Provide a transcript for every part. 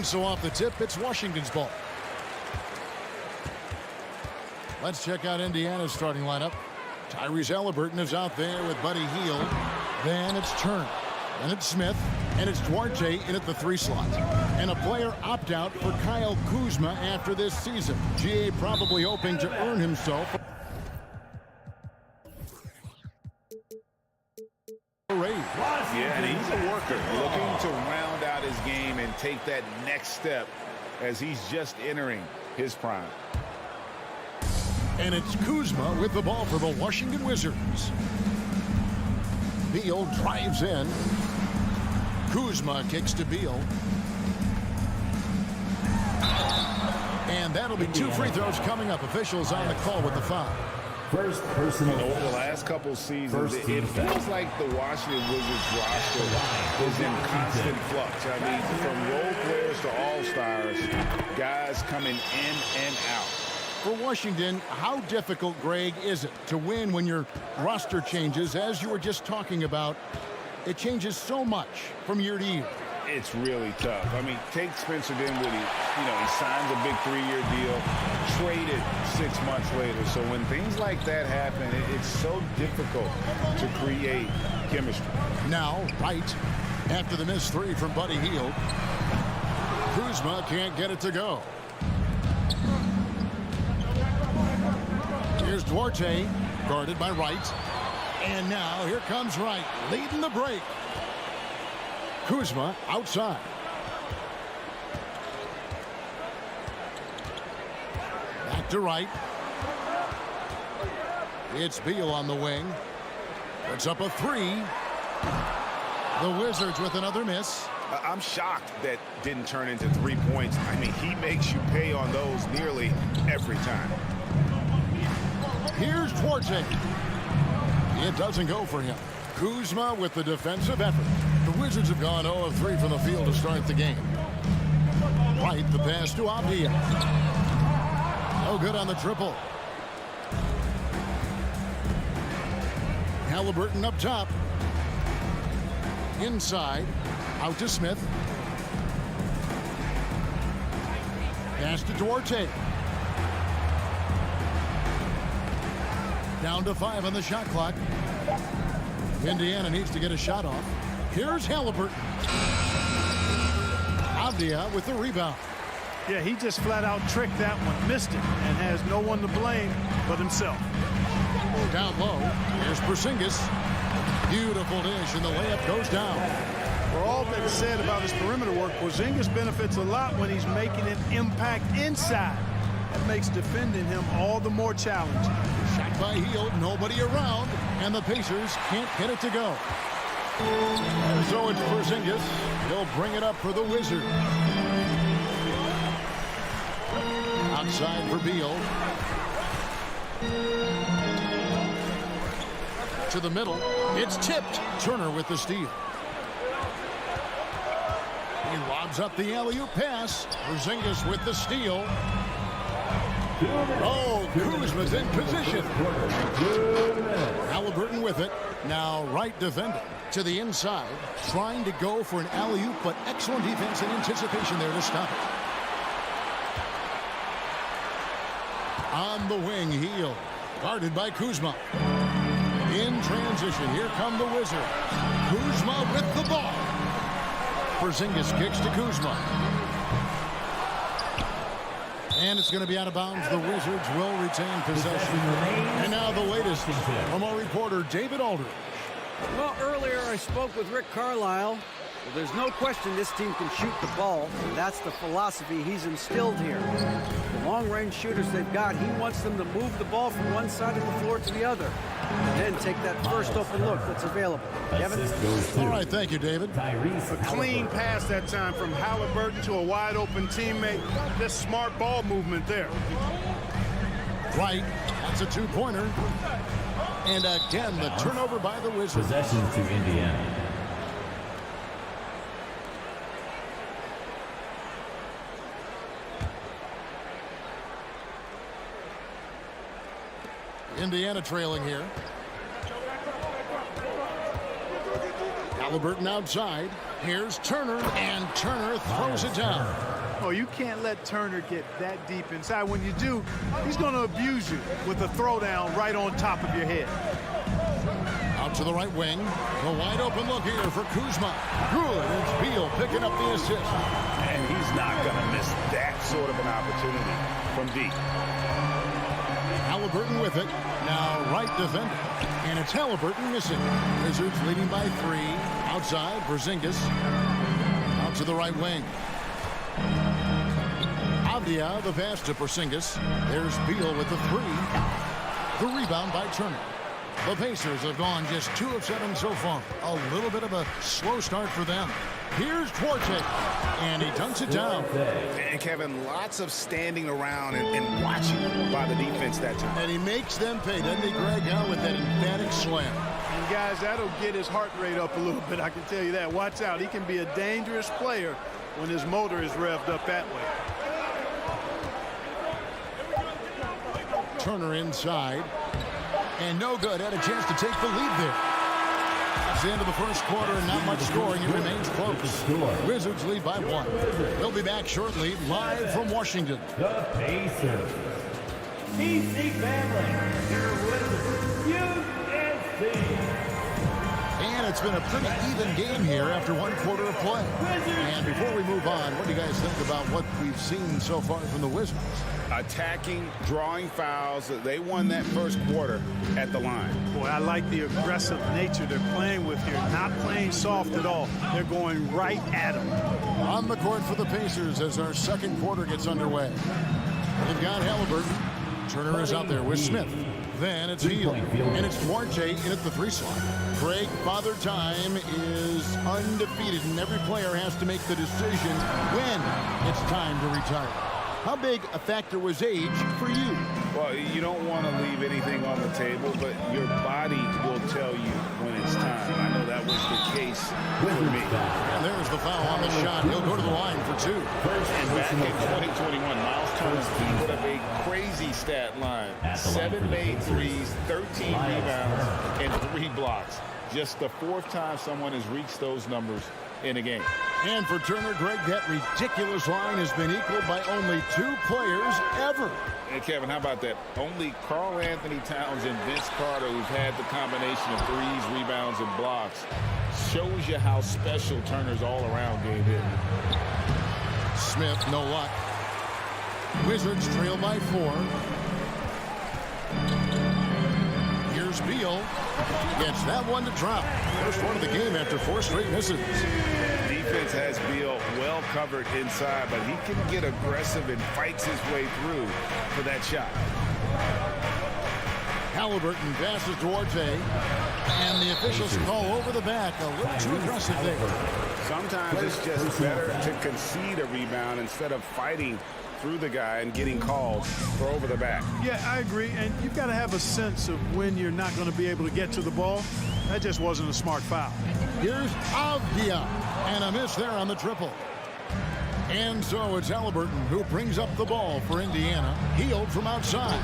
And so off the tip, it's Washington's ball. Let's check out Indiana's starting lineup. Tyrese Halliburton is out there with Buddy Hield. Then it's Turner. Then it's Smith. And it's Duarte in at the 3 slot. And a player opt-out for Kyle Kuzma after this season. GA probably hoping to earn himself. Yeah, and he's a worker, looking to round out his game and take that next step as he's just entering his prime. And it's Kuzma with the ball for the Washington Wizards. Beal drives in. Kuzma kicks to Beal. And that'll be 2 free throws coming up. Officials on the call with the foul. First personal. Over the last couple seasons, it feels like the Washington Wizards roster is in constant flux. I mean, from role players to all-stars, guys coming in and out. For Washington, how difficult, Greg, is it to win when your roster changes? As you were just talking about, it changes so much from year to year. It's really tough. I mean, take Spencer Dinwiddie. He signs a big 3-year deal, traded 6 months later. So when things like that happen, it's so difficult to create chemistry. Now, right after the missed 3 from Buddy Hield, Kuzma can't get it to go. Here's Duarte, guarded by Wright. And now here comes Wright, leading the break. Kuzma outside. Back to Wright. It's Beal on the wing. Puts up a 3. The Wizards with another miss. I'm shocked that didn't turn into 3 points. I mean, he makes you pay on those nearly every time. Here's Duarte. It doesn't go for him. Kuzma with the defensive effort. The Wizards have gone 0 of 3 from the field to start the game. Right, the pass to Abdia. No good on the triple. Halliburton up top. Inside. Out to Smith. Pass to Duarte. Down to 5 on the shot clock. Indiana needs to get a shot off. Here's Halliburton. Abdia with the rebound. Yeah, he just flat out tricked that one, missed it, and has no one to blame but himself. Down low, here's Porzingis. Beautiful dish, and the layup goes down. For all that's said about his perimeter work, Porzingis benefits a lot when he's making an impact inside. That makes defending him all the more challenging. Shot by Hield, nobody around, and the Pacers can't get it to go. And so it's Porzingis. He'll bring it up for the Wizards. Outside for Beal. To the middle. It's tipped. Turner with the steal. He lobs up the alley-oop pass. Porzingis with the steal. Oh, Kuzma's in position. Halliburton with it. Now Wright defending. To the inside. Trying to go for an alley-oop, but excellent defense and anticipation there to stop it. On the wing, Hield. Guarded by Kuzma. In transition, here come the Wizards. Kuzma with the ball. Porzingis kicks to Kuzma. And it's going to be out of bounds. The Wizards will retain possession. And now the latest from our reporter, David Aldridge. Well, earlier I spoke with Rick Carlisle. Well, there's no question this team can shoot the ball. That's the philosophy he's instilled here. The long-range shooters they've got, he wants them to move the ball from one side of the floor to the other. And then take that first open look that's available. Kevin? All right, thank you, David. A clean pass that time from Halliburton to a wide-open teammate. Just smart ball movement there. Right, that's a two-pointer. And again, the turnover by the Wizards. Possession to Indiana. Indiana trailing here. Halliburton outside. Here's Turner, and Turner throws it down. Oh, you can't let Turner get that deep inside. When you do, he's going to abuse you with a throwdown right on top of your head. Out to the right wing. A wide open look here for Kuzma. Good. It's Beal picking up the assist. And he's not going to miss that sort of an opportunity from deep. Halliburton with it. Now right defender. And it's Halliburton missing. Wizards leading by 3. Outside, Porzingis. Out to the right wing. Avdia, the pass to Porzingis. There's Beal with the 3. The rebound by Turner. The Pacers have gone just 2 of 7 so far. A little bit of a slow start for them. Here's Duarte, and he dunks it down. And Kevin, lots of standing around and watching by the defense that time. And he makes them pay, doesn't he, Greg, out with that emphatic slam. And guys, that'll get his heart rate up a little bit, I can tell you that. Watch out, he can be a dangerous player when his motor is revved up that way. Turner inside. And no good. Had a chance to take the lead there. That's the end of the first quarter and not much scoring. It remains close. Wizards lead by 1. They'll be back shortly, live from Washington. The Pacers. DC family. Your Wizards. USA. And it's been a pretty even game here after 1 quarter of play. And before we move on, what do you guys think about what we've seen so far from the Wizards? Attacking, drawing fouls. They won that first quarter at the line. Boy, I like the aggressive nature they're playing with here. Not playing soft at all. They're going right at them. On the court for the Pacers as our second quarter gets underway. They've got Halliburton. Turner is out there with Smith. Then it's Hield. And it's Duarte in at the 3 slot. Craig, Father Time is undefeated, and every player has to make the decision when it's time to retire. How big a factor was age for you? Well, you don't want to leave anything on the table, but your body will tell you when it's time. I know that was the case for me. And there's the foul on the shot. He'll go to the line for 2. And back in 2021, Miles Turner put up a crazy stat line. 7 made threes, 13 rebounds, and 3 blocks. Just the 4th time someone has reached those numbers in a game. And for Turner, Greg, that ridiculous line has been equaled by only 2 players ever. And Kevin, how about that? Only Karl Anthony Towns and Vince Carter, who've had the combination of threes, rebounds, and blocks, shows you how special Turner's all-around game is. Smith, no luck. Wizards trail by 4. Here's Beal. Gets that one to drop. First one of the game after 4 straight misses. Defense has Beal well covered inside, but he can get aggressive and fights his way through for that shot. Halliburton passes Duarte, and the officials call over the back. A little too aggressive there. Sometimes it's just better to concede a rebound instead of fighting through the guy and getting calls for over the back. Yeah, I agree. And you've got to have a sense of when you're not going to be able to get to the ball. That just wasn't a smart foul. Here's Avdia, and a miss there on the triple. And so it's Halliburton who brings up the ball for Indiana. Hield from outside.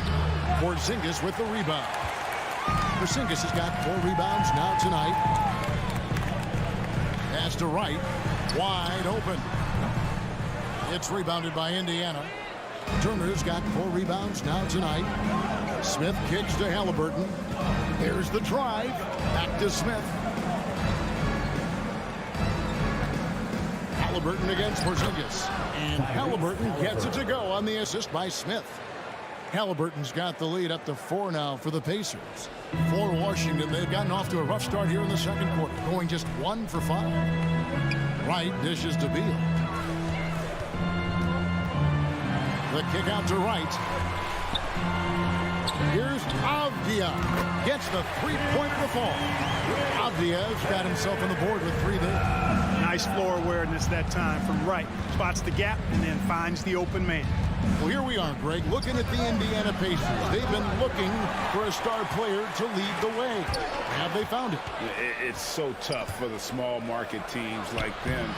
Porzingis with the rebound. Porzingis has got 4 rebounds now tonight. Pass to right. Wide open. It's rebounded by Indiana. Turner's got 4 rebounds now tonight. Smith kicks to Halliburton. There's the drive. Back to Smith. Halliburton against Porzingis. And Halliburton gets it to go on the assist by Smith. Halliburton's got the lead up to 4 now for the Pacers. For Washington, they've gotten off to a rough start here in the second quarter, going just 1 for 5. Wright dishes to Beal. The kick out to Wright. Here's Avdia. Gets the 3-pointer to fall. Avdia's got himself on the board with 3 there. Nice floor awareness that time from Wright. Spots the gap and then finds the open man. Well, here we are, Greg, looking at the Indiana Pacers. They've been looking for a star player to lead the way. Have they found it? It's so tough for the small market teams like them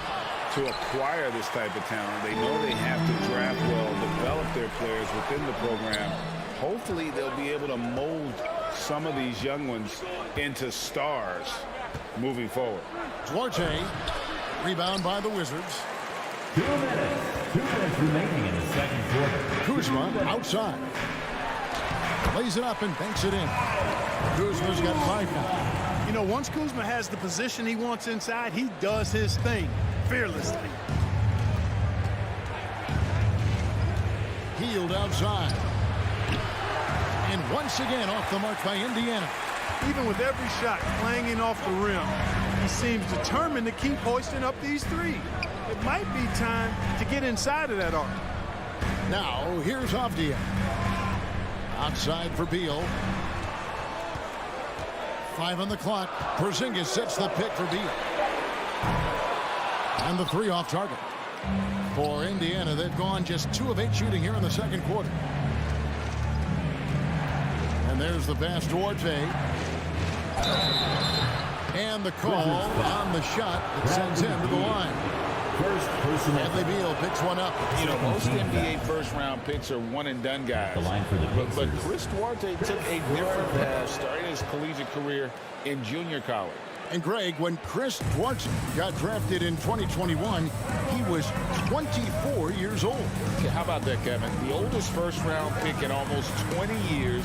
to acquire this type of talent. They know they have to draft well, develop their players within the program. Hopefully they'll be able to mold some of these young ones into stars moving forward. Duarte, rebound by the Wizards. 2 minutes. 2 minutes remaining in the second quarter. Kuzma outside. Lays it up and banks it in. Kuzma's got 5 now. You know, once Kuzma has the position he wants inside, he does his thing fearlessly. Healed outside. And once again off the mark by Indiana. Even with every shot clanging off the rim, he seems determined to keep hoisting up these threes. It might be time to get inside of that arc. Now, here's Avdia. Outside for Beal. 5 on the clock. Porzingis sets the pick for Beal. And the 3 off target. For Indiana, they've gone just 2 of 8 shooting here in the second quarter. And there's the pass to Duarte. And the call on the shot that sends him to the line. First personal. Bradley Beal picks one up. You know, most NBA first-round picks are one-and-done guys. The line for the But Pacers. Chris Duarte took a different path, starting his collegiate career in junior college. And Greg, when Chris Duarte got drafted in 2021, he was 24 years old. Yeah, how about that, Kevin? The oldest first-round pick in almost 20 years.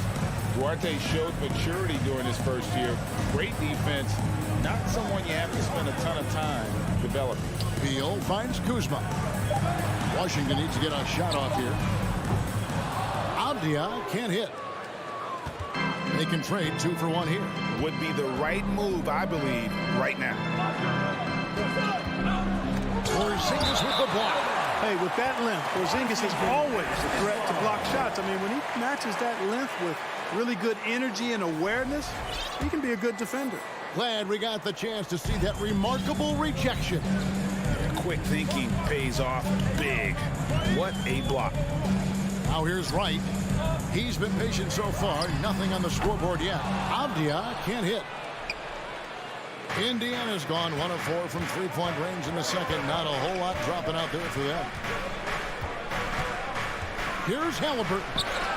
Duarte showed maturity during his first year. Great defense. Not someone you have to spend a ton of time developing. Beal finds Kuzma. Washington needs to get a shot off here. Avdia can't hit. They can trade 2 for 1 here. Would be the right move, I believe, right now. Porzingis with the block. Hey, with that length, Porzingis is always a threat to block shots. I mean, when he matches that length with really good energy and awareness, he can be a good defender. Glad we got the chance to see that remarkable rejection. Quick thinking pays off big. What a block. Now here's Wright. He's been patient so far. Nothing on the scoreboard yet. Avdia can't hit. Indiana's gone 1 of 4 from 3-point range in the second. Not a whole lot dropping out there for them. Here's Halliburton.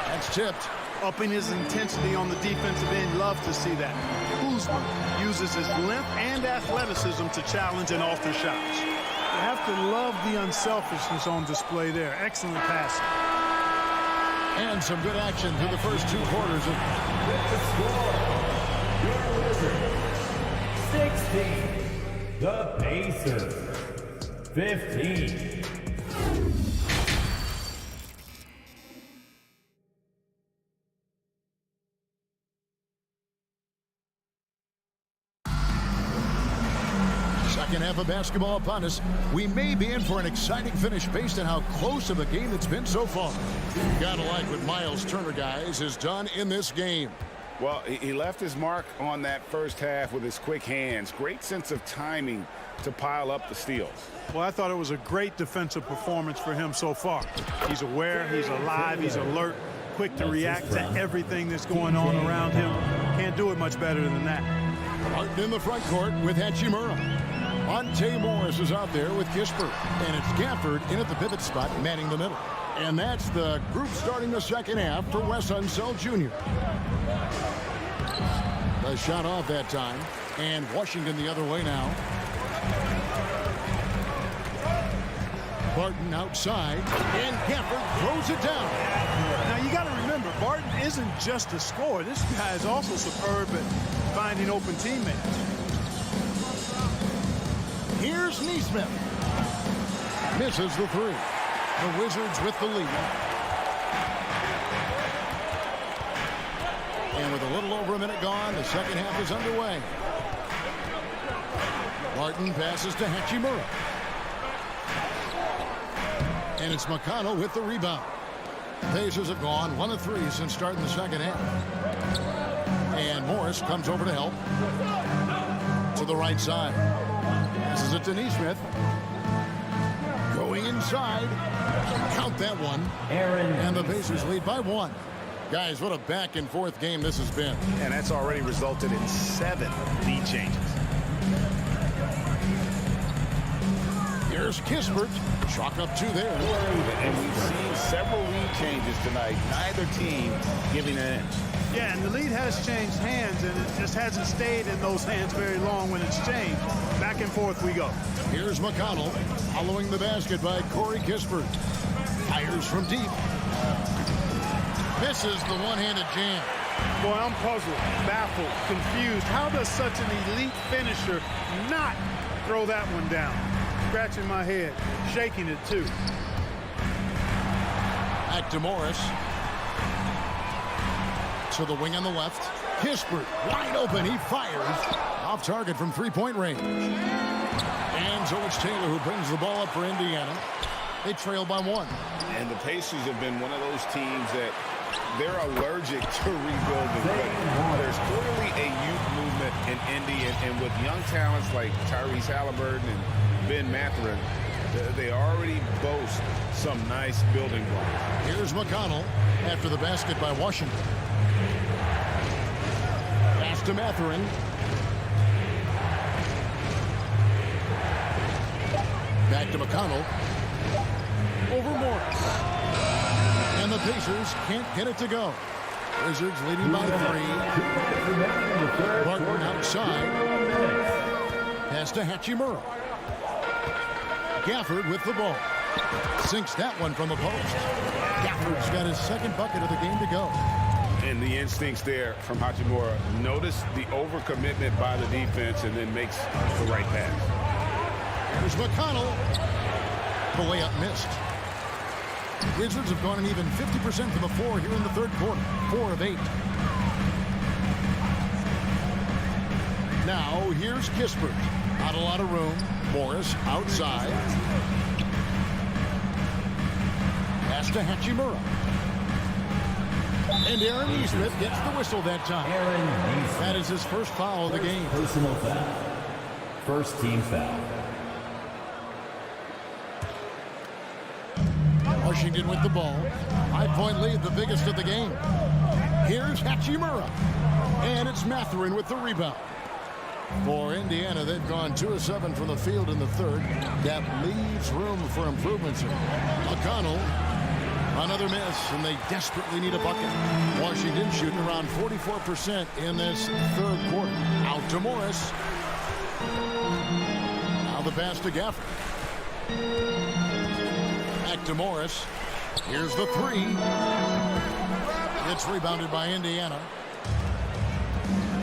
That's tipped. Upping his intensity on the defensive end. Love to see that. Kuzma uses his length and athleticism to challenge and alter shots. You have to love the unselfishness on display there. Excellent passing. And some good action through the first 2 quarters. The score, your Wizards, 16. The Pacers, 15. Second half of basketball upon us. We may be in for an exciting finish based on how close of a game it's been so far. Gotta like what Miles Turner, guys, has done in this game. Well, he left his mark on that first half with his quick hands. Great sense of timing to pile up the steals. Well, I thought it was a great defensive performance for him so far. He's aware, he's alive, he's alert, quick to react to everything that's going on around him. Can't do it much better than that. Martin in the front court with Hachimura. Monte Morris is out there with Kispert. And it's Gafford in at the pivot spot, manning the middle. And that's the group starting the second half for Wes Unseld Jr. The shot off that time. And Washington the other way now. Barton outside. And Gafford throws it down. Now, you got to remember, Barton isn't just a scorer. This guy is also superb at finding open teammates. Here's Nesmith. Misses the 3. The Wizards with the lead. And with a little over a minute gone, the second half is underway. Martin passes to Hachimura. And it's McConnell with the rebound. Pacers have gone 1 of 3 since starting the second half. And Morris comes over to help. To the right side. Passes it to Nesmith. Going inside. Count that one. And the Pacers lead by 1. Guys, what a back and forth game this has been. And that's already resulted in 7 lead changes. Here's Kispert. Chalk up 2 there. And we've seen several lead changes tonight. Neither team giving an inch. Yeah, and the lead has changed hands, and it just hasn't stayed in those hands very long when it's changed. Back and forth we go. Here's McConnell following the basket by Corey Kispert. Fires from deep. Misses the one-handed jam. Boy, I'm puzzled, baffled, confused. How does such an elite finisher not throw that one down? Scratching my head, shaking it too. Back to Morris. To the wing on the left. Kispert wide open. He fires off target from three-point range. And so it's Taylor who brings the ball up for Indiana. They trail by one. And the Pacers have been one of those teams that they're allergic to rebuilding. But there's clearly a youth movement in Indy, and with young talents like Tyrese Haliburton and Ben Mathurin, they already boast some nice building blocks. Here's McConnell after the basket by Washington. Pass to Mathurin. Back to McConnell. Over Morris. And the Pacers can't get it to go. Wizards leading by 3. Barton outside. Pass to Hachimura. Gafford with the ball. Sinks that one from the post. Gafford's got his second bucket of the game to go. And the instincts there from Hachimura. Notice the overcommitment by the defense and then makes the right pass. Here's McConnell. The layup missed. Wizards have gone an even 50% from the floor here in the third quarter. 4 of 8. Now here's Kispert. Not a lot of room. Morris outside. Pass to Hachimura. And Aaron Nesmith gets the whistle that time. That is his first foul of the game. Personal foul. First team foul. Washington with the ball. 5-point lead, the biggest of the game. Here's Hachimura. And it's Mathurin with the rebound. For Indiana, they've gone 2 of 7 from the field in the third. That leaves room for improvements. McConnell, another miss, and they desperately need a bucket. Washington shooting around 44% in this third quarter. Out to Morris. Now the pass to Gafford. Back to Morris. Here's the 3. It's rebounded by Indiana.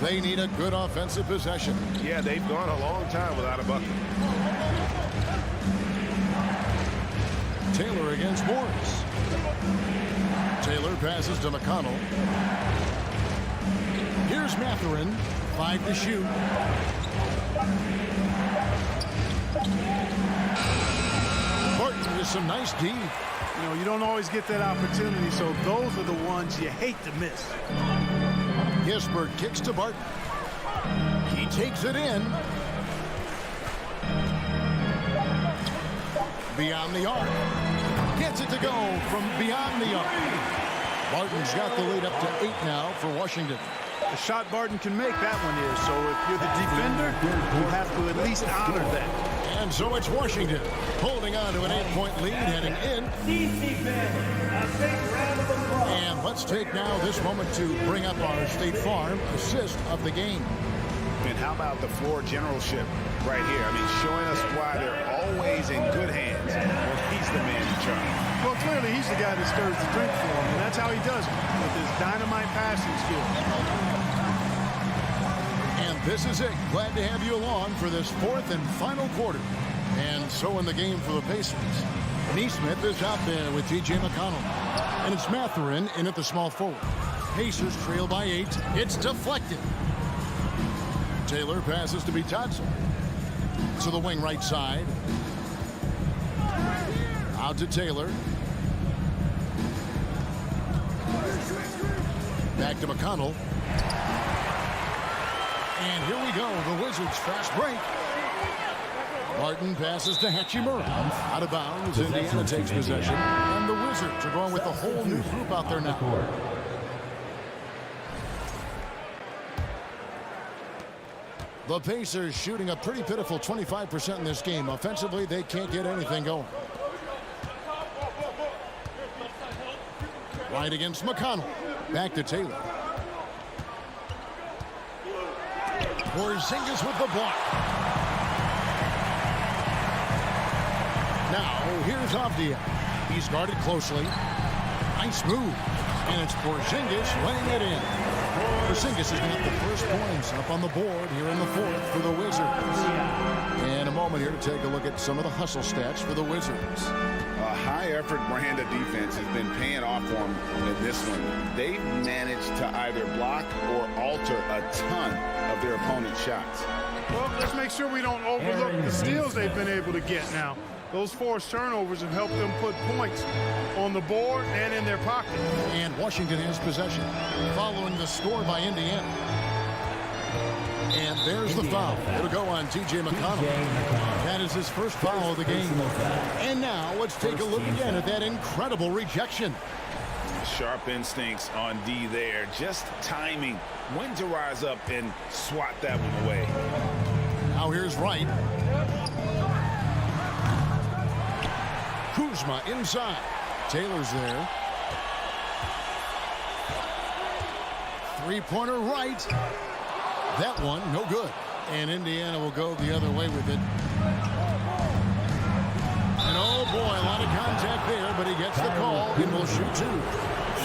They need a good offensive possession. Yeah, they've gone a long time without a bucket. Taylor against Morris. Taylor passes to McConnell. Here's Mathurin. 5 to shoot. Barton with some nice D. You know, you don't always get that opportunity, so those are the ones you hate to miss. Kispert kicks to Barton. He takes it in. Beyond the arc. Gets it to go from beyond the arc. Barton's got the lead up to 8 now for Washington. The shot Barton can make, that one is. So if you're the defender, you have to at least honor that. And so it's Washington holding on to an 8-point lead heading in. And let's take now this moment to bring up our State Farm assist of the game. And how about the floor generalship right here? I mean, showing us why they're always in good hands when he's the man in charge. Well, clearly he's the guy that stirs the drink for him, and that's how he does it, with his dynamite passing skills. And this is it. Glad to have you along for this 4th and final quarter. And so in the game for the Pacers. Nesmith is out there with T.J. McConnell. And it's Mathurin in at the small forward. Pacers trail by 8. It's deflected. Taylor passes to Bitadze. To the wing right side. Out to Taylor. Back to McConnell. And here we go, the Wizards fast break. Barton passes to Hachimura. Out of bounds, Indiana takes possession. And the Wizards are going with a whole new group out there now. The Pacers shooting a pretty pitiful 25% in this game. Offensively, they can't get anything going. Right against McConnell. Back to Taylor. Porzingis with the block. Now, here's Avdia. He's guarded closely. Nice move. And it's Porzingis laying it in. Porzingis has got the first points up on the board here in the fourth for the Wizards. And a moment here to take a look at some of the hustle stats for the Wizards. A high-effort brand of defense has been paying off for them in this one. They've managed to either block or alter a ton of their opponent's shots. Well, let's make sure we don't overlook the steals they've been able to get now. Those forced turnovers have helped them put points on the board and in their pocket. And Washington has possession following the score by Indiana. And there's the foul. It'll go on TJ McConnell. That is his first foul of the game. And now let's take a look again at that incredible rejection. Sharp instincts on D there. Just timing when to rise up and swat that one away. Now here's Wright. Kuzma inside. Taylor's there. Three-pointer right. That one, no good. And Indiana will go the other way with it. And oh boy, a lot of contact there, but he gets the call and will shoot two.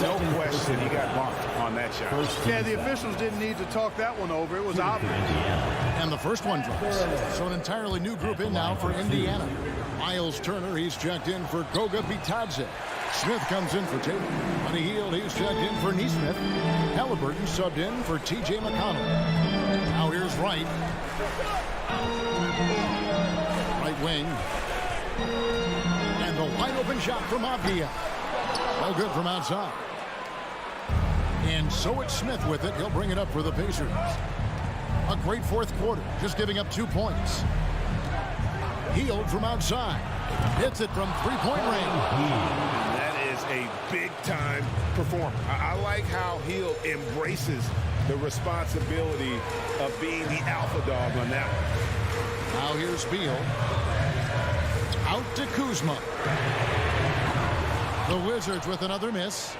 No question, he got bumped on that shot. Yeah, the officials didn't need to talk that one over. It was obvious. And the first one drops. So an entirely new group in now for Indiana. Miles Turner, he's checked in for Goga Bitadze. Smith comes in for Taylor. Buddy Hield, he's checked in for Neesmith. Halliburton subbed in for TJ McConnell. Now here's Wright. Right wing. And the wide open shot from Avdia. No good from outside. And so it's Smith with it. He'll bring it up for the Pacers. A great fourth quarter, just giving up 2 points. Hield from outside. Hits it from three-point range. That is a big-time performance. I like how Hield embraces the responsibility of being the alpha dog on that one. Now here's Beal. Out to Kuzma. The Wizards with another miss.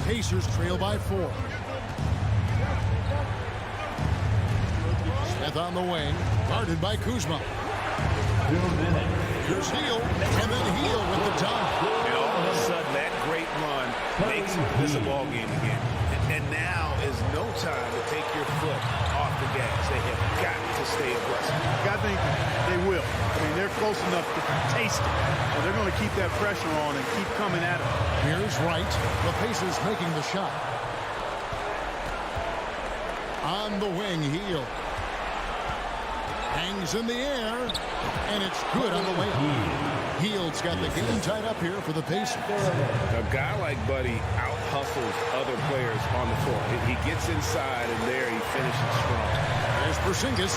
Pacers trail by 4. Smith on the wing. Guarded by Kuzma. Here's Hield. And then Hield with the dunk. And all of a sudden, that great run makes this a ball game again. And now is no time to take your foot off the gas. They have got to stay aggressive. I think they will. I mean, they're close enough to taste it. So they're going to keep that pressure on and keep coming at it. Here's Wright. The Pacers making the shot. On the wing, Hield. Hangs in the air. And it's good on the way up. Hield's got the game tied up here for the Pacers. A guy like Buddy out-hustles other players on the floor. He gets inside, and there he finishes strong. There's Porzingis.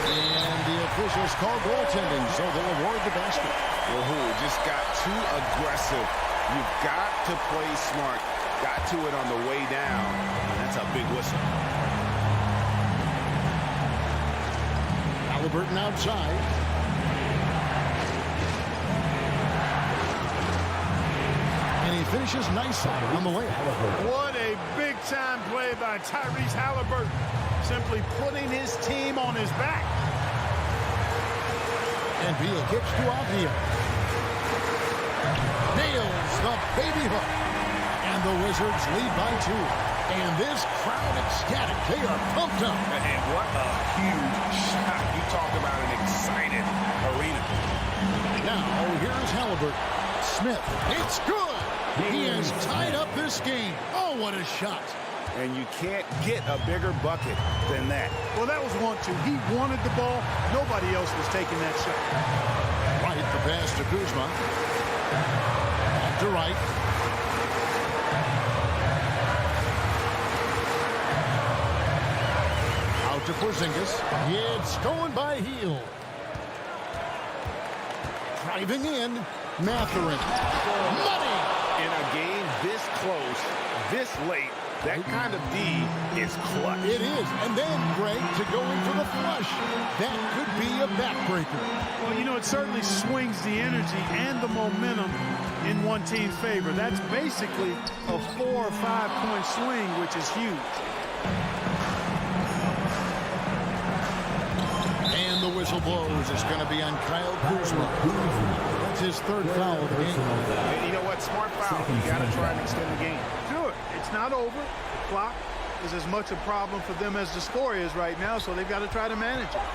And the officials call goaltending, so they'll award the basket. Well, just got too aggressive. You've got to play smart. Got to it on the way down. That's a big whistle. Halliburton outside. And he finishes nicely on the way. What a big-time play by Tyrese Halliburton. Simply putting his team on his back. And Beal kicks to Avdia. Nails the baby hook. And the Wizards lead by 2. And this crowd ecstatic. They are pumped up. And what a huge shot. You talk about an excited arena. Now, here's Halliburton. Smith. It's good. He has tied up this game. Oh, what a shot. And you can't get a bigger bucket than that. Well, that was 1-2. He wanted the ball. Nobody else was taking that shot. Wright, the pass to Kuzma. Back to Wright. Out to Porzingis. It's stolen by Hield. Driving in. Mathurin. Money! In a game this close, this late, that kind of D is clutch. It is. And then, Greg, to go in for the flush. That could be a backbreaker. Well, you know, it certainly swings the energy and the momentum in one team's favor. That's basically a 4 or 5 point swing, which is huge. whistle blows. It's going to be on Kyle Kuzma. That's his third foul of the game. And you know what? Smart foul. You got to try and extend the game. Do it. It's not over. The clock is as much a problem for them as the score is right now, so they've got to try to manage it.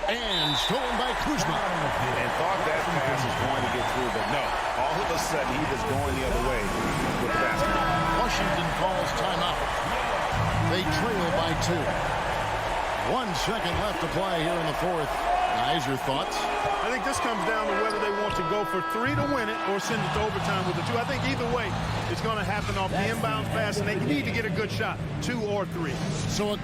And stolen by Kuzma. And thought that pass was going to get through, but no. All of a sudden, he was going the other way with the basketball. Washington calls timeout. They trail by 2. 1 second left to play here in the fourth. Guys, your thoughts? I think this comes down to whether they want to go for 3 to win it or send it to overtime with the 2. I think either way, it's going to happen off the inbound pass, and they need to get a good shot, 2 or 3. So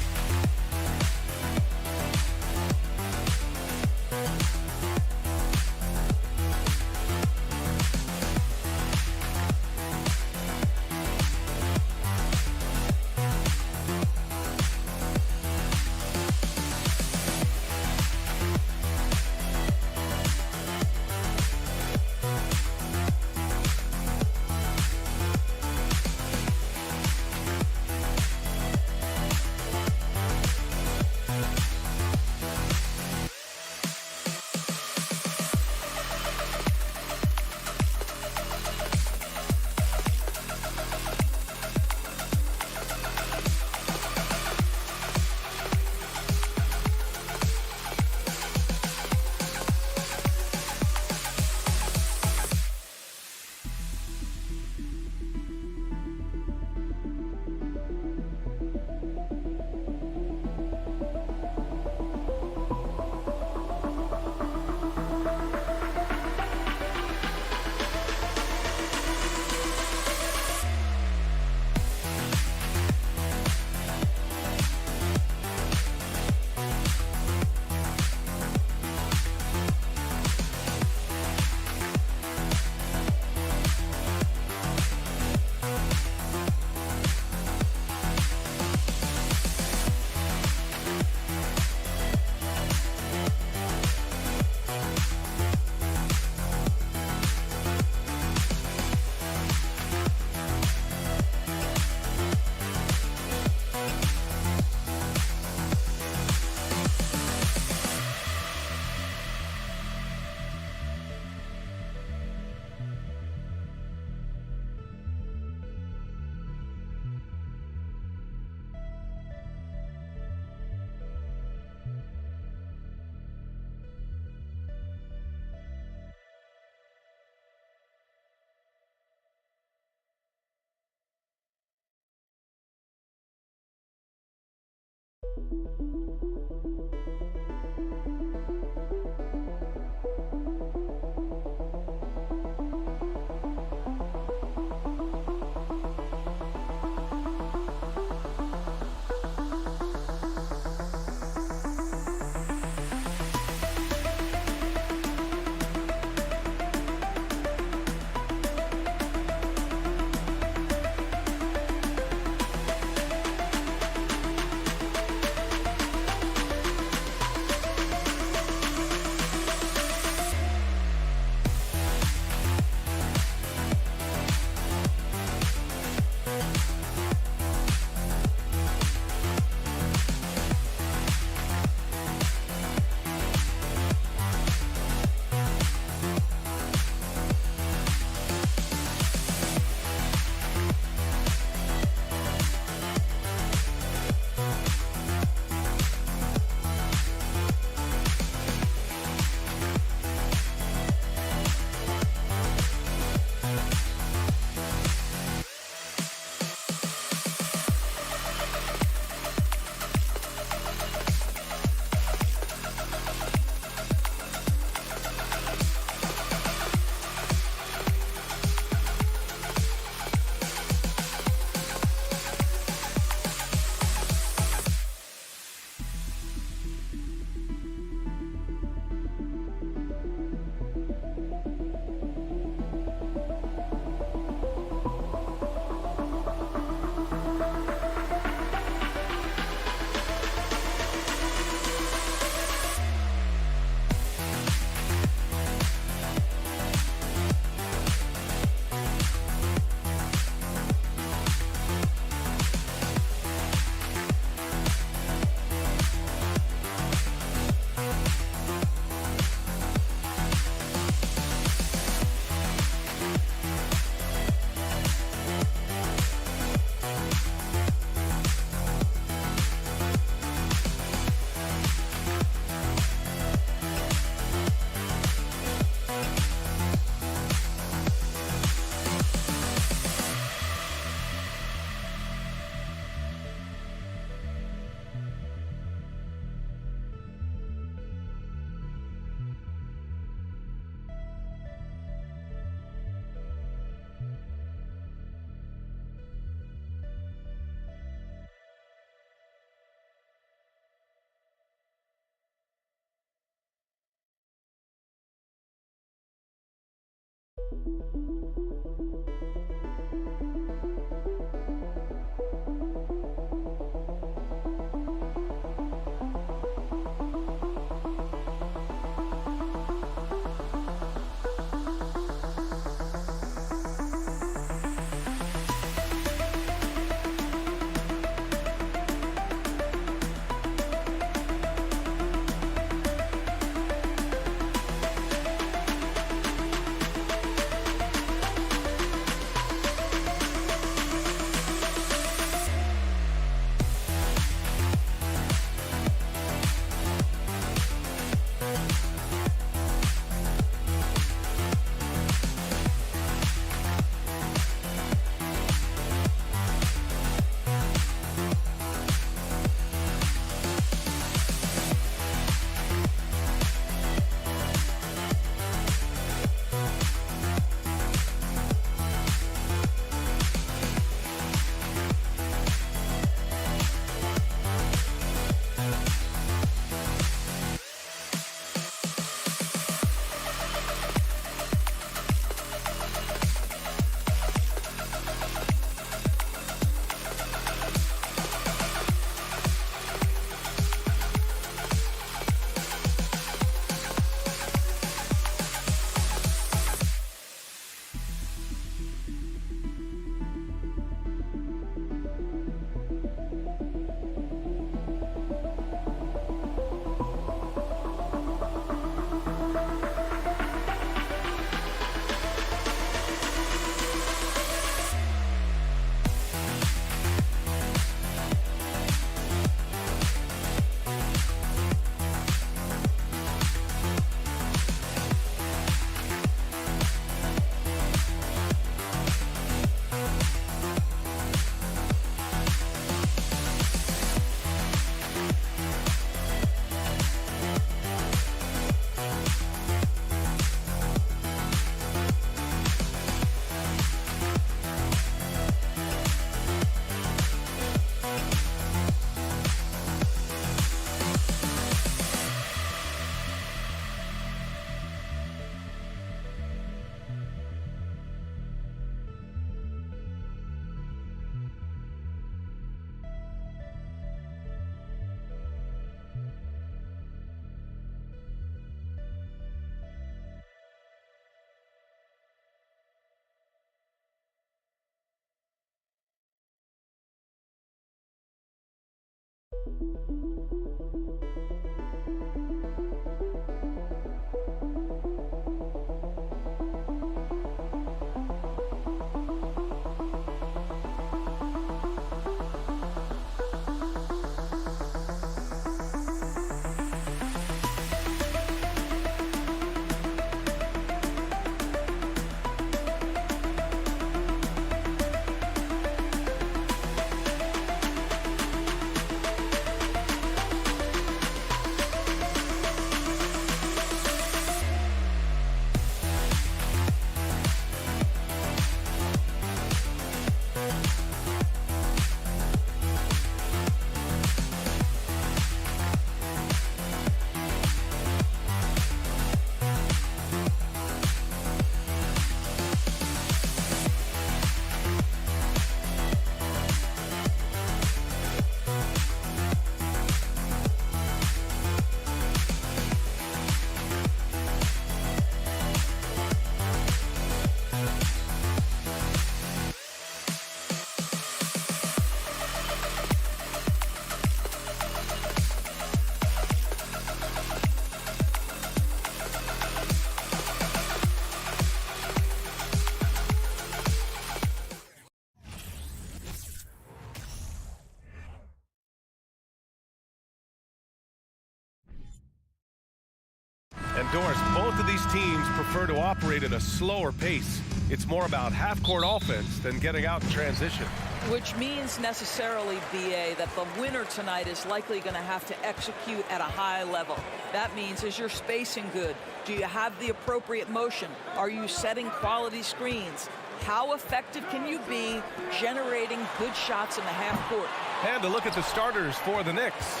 And Doris, both of these teams prefer to operate at a slower pace. It's more about half-court offense than getting out in transition. Which means necessarily, BA, that the winner tonight is likely going to have to execute at a high level. That means, is your spacing good? Do you have the appropriate motion? Are you setting quality screens? How effective can you be generating good shots in the half court? And to look at the starters for the Knicks.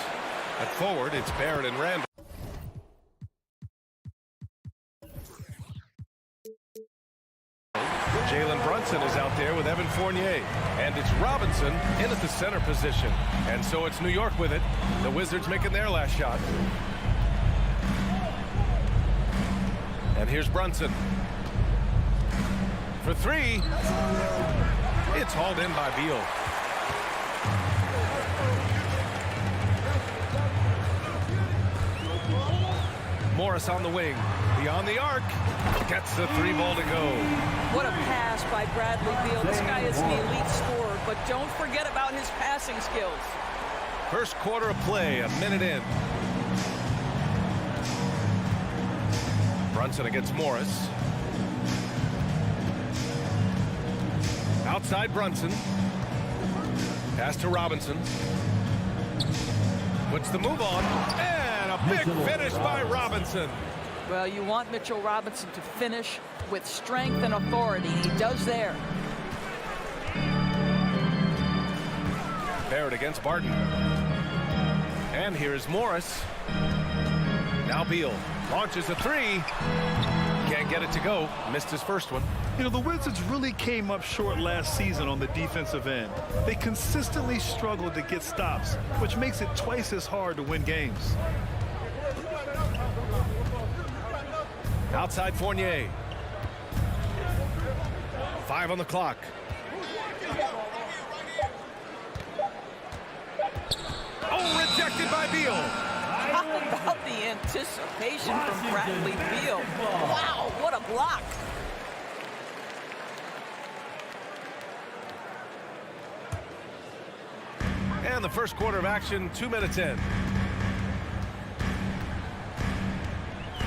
At forward, it's Barrett and Randall. Jalen Brunson is out there with Evan Fournier. And it's Robinson in at the center position. And so it's New York with it. The Wizards making their last shot. And here's Brunson. For three. It's hauled in by Beal. Morris on the wing. Beyond the arc. Gets the three ball to go. What a pass by Bradley Beal. This guy is an elite scorer, but don't forget about his passing skills. First quarter of play, a minute in. Brunson against Morris. Outside Brunson. Pass to Robinson. Puts the move on. And a big finish by Robinson. Well, you want Mitchell Robinson to finish with strength and authority. He does there. Barrett against Barton. And here's Morris. Now Beal launches a three. Can't get it to go. Missed his first one. You know, the Wizards really came up short last season on the defensive end. They consistently struggled to get stops, which makes it twice as hard to win games. Outside Fournier. 5 on the clock. Oh, rejected by Beal. How about the anticipation from Bradley Beal? Wow, what a block. And the first quarter of action, 2 minutes in.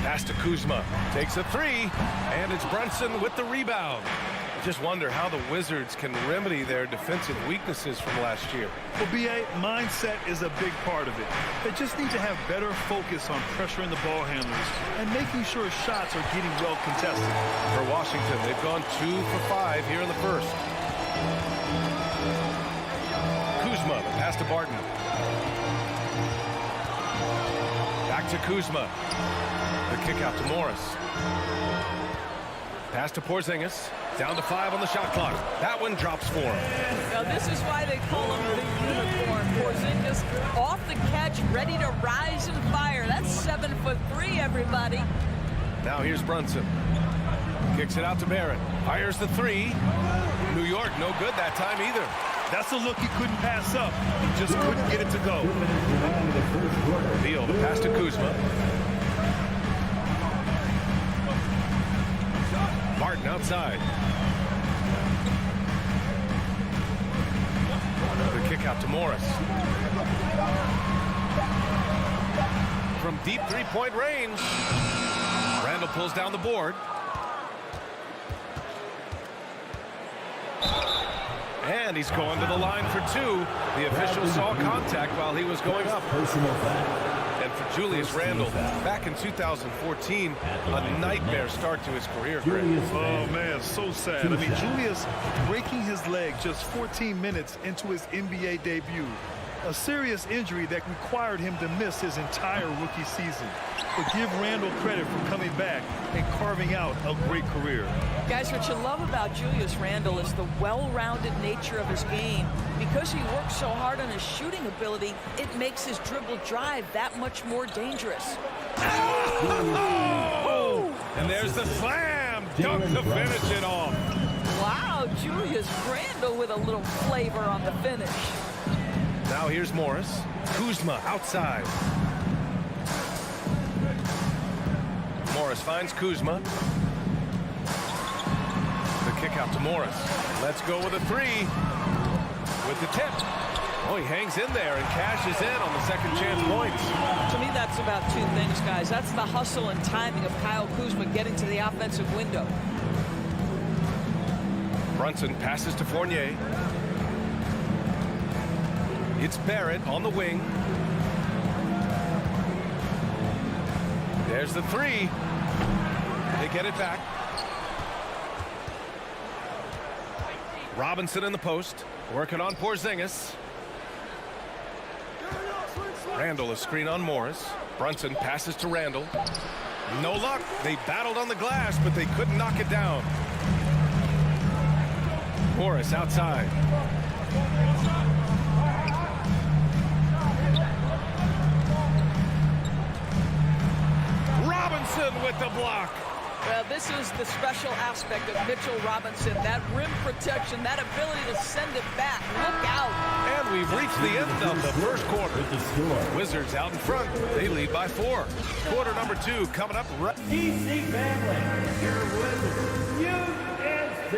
Pass to Kuzma. Takes a three. And it's Brunson with the rebound. Just wonder how the Wizards can remedy their defensive weaknesses from last year. Well, BA, mindset is a big part of it. They just need to have better focus on pressuring the ball handlers and making sure shots are getting well contested. For Washington, they've gone 2 for 5 here in the first. Kuzma, the pass to Barton. Back to Kuzma. The kick out to Morris. Pass to Porzingis. Down to 5 on the shot clock. That one drops for him. Now this is why they call him the unicorn. Porzingis off the catch, ready to rise and fire. That's 7'3", everybody. Now here's Brunson. Kicks it out to Barrett. Fires the three. New York, no good that time either. That's a look he couldn't pass up. He just couldn't get it to go. Beal, the pass to Kuzma. Martin outside. The kick out to Morris. From deep three-point range. Randall pulls down the board. And he's going to the line for 2. The official saw contact while he was going up. And for Julius Randle, back in 2014, a nightmare start to his career. Oh, man, so sad. I mean, Julius breaking his leg just 14 minutes into his NBA debut. A serious injury that required him to miss his entire rookie season. But give Randle credit for coming back and carving out a great career. Guys, what you love about Julius Randle is the well-rounded nature of his game. Because he works so hard on his shooting ability, it makes his dribble drive that much more dangerous. Oh! And there's the slam dunk to finish it off. Wow, Julius Randle with a little flavor on the finish. Now here's Morris. Kuzma outside. Morris finds Kuzma. The kick out to Morris. Let's go with a three. With the tip. Oh, he hangs in there and cashes in on the second chance points. To me, that's about 2 things, guys. That's the hustle and timing of Kyle Kuzma getting to the offensive window. Brunson passes to Fournier. It's Barrett on the wing. There's the three. They get it back. Robinson in the post, working on Porzingis. Randle a screen on Morris. Brunson passes to Randle. No luck. They battled on the glass, but they couldn't knock it down. Morris outside. Robinson with the block. Well, this is the special aspect of Mitchell Robinson. That rim protection, that ability to send it back. Look out. And we've reached the end of the first quarter. Wizards out in front. They lead by 4. Quarter number 2 coming up. DC family, your Wizards, UNC.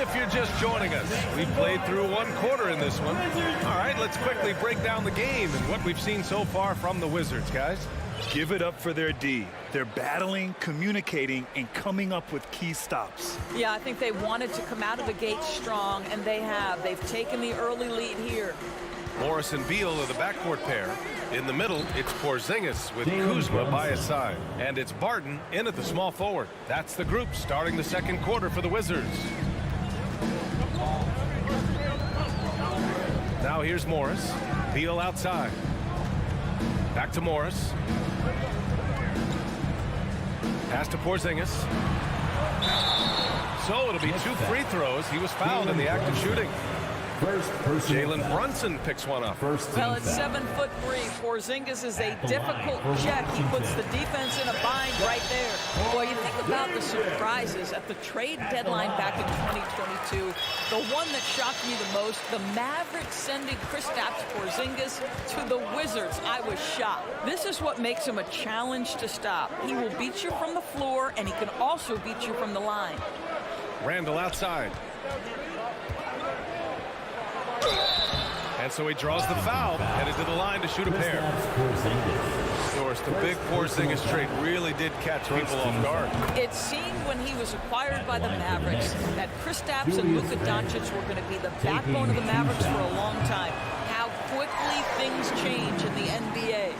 If you're just joining us, we've played through 1 quarter in this one. All right, let's quickly break down the game and what we've seen so far from the Wizards, guys. Give it up for their D. They're battling, communicating, and coming up with key stops. Yeah, I think they wanted to come out of the gate strong, and they have. They've taken the early lead here. Morris and Beal are the backcourt pair. In the middle, it's Porzingis with Kuzma by his side. And it's Barton in at the small forward. That's the group starting the second quarter for the Wizards. Now here's Morris. Beal outside. Back to Morris. Pass to Porzingis. So it'll be 2 free throws. He was fouled in the act of shooting. Jalen Brunson picks one up. Well, it's 7'3". Porzingis is a difficult check. He puts the defense in a bind right there. Boy, you think about the surprises at the trade deadline back in 2022. The one that shocked me the most, the Mavericks sending Kristaps Porzingis to the Wizards. I was shocked. This is what makes him a challenge to stop. He will beat you from the floor, and he can also beat you from the line. Randall outside. And so he draws the foul, headed to the line to shoot a pair. Of course, the big Porzingis trade really did catch people off guard. It seemed when he was acquired by the Mavericks that Kristaps and Luka Doncic were going to be the backbone of the Mavericks for a long time. How quickly things change in the NBA.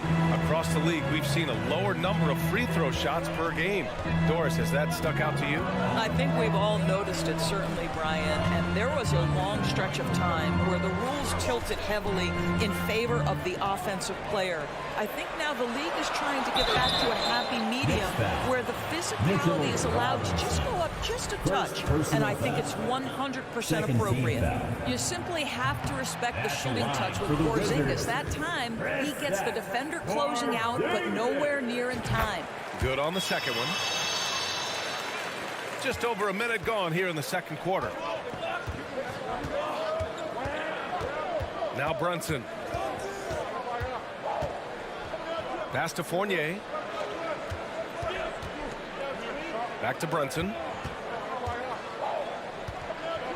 Across the league, we've seen a lower number of free throw shots per game. Doris, has that stuck out to you? I think we've all noticed it, certainly, Brian. And there was a long stretch of time where the rules tilted heavily in favor of the offensive player. I think now the league is trying to get back to a happy medium where the physicality is allowed to just go up just a touch. And I think it's 100% appropriate. You simply have to respect the shooting touch with Porzingis. That time, he gets the defender closing out, but nowhere near in time. Good on the second one. Just over a minute gone here in the second quarter. Now Brunson. Pass to Fournier. Back to Brunson.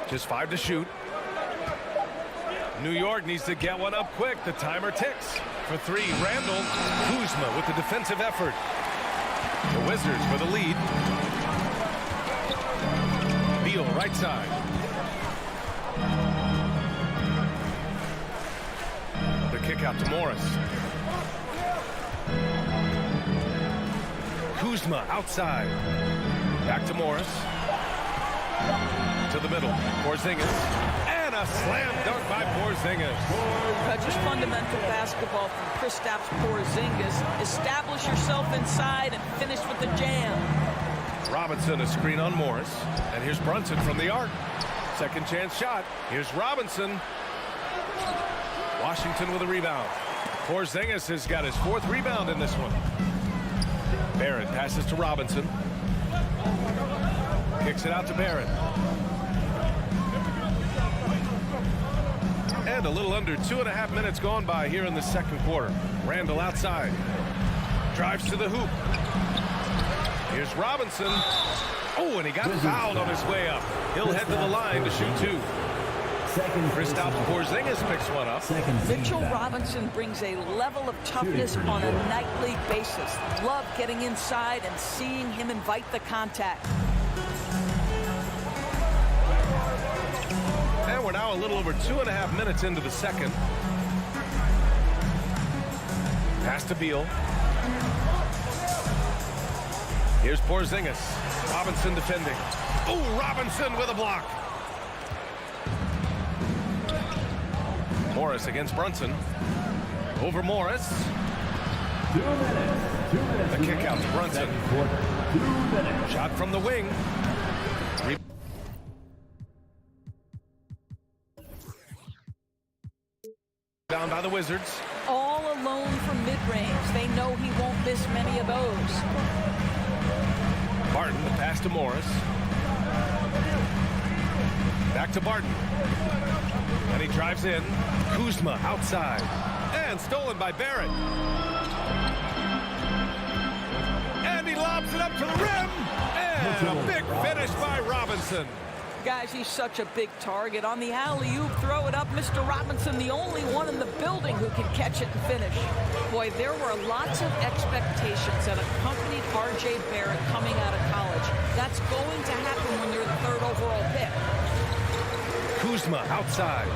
Just 5 to shoot. New York needs to get one up quick. The timer ticks. For 3, Randall. Kuzma with the defensive effort. The Wizards with a lead. Beal right side. The kick out to Morris. Kuzma outside. Back to Morris. To the middle. Porzingis. And a slam dunk by Porzingis. Just fundamental basketball from Kristaps Porzingis. Establish yourself inside and finish with the jam. Robinson, a screen on Morris. And here's Brunson from the arc. Second chance shot. Here's Robinson. Washington with a rebound. Porzingis has got his 4th rebound in this one. Barrett passes to Robinson. Kicks it out to Barrett. And a little under 2.5 minutes gone by here in the second quarter. Randall outside. Drives to the hoop. Here's Robinson. Oh, and he got fouled on his way up. He'll head to the line to shoot 2. Kristaps Porzingis picks one up. Mitchell Robinson brings a level of toughness on a nightly basis. Love getting inside and seeing him invite the contact. And we're now a little over 2.5 minutes into the second. Pass to Beal. Here's Porzingis. Robinson defending. Oh, Robinson with a block. Morris against Brunson. Over Morris. 2 minutes. 2 minutes. The kick out to Brunson. 2 minutes. Shot from the wing. rebound by the Wizards. All alone from mid-range. They know he won't miss many of those. Barton, the pass to Morris. Back to Barton. And he drives in. Kuzma outside. And stolen by Barrett. And he lobs it up to the rim. And a big finish by Robinson. Guys, he's such a big target. On the alley-oop, throw it up. Mr. Robinson, the only one in the building who can catch it and finish. Boy, there were lots of expectations that accompanied R.J. Barrett coming out of college. That's going to happen when you're the 3rd overall pick. Kuzma outside.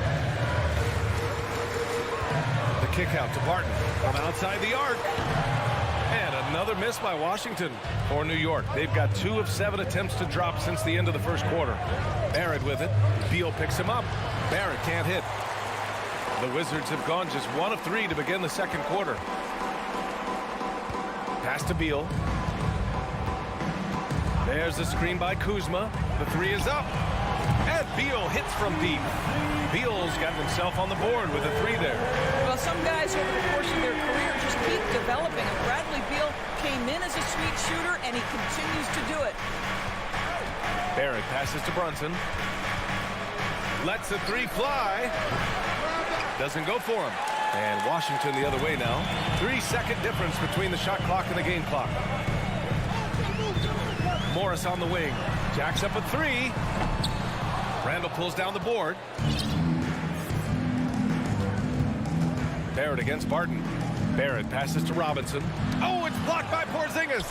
The kick out to Barton from outside the arc. And another miss by Washington for New York. They've got 2 of 7 attempts to drop since the end of the first quarter. Barrett with it. Beal picks him up. Barrett can't hit. The Wizards have gone just 1 of 3 to begin the second quarter. Pass to Beal. There's the screen by Kuzma. The 3 is up. And Beal hits from deep. Beal's got himself on the board with a 3 there. Well, some guys over the course of their career just keep developing. And Bradley Beal came in as a sweet shooter, and he continues to do it. Barrett passes to Brunson. Lets the 3 fly. Doesn't go for him. And Washington the other way now. 3-second difference between the shot clock and the game clock. Morris on the wing. Jacks up a 3. Randall pulls down the board. Barrett against Barton. Barrett passes to Robinson. Oh, it's blocked by Porzingis.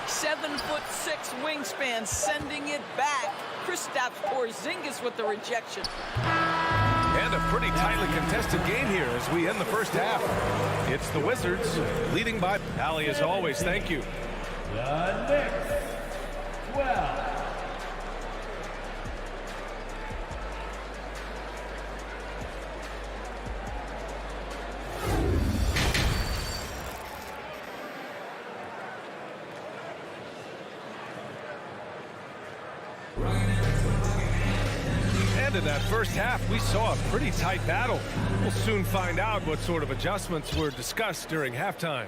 7'6" wingspan, sending it back. Kristaps Porzingis with the rejection. And a pretty tightly contested game here as we end the first half. It's the Wizards leading by Allie as always. Thank you. The Knicks, 12. And in that first half, we saw a pretty tight battle. We'll soon find out what sort of adjustments were discussed during halftime.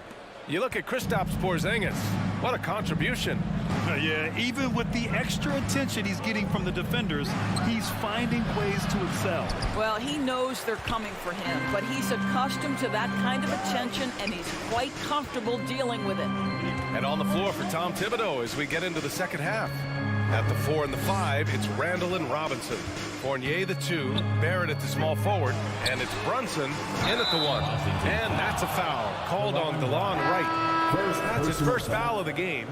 You look at Kristaps Porzingis. What a contribution. Yeah, even with the extra attention he's getting from the defenders, he's finding ways to excel. Well, he knows they're coming for him, but he's accustomed to that kind of attention, and he's quite comfortable dealing with it. And on the floor for Tom Thibodeau as we get into the second half. At the 4 and the 5, it's Randall and Robinson. Fournier the 2, Barrett at the small forward, and it's Brunson in at the 1. And that's a foul called on DeLon Wright. That's his first foul of the game.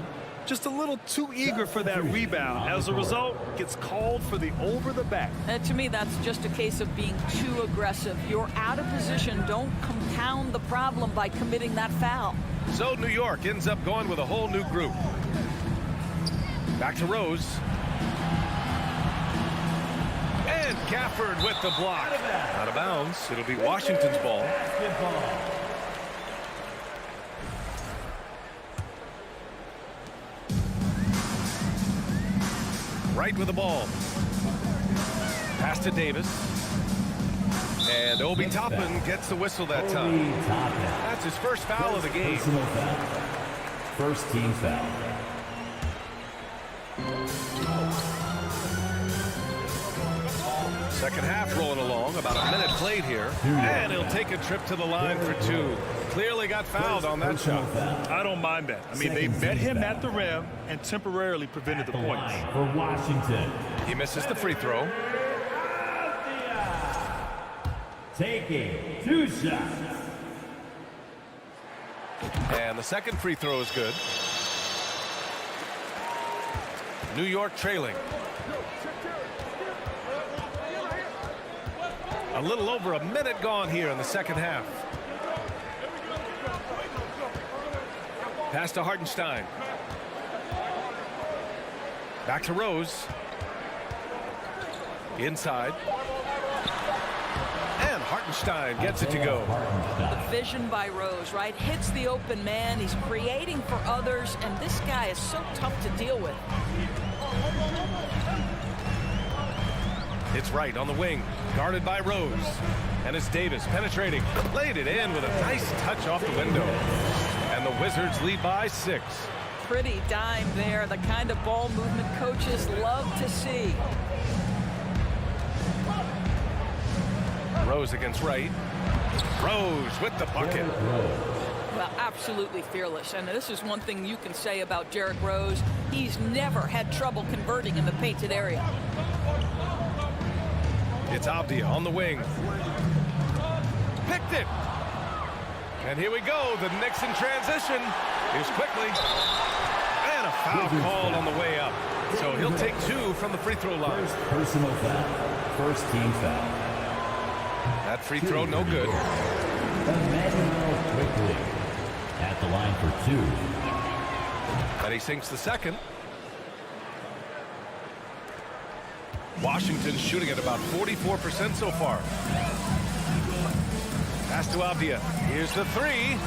Just a little too eager for that rebound. As a result, gets called for the over the back. To me, that's just a case of being too aggressive. You're out of position. Don't compound the problem by committing that foul. So New York ends up going with a whole new group. Back to Rose. And Gafford with the block. Out of bounds. It'll be Washington's ball. Right with the ball. Pass to Davis. And Obi Toppin gets the whistle that time. That's his first foul of the game. First team foul. Second half rolling along, about a minute played here. And he'll take a trip to the line for 2. Clearly got fouled on that shot. I don't mind that. I mean, they met him at the rim and temporarily prevented the points. For Washington. He misses the free throw. Taking 2 shots. And the second free throw is good. New York trailing. A little over a minute gone here in the second half. Pass to Hartenstein. Back to Rose. Inside. And Hartenstein gets it to go. The vision by Rose, right? Hits the open man. He's creating for others, and this guy is so tough to deal with. It's right on the wing, guarded by Rose. And it's Davis penetrating, laid it in with a nice touch off the window. And the Wizards lead by 6. Pretty dime there, the kind of ball movement coaches love to see. Rose against Wright. Rose with the bucket. Well, absolutely fearless. And this is one thing you can say about Derrick Rose. He's never had trouble converting in the painted area. It's Avdia on the wing. Picked it. And here we go. The Knicks in transition. Here's quickly. And a foul called on the way up. So he'll take 2 from the free throw line. Personal foul. First team foul. That free throw no good. Emmanuel quickly at the line for 2. And he sinks the second. Washington shooting at about 44% so far. Pass to Avdia. Here's the 3.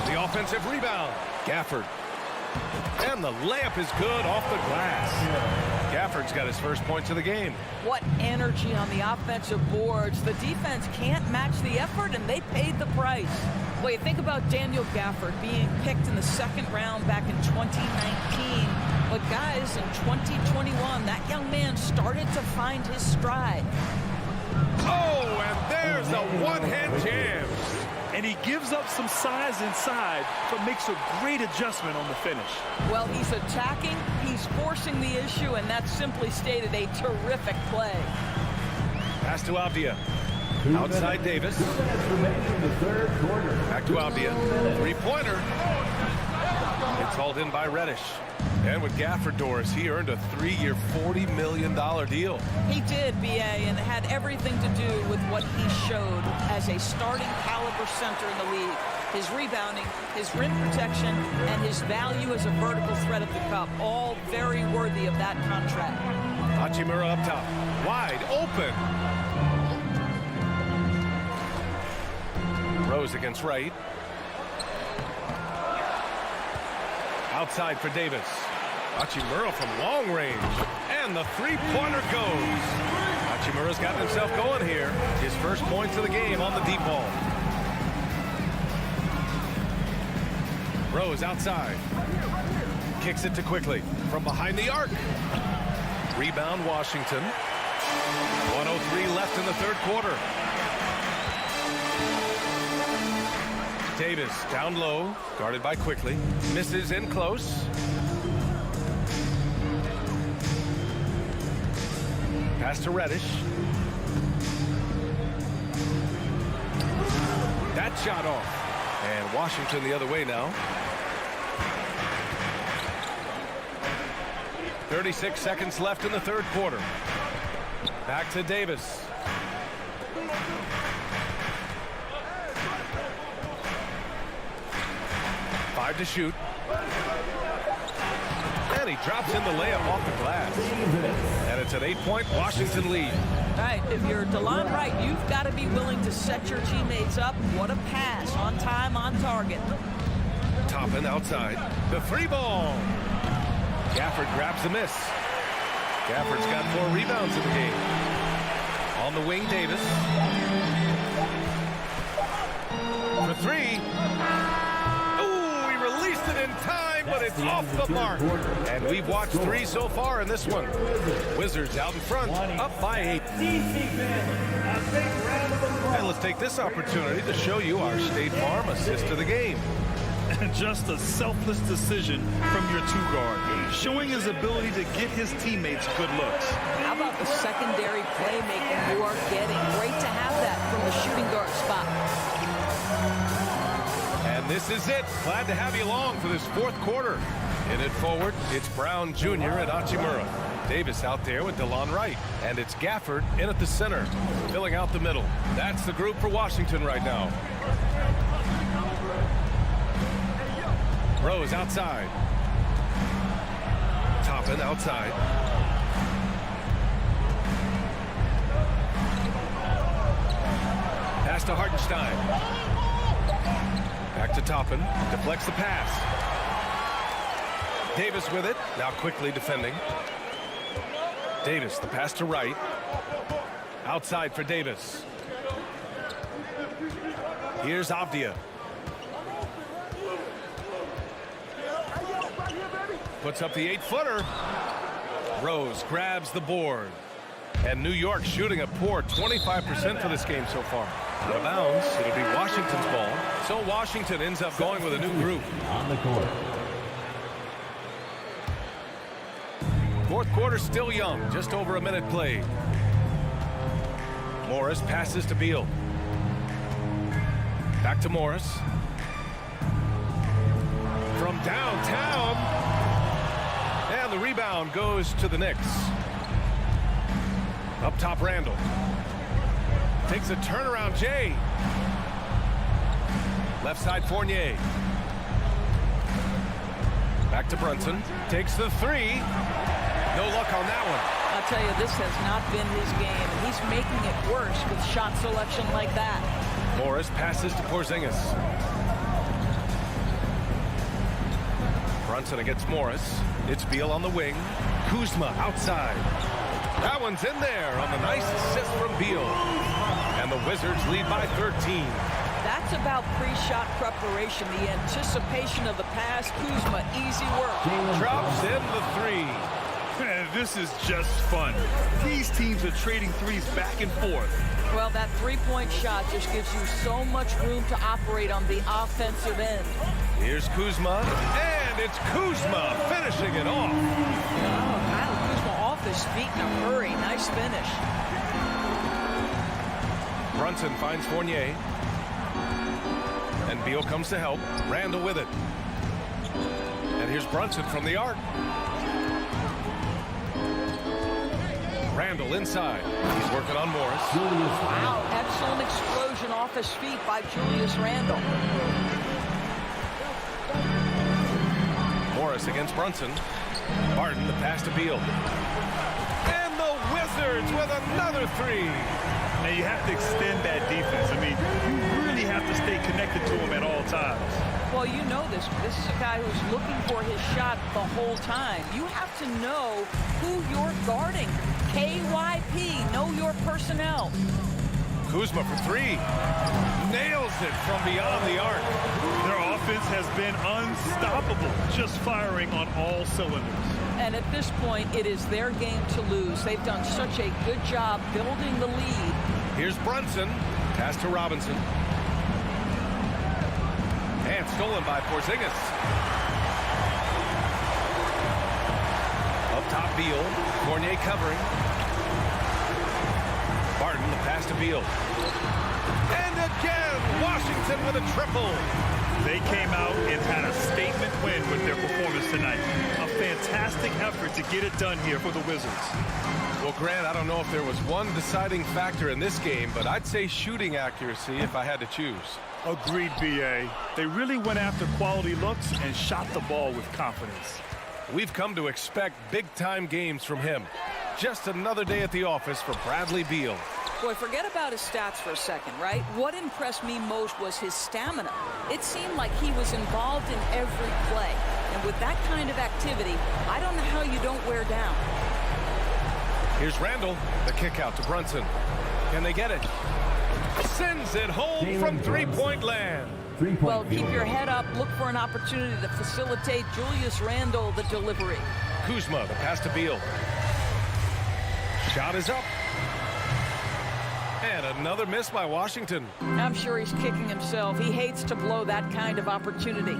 The offensive rebound. Gafford. And the layup is good off the glass. Gafford's got his first points of the game. What energy on the offensive boards. The defense can't match the effort, and they paid the price. Well, you think about Daniel Gafford being picked in the second round back in 2019. But guys, in 2021, that young man started to find his stride. Oh, and there's a one-hand jam. And he gives up some size inside, but makes a great adjustment on the finish. Well, he's attacking, he's forcing the issue, and that's simply stated a terrific play. Pass to Avdia. Outside Davis. Back to Avdia. Three-pointer. It's hauled in by Reddish. And with Gafford, Doris, he earned a 3-year, $40 million deal. He did, B.A., and it had everything to do with what he showed as a starting caliber center in the league. His rebounding, his rim protection, and his value as a vertical threat at the cup, all very worthy of that contract. Hachimura up top. Wide open. Rose against Wright. Outside for Davis. Hachimura from long range. And the three-pointer goes. Hachimura's gotten himself going here. His first points of the game on the deep ball. Rose outside. Kicks it to Quickly. From behind the arc. Rebound Washington. 1:03 left in the third quarter. Davis down low, guarded by Quickly. Misses in close. Pass to Reddish. That shot off. And Washington the other way now. 36 seconds left in the third quarter. Back to Davis. To shoot. And he drops in the layup off the glass. And it's an 8-point Washington lead. All right, if you're DeLon Wright, you've got to be willing to set your teammates up. What a pass. On time, on target. Toppin outside. The free ball. Gafford grabs the miss. Gafford's got 4 rebounds in the game. On the wing, Davis. For 3. In time, but it's off the mark. And we've watched 3 so far in this one. Wizards out in front, up by 8. And let's take this opportunity to show you our State Farm assist of the game. Just a selfless decision from your 2-guard, showing his ability to get his teammates good looks. How about the secondary playmaking you are getting? Great to have that from the shooting guard spot. And this is it. Glad to have you along for this fourth quarter. In it forward, it's Brown Jr. and Hachimura. Davis out there with DeLon Wright. And it's Gafford in at the center, filling out the middle. That's the group for Washington right now. Rose outside. Toppin outside. Pass to Hartenstein. Back to Toppin. Deflects the pass. Davis with it. Now Quickly defending. Davis, the pass to right. Outside for Davis. Here's Avdia. Puts up the 8-footer. Rose grabs the board. And New York shooting a poor 25% for this game so far. Out of bounds. It'll be Washington's ball. So Washington ends up going with a new group. On the court. Fourth quarter still young. Just over a minute played. Morris passes to Beal. Back to Morris. From downtown. And the rebound goes to the Knicks. Up top, Randall. Takes a turnaround, Jay. Left side, Fournier. Back to Brunson. Takes the three. No luck on that one. I'll tell you, this has not been his game. He's making it worse with shot selection like that. Morris passes to Porzingis. Brunson against Morris. It's Beal on the wing. Kuzma outside. That one's in there on the nice assist from Beal. And the Wizards lead by 13. That's about pre-shot preparation, the anticipation of the pass. Kuzma, easy work. Drops in the three. Man, this is just fun. These teams are trading threes back and forth. Well, that three-point shot just gives you so much room to operate on the offensive end. Here's Kuzma, and it's Kuzma finishing it off. Oh, Kyle Kuzma off his feet in a hurry. Nice finish. Brunson finds Fournier. And Beal comes to help. Randall with it. And here's Brunson from the arc. Randall inside. He's working on Morris. Wow, excellent explosion off his feet by Julius Randall. Morris against Brunson. Barton, the pass to Beal. And the Wizards with another three. Now you have to extend that defense. I mean, you really have to stay connected to him at all times. Well, you know this. This is a guy who's looking for his shot the whole time. You have to know who you're guarding. KYP, know your personnel. Kuzma for three. Nails it from beyond the arc. Their offense has been unstoppable, just firing on all cylinders. And at this point, it is their game to lose. They've done such a good job building the lead. Here's Brunson. Pass to Robinson. And stolen by Porzingis. Up top, Beal. Fournier covering. Barton, the pass to Beal. And again, Washington with a triple. They came out and had a statement win with their performance tonight. A fantastic effort to get it done here for the Wizards. Well, Grant, I don't know if there was one deciding factor in this game, but I'd say shooting accuracy if I had to choose. Agreed, B.A. They really went after quality looks and shot the ball with confidence. We've come to expect big-time games from him. Just another day at the office for Bradley Beal. Boy, forget about his stats for a second, right? What impressed me most was his stamina. It seemed like he was involved in every play. And with that kind of activity, I don't know how you don't wear down. Here's Randall. The kick out to Brunson. Can they get it? Sends it home from three-point land. Well, keep your head up. Look for an opportunity to facilitate Julius Randall the delivery. Kuzma, the pass to Beal. Shot is up. And another miss by Washington. I'm sure he's kicking himself. He hates to blow that kind of opportunity.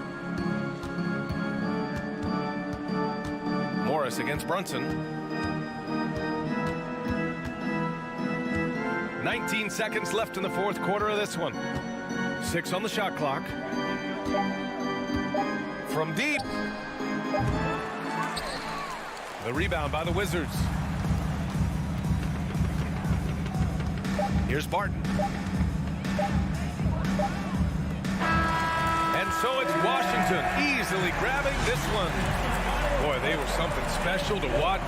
Morris against Brunson. 19 seconds left in the fourth quarter of this one. 6 on the shot clock. From deep. The rebound by the Wizards. Here's Barton. And so it's Washington easily grabbing this one. Boy, they were something special to watch.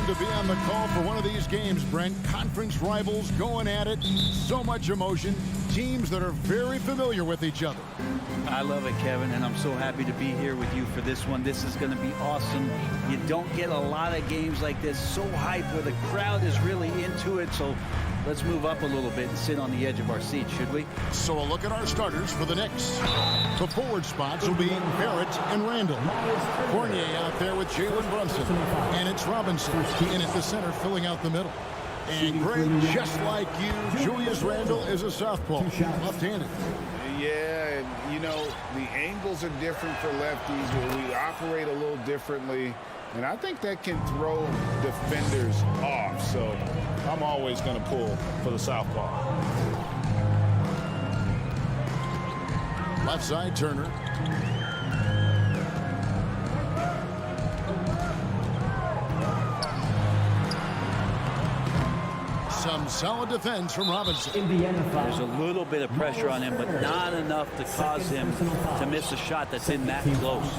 fun to be on the call for one of these games, Brent. Conference rivals going at it. So much emotion. Teams that are very familiar with each other. I love it, Kevin, and I'm so happy to be here with you for this one. This is going to be awesome. You don't get a lot of games like this, so hype, where the crowd is really into it. So let's move up a little bit and sit on the edge of our seat, should we? So a look at our starters for the Knicks. The forward spots will be Barrett and Randall. Fournier out there with Jalen Brunson. And it's Robinson in at the center, filling out the middle. And Greg, just like you, Julius Randle is a southpaw, left-handed. Yeah, and you know, the angles are different for lefties. We operate a little differently. And I think that can throw defenders off. So I'm always going to pull for the southpaw. Left side, Turner. Some solid defense from Robinson. There's a little bit of pressure on him, but not enough to cause him to miss a shot that's in that close.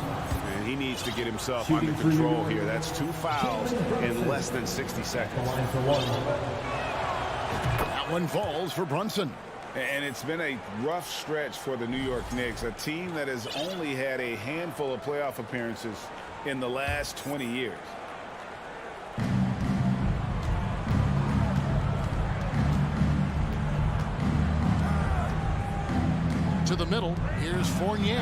And he needs to get himself under control here. That's 2 fouls in less than 60 seconds. That one falls for Brunson. And it's been a rough stretch for the New York Knicks, a team that has only had a handful of playoff appearances in the last 20 years. To the middle, here's Fournier.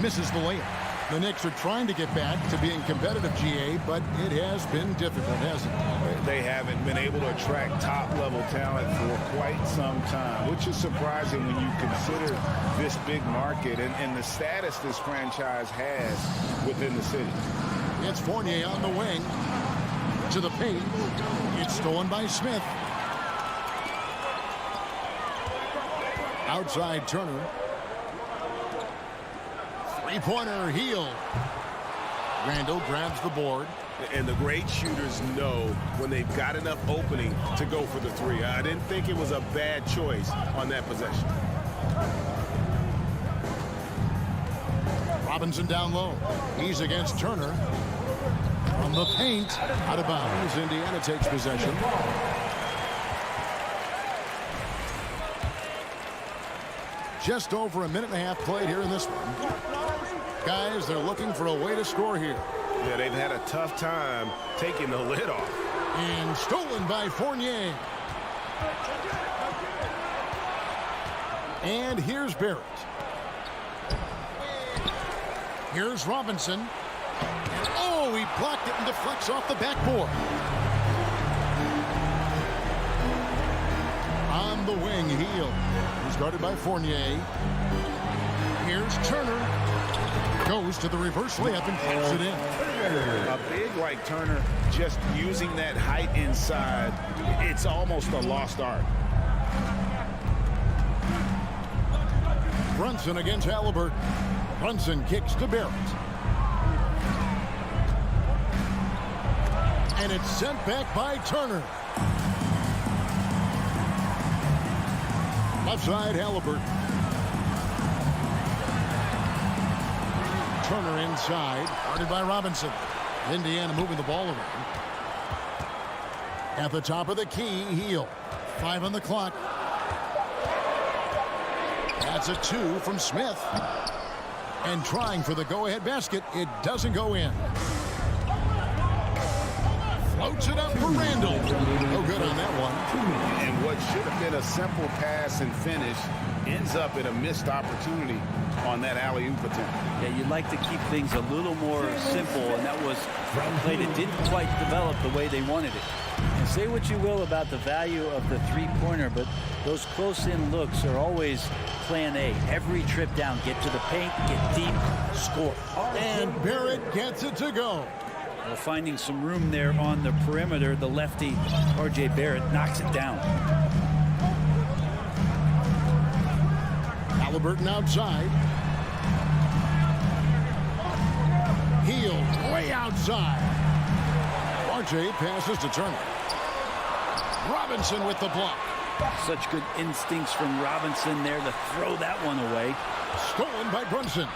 Misses the layup. The Knicks are trying to get back to being competitive, GA, but it has been difficult, hasn't it? They haven't been able to attract top-level talent for quite some time, which is surprising when you consider this big market and the status this franchise has within the city. It's Fournier on the wing. To the paint. It's stolen by Smith. Outside Turner. Three-pointer, Heel. Randall grabs the board. And the great shooters know when they've got enough opening to go for the three. I didn't think it was a bad choice on that possession. Robinson down low. He's against Turner. From the paint. Out of bounds. Indiana takes possession. Just over a minute and a half played here in this one. Guys, they're looking for a way to score here. Yeah, they've had a tough time taking the lid off. And stolen by Fournier. And here's Barrett. Here's Robinson. And oh, he blocked it and deflects off the backboard. On the wing, Heel. He's guarded by Fournier. Here's Turner. Goes to the reverse layup and taps it in. A big like Turner, just using that height inside, it's almost a lost art. Brunson against Halliburton. Brunson kicks to Barrett. And it's sent back by Turner. Left side, Halliburton. Turner inside, guarded by Robinson. Indiana moving the ball around. At the top of the key, Heel. 5 on the clock. That's a 2 from Smith. And trying for the go-ahead basket. It doesn't go in. Floats it up for Randall. No good on that one. And what should have been a simple pass and finish ends up in a missed opportunity on that alley-oop attempt. Yeah, you'd like to keep things a little more simple, and that was a play that didn't quite develop the way they wanted it. And say what you will about the value of the three-pointer, but those close-in looks are always plan A. Every trip down, get to the paint, get deep, score. And Barrett gets it to go. Well, finding some room there on the perimeter, the lefty, R.J. Barrett, knocks it down. Halliburton outside. Heel way outside. R.J. passes to Turner. Robinson with the block. Such good instincts from Robinson there to throw that one away. Stolen by Brunson.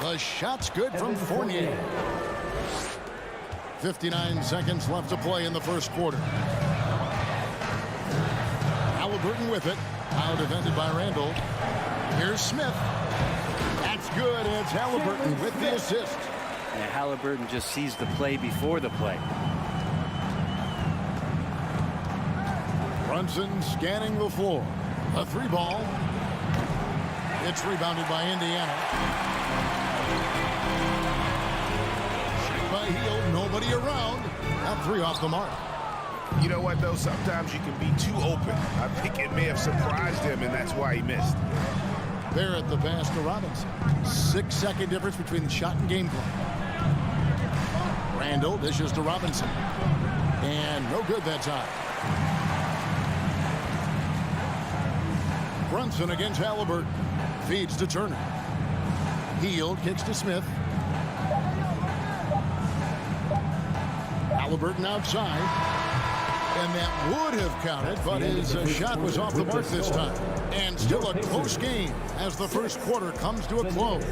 The shot's good from Fournier. 59 seconds left to play in the first quarter. Halliburton with it. Now defended by Randall. Here's Smith. That's good. It's Halliburton with the assist. Yeah, Halliburton just sees the play before the play. Brunson scanning the floor. A three ball. It's rebounded by Indiana. Shot by Hield. Nobody around. That three off the mark. You know what, though? Sometimes you can be too open. I think it may have surprised him, and that's why he missed. There at the pass to Robinson. 6-second difference between the shot and game plan. Randall dishes to Robinson. And no good that time. Brunson against Halliburton. Feeds to Turner. Hield kicks to Smith. Halliburton outside. And that would have counted, but his shot was off the mark this time. And still a close game as the first quarter comes to a close.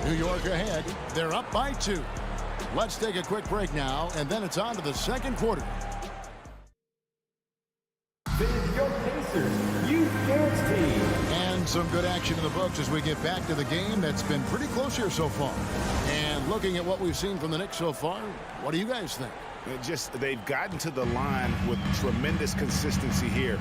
New York ahead. They're up by 2. Let's take a quick break now, and then it's on to the second quarter. And some good action in the books as we get back to the game that's been pretty close here so far. And looking at what we've seen from the Knicks so far, what do you guys think? They've gotten to the line with tremendous consistency here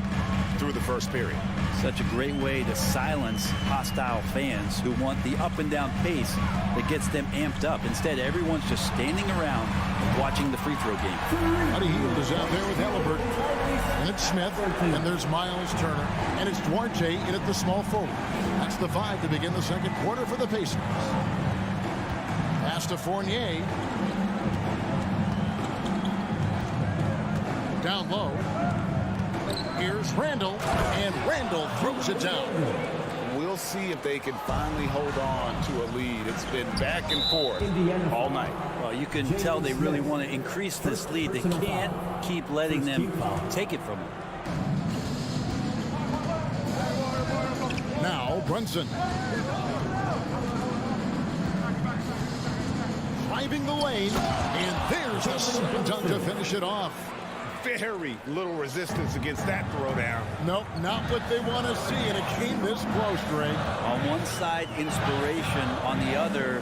through the first period. Such a great way to silence hostile fans who want the up and down pace that gets them amped up. Instead, everyone's just standing around watching the free throw game. Buddy Hield is out there with Halliburton. And it's Smith, and there's Miles Turner, and it's Duarte in at the small forward. That's the 5 to begin the second quarter for the Pacers. Pass to Fournier. Down low. Here's Randall, and Randall throws it down. We'll see if they can finally hold on to a lead. It's been back and forth all night. Well, you can tell they really want to increase this lead. They can't keep letting them take it from them. Now Brunson. Driving the lane, and there's a slam dunk to finish it off. Very little resistance against that throwdown. Nope, not what they want to see, and it came this close, Greg. On one side, inspiration. On the other,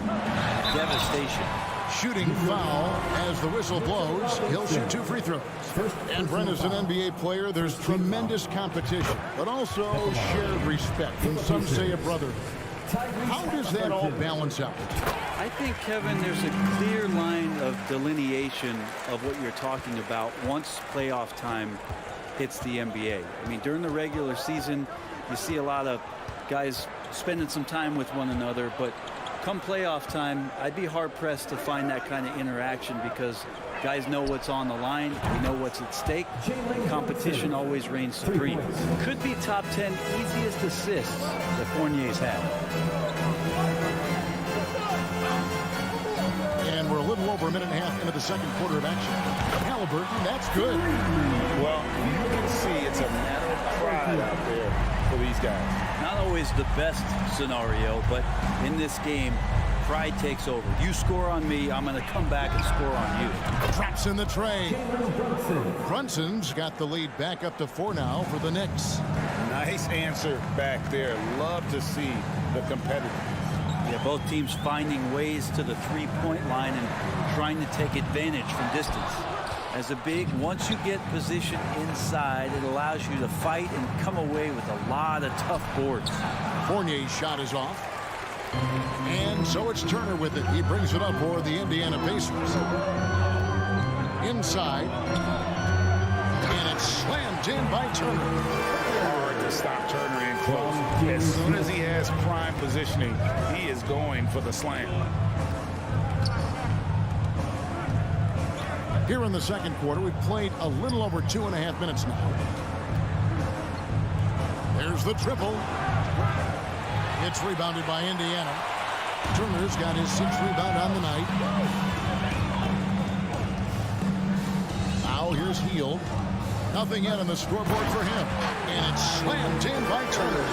devastation. Shooting foul as the whistle blows. He'll shoot 2 free throws. And Brent, as an NBA player, there's tremendous competition, but also shared respect, and some say a brotherhood. How does that all balance out? I think, Kevin, there's a clear line of delineation of what you're talking about once playoff time hits the NBA. I mean, during the regular season, you see a lot of guys spending some time with one another, but come playoff time, I'd be hard-pressed to find that kind of interaction because guys know what's on the line, we know what's at stake, and competition always reigns supreme. Could be top 10 easiest assists that Fournier's had. And we're a little over a minute and a half into the second quarter of action. Halliburton, that's good. Well, you can see it's a matter of pride out there for these guys. Not always the best scenario, but in this game, pride takes over. You score on me, I'm going to come back and score on you. Traps in the tray. Brunson's got the lead back up to 4 now for the Knicks. Nice answer back there. Love to see the competitive. Yeah, both teams finding ways to the three-point line and trying to take advantage from distance. As a big, once you get position inside, it allows you to fight and come away with a lot of tough boards. Fournier's shot is off. And so it's Turner with it. He brings it up for the Indiana Pacers. Inside. And it's slammed in by Turner. Hard to stop Turner in close. As soon as he has prime positioning, he is going for the slam. Here in the second quarter, we've played a little over 2.5 minutes now. There's the triple. It's rebounded by Indiana. Turner's got his 6th rebound on the night. Now here's Hield. Nothing yet on the scoreboard for him. And it's slammed in by Turner.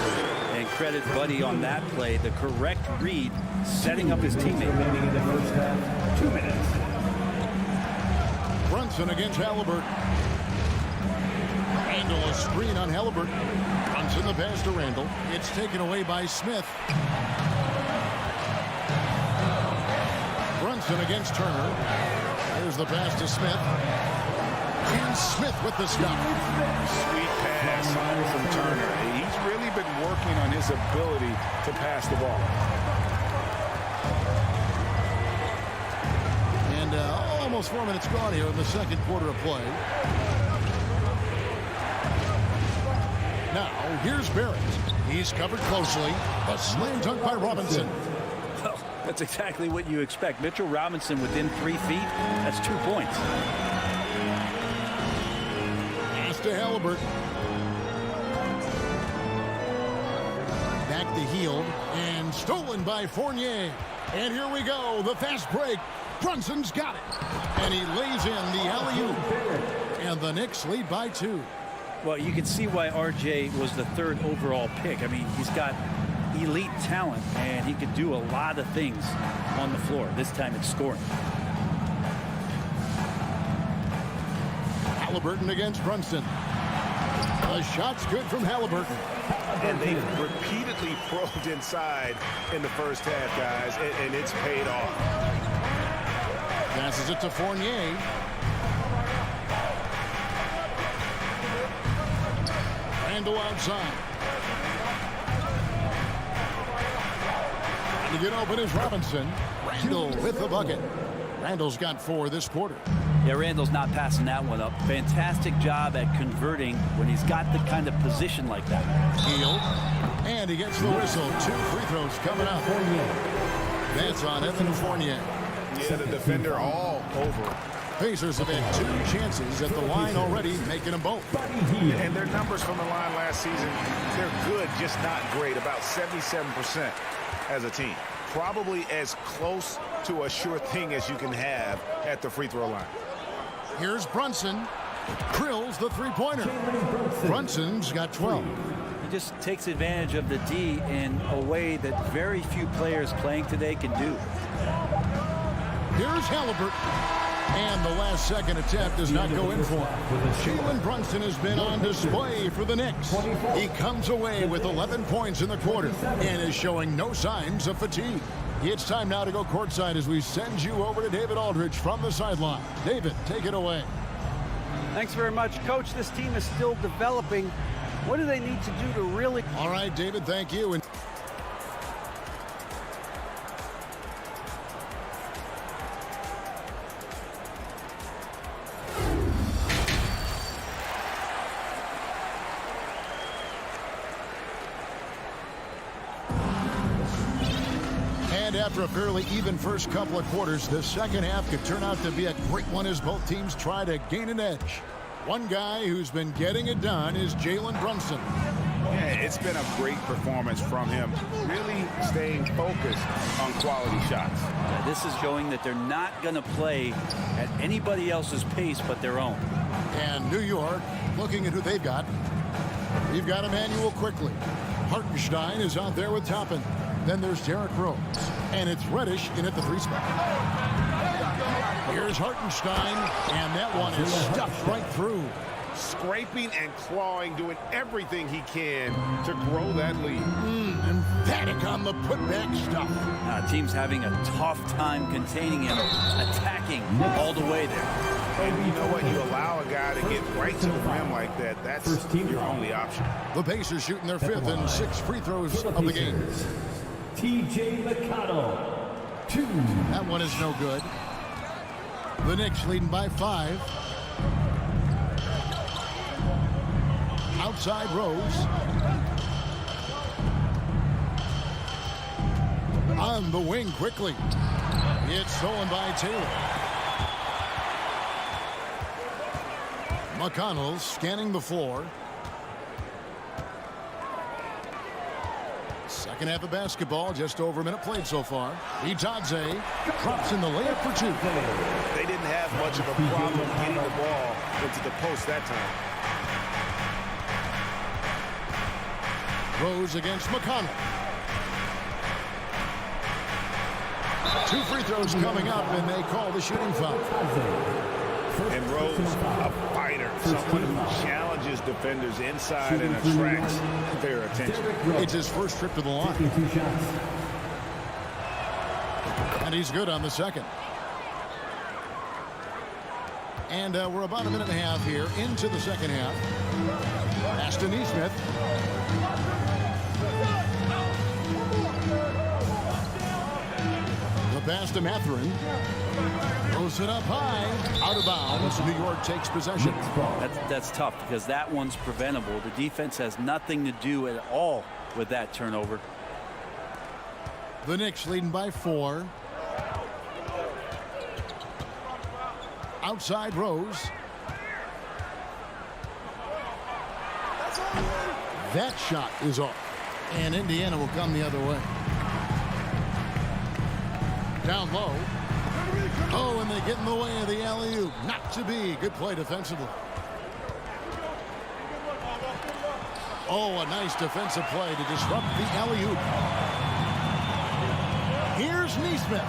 And credit Buddy on that play. The correct read, setting up his teammate. 2 minutes. Brunson against Halliburton. Randall a screen on Halliburton. Brunson the pass to Randall. It's taken away by Smith. Brunson against Turner. Here's the pass to Smith. And Smith with the stop. Sweet pass from Turner. He's really been working on his ability to pass the ball. And almost 4 minutes gone here in the second quarter of play. Now, here's Barrett. He's covered closely. A slam dunk by Robinson. Well, that's exactly what you expect. Mitchell Robinson within 3 feet. That's 2 points. Pass to Halliburton. Back to Hield. And stolen by Fournier. And here we go. The fast break. Brunson's got it. And he lays in the alley-oop. And the Knicks lead by 2. Well, you can see why RJ was the 3rd overall pick. I mean, he's got elite talent, and he could do a lot of things on the floor. This time it's scoring. Halliburton against Brunson. The shot's good from Halliburton. And they've repeatedly probed inside in the first half, guys, and it's paid off. Passes it to Fournier. Randall outside. To get open is Robinson. Randall with the bucket. Randall's got 4 this quarter. Yeah, Randall's not passing that one up. Fantastic job at converting when he's got the kind of position like that. Hield. And he gets the whistle. 2 free throws coming up. That's on Evan Fournier. Yeah, the defender all over. Pacers have had 2 chances at the line already, making them both. And their numbers from the line last season, they're good, just not great. About 77% as a team. Probably as close to a sure thing as you can have at the free throw line. Here's Brunson. Drills the three-pointer. Brunson's got 12. He just takes advantage of the D in a way that very few players playing today can do. Here's Halliburton. And the last second attempt does not go in for him. Jalen Brunson has been on display for the Knicks. He comes away with 11 points in the quarter and is showing no signs of fatigue. It's time now to go courtside as we send you over to David Aldridge from the sideline. David, take it away. Thanks very much, Coach. This team is still developing. What do they need to do to really... All right, David, thank you. And after a fairly even first couple of quarters, the second half could turn out to be a great one as both teams try to gain an edge. One guy who's been getting it done is Jalen Brunson. Yeah, it's been a great performance from him, really staying focused on quality shots. This is showing that they're not going to play at anybody else's pace but their own. And New York, looking at who they've got. We've got Emmanuel quickly. Hartenstein is out there with Toppin. Then there's Derrick Rose. And it's Reddish in at the 3 spot. Here's Hartenstein. And that one is stuffed right through. Scraping and clawing, doing everything he can to grow that lead. Emphatic on the putback stuff. Team's having a tough time containing him, attacking all the way there. And you know what? You allow a guy to get right to the rim like that, that's your only option. The Pacers shooting their 5th and 6th free throws of the game. TJ McConnell, 2. That one is no good. The Knicks leading by 5. Outside Rose. On the wing quickly. It's stolen by Taylor. McConnell scanning the floor. Second half of basketball, just over a minute played so far. Itadze drops in the layup for 2. They didn't have much of a problem getting the ball into the post that time. Rose against McConnell. 2 free throws coming up, and they call the shooting foul. And Rose, a fighter, someone who challenges defenders inside and attracts their attention. It's his first trip to the line. And he's good on the second. And we're about a minute and a half here into the second half. Pass to Neesmith. The pass to Mathurin. Throws it up high. Out of bounds. New York takes possession. That's tough because that one's preventable. The defense has nothing to do at all with that turnover. The Knicks leading by 4. Outside Rose. That shot is off. And Indiana will come the other way. Down low. Oh, and they get in the way of the alley-oop. Not to be. Good play defensively. Oh, a nice defensive play to disrupt the alley-oop. Here's Neesmith.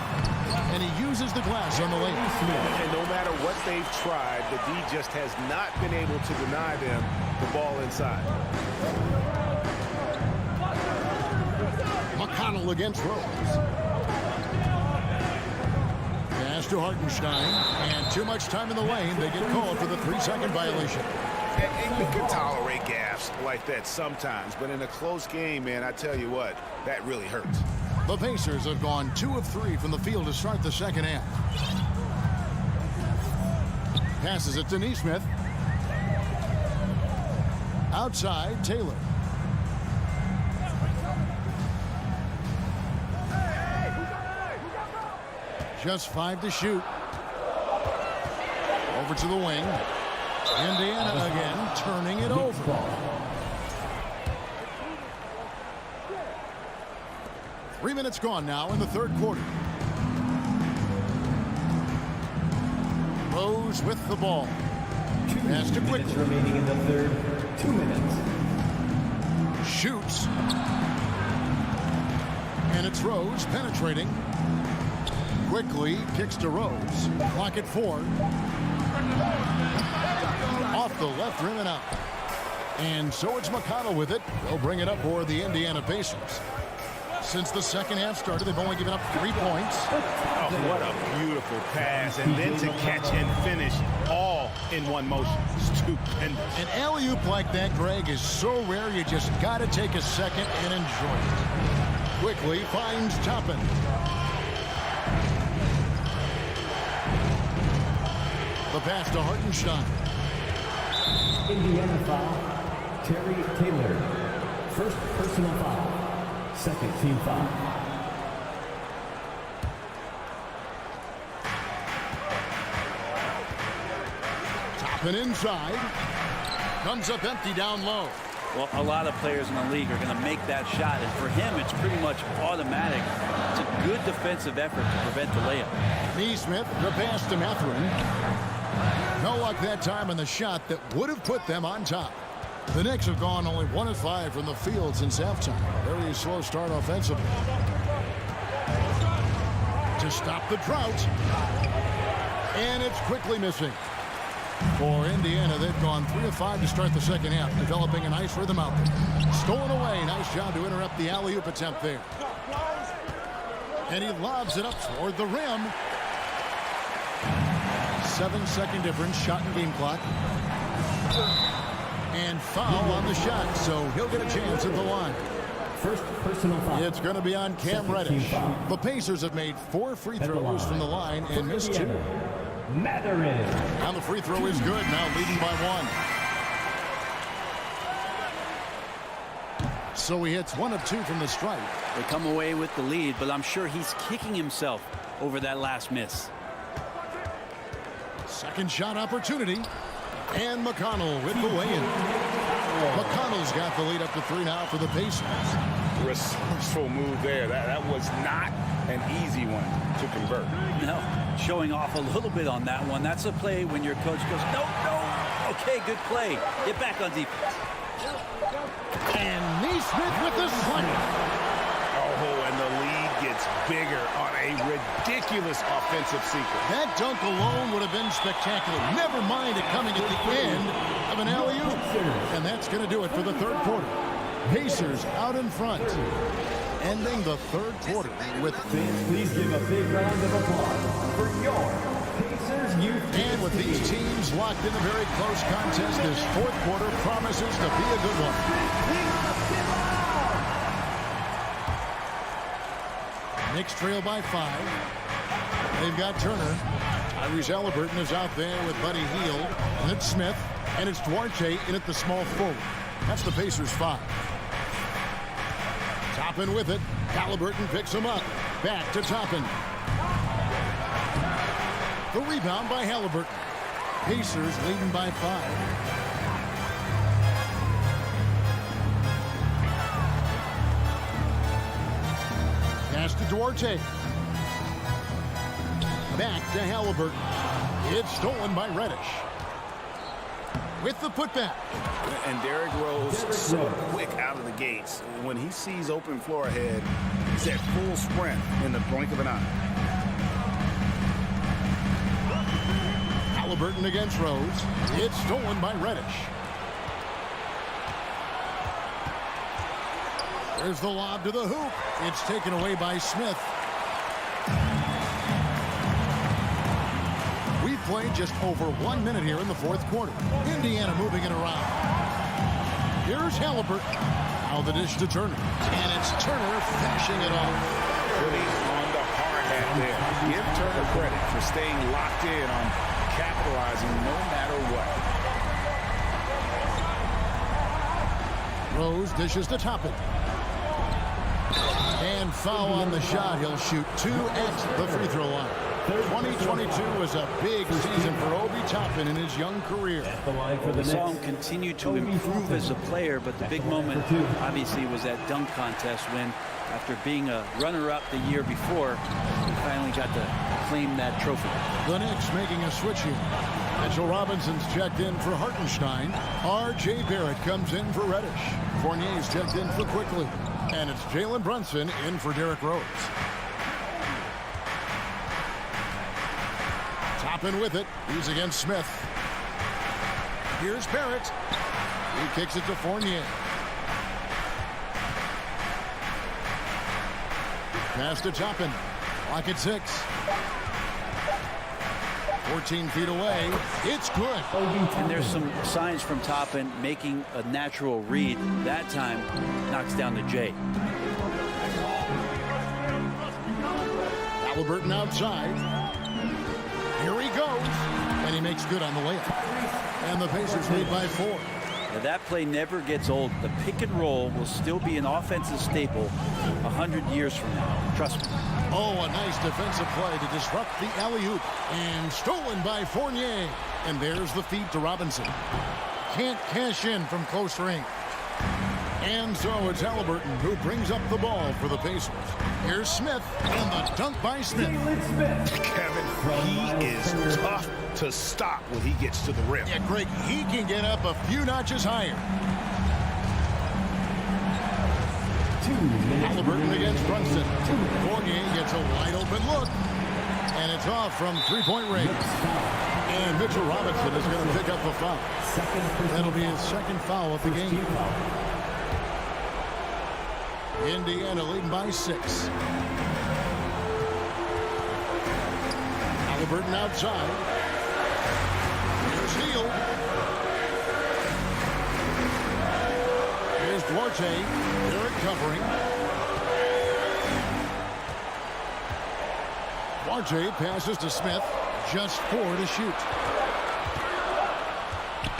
And he uses the glass on the lane. And no matter what they've tried, the D just has not been able to deny them the ball inside. McConnell against Rose. Pass to Hartenstein. And too much time in the lane. They get called for the 3-second violation. And you can tolerate gaffes like that sometimes, but in a close game, man, I tell you what, that really hurts. The Pacers have gone 2 of 3 from the field to start the second half. Passes it to Neesmith. Outside, Taylor. Just 5 to shoot. Over to the wing. Indiana again, turning it over. 3 minutes gone now in the third quarter. Rose with the ball. Pass to Quickly. Remaining in the third. 2 minutes. Shoots. And it's Rose penetrating. Quickly kicks to Rose. Clock at 4. Off the left rim and out. And so it's McConnell with it. They'll bring it up for the Indiana Pacers. Since the second half started, they've only given up 3 points. Oh, what a beautiful pass. And then to catch and finish all in one motion. Stupendous. An alley-oop like that, Greg, is so rare you just got to take a second and enjoy it. Quickly finds Toppin. The pass to Hartenstein. Indiana foul. Terry Taylor. First personal foul. Second team foul. Toppin inside. Comes up empty down low. Well, a lot of players in the league are going to make that shot, and for him, it's pretty much automatic. It's a good defensive effort to prevent the layup. Neesmith, the pass to Mathurin. No luck that time on the shot that would have put them on top. The Knicks have gone only 1 of 5 from the field since halftime. Very slow start offensively. To stop the drought. And it's quickly missing. For Indiana, they've gone 3 of 5 to start the second half, developing a nice rhythm out there. Stolen away. Nice job to interrupt the alley-oop attempt there. And he lobs it up toward the rim. 7-second difference, shot and game clock. And foul on the shot, so he'll get a chance at the line. First personal foul. It's going to be on Cam Reddish. The Pacers have made 4 free throws from the line and missed 2. Mathurin. And the free throw is good, now leading by 1. So he hits 1 of 2 from the strike. They come away with the lead, but I'm sure he's kicking himself over that last miss. Second shot opportunity. And McConnell with the weigh-in. McConnell's got the lead up to 3 now for the Pacers. Resourceful move there. That was not an easy one to convert. No, showing off a little bit on that one. That's a play when your coach goes, no. Okay, good play. Get back on defense. And Neesmith Smith with the slam. Oh, and the lead gets bigger on a ridiculous offensive sequence. That dunk alone would have been spectacular. Never mind it coming at the end of an alley-oop. And that's going to do it for the third quarter. Pacers out in front. Ending the third quarter with... Please give a big round of applause for your Pacers youth. And with these teams locked in a very close contest, this fourth quarter promises to be a good one. Knicks trail by 5. They've got Turner. Tyrese Haliburton is out there with Buddy Hield. And it's Smith. And it's Duarte in at the small forward. That's the Pacers 5. Toppin with it. Haliburton picks him up. Back to Toppin. The rebound by Haliburton. Pacers leading by 5. Pass to Duarte. Back to Haliburton. It's stolen by Reddish. With the putback. And Derrick Rose so quick out of the gates. When he sees open floor ahead, he's at full sprint in the blink of an eye. Haliburton against Rose. It's stolen by Reddish. There's the lob to the hoop. It's taken away by Smith. We've played just over 1 minute here in the fourth quarter. Indiana moving it around. Here's Haliburton. Now the dish to Turner. And it's Turner finishing it off. Putting on the hard hat there. Give Turner credit for staying locked in on capitalizing no matter what. Rose dishes to Toppin. And foul on the shot. He'll shoot 2 at the free throw line. 2022 was a big season for Obi Toppin in his young career. We saw him continue to improve as a player, but the big moment obviously was that dunk contest when, after being a runner-up the year before, he finally got to claim that trophy. The Knicks making a switch here. Mitchell Robinson's checked in for Hartenstein. R.J. Barrett comes in for Reddish. Fournier's checked in for Quickly. And it's Jalen Brunson in for Derrick Rose. Toppin with it. He's against Smith. Here's Barrett. He kicks it to Fournier. Pass to Toppin. Lock at 6. 14 feet away. It's good. And there's some signs from Toppin making a natural read. That time knocks down the J. Haliburton outside. Here he goes. And he makes good on the layup. And the Pacers lead by 4. Now that play never gets old. The pick and roll will still be an offensive staple 100 years from now. Trust me. Oh, a nice defensive play to disrupt the alley-oop. And stolen by Fournier. And there's the feed to Robinson. Can't cash in from close range. And so it's Haliburton who brings up the ball for the Pacers. Here's Smith, and the dunk by Smith. Kevin, he is tough to stop when he gets to the rim. Yeah, Greg, he can get up a few notches higher. Haliburton against Brunson. Fournier gets a wide open look. And it's off from three-point range. And Mitchell Robinson is going to pick up the foul. That'll be his second foul of the game. Indiana leading by 6. Haliburton outside. Here's Hield. Here's Duarte. Barrett covering. Duarte passes to Smith. Just 4 to shoot.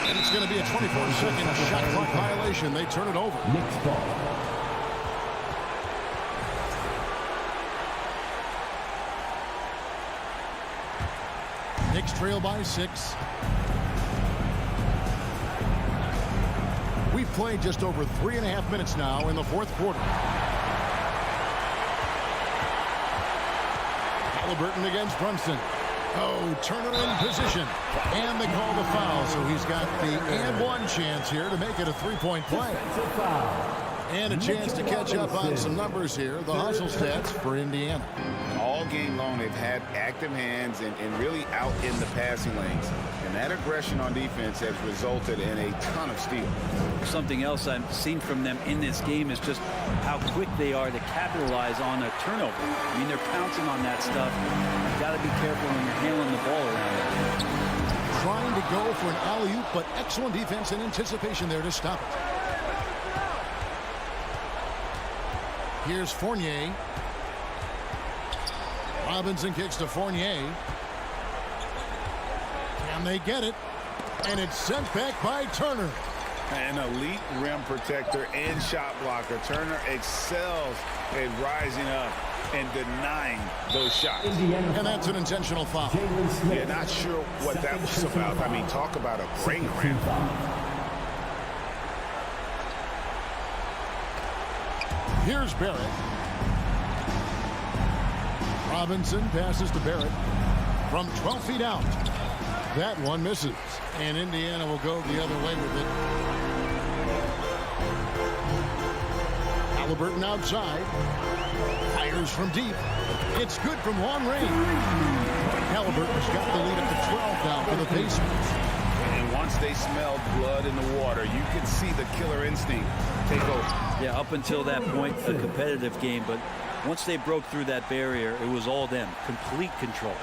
And it's going to be a 24-second shot clock violation. They turn it over. Knicks ball. Knicks trail by 6. We've played just over 3.5 minutes now in the fourth quarter. Haliburton against Brunson. Oh, Turner in position. And they call the foul, so he's got the and one chance here to make it a 3-point play. And a chance to catch up on some numbers here. The hustle stats for Indiana. All game long, they've had active hands and really out in the passing lanes. And that aggression on defense has resulted in a ton of steals. Something else I've seen from them in this game is just how quick they are to capitalize on a turnover. I mean, they're pouncing on that stuff. You've got to be careful when you're handling the ball around it. Trying to go for an alley-oop, but excellent defense and anticipation there to stop it. Here's Fournier. Robinson kicks to Fournier. Can they get it? And it's sent back by Turner. An elite rim protector and shot blocker. Turner excels at rising up and denying those shots. And that's an intentional foul. Yeah, not sure what that was about. I mean, talk about a brain cramp. Here's Barrett. Robinson passes to Barrett from 12 feet out. That one misses, and Indiana will go the other way with it. Halliburton outside. Fires from deep. It's good from long range. Halliburton's got the lead up to 12 now for the Pacers. And once they smelled blood in the water, you could see the killer instinct take over. Yeah, up until that point, a competitive game, but once they broke through that barrier, it was all them. Complete control.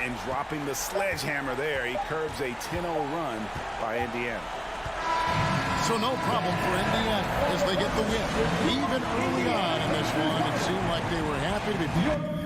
And dropping the sledgehammer there, he curbs a 10-0 run by Indiana. So no problem for Indiana as they get the win. Even early on in this one, it seemed like they were happy to be.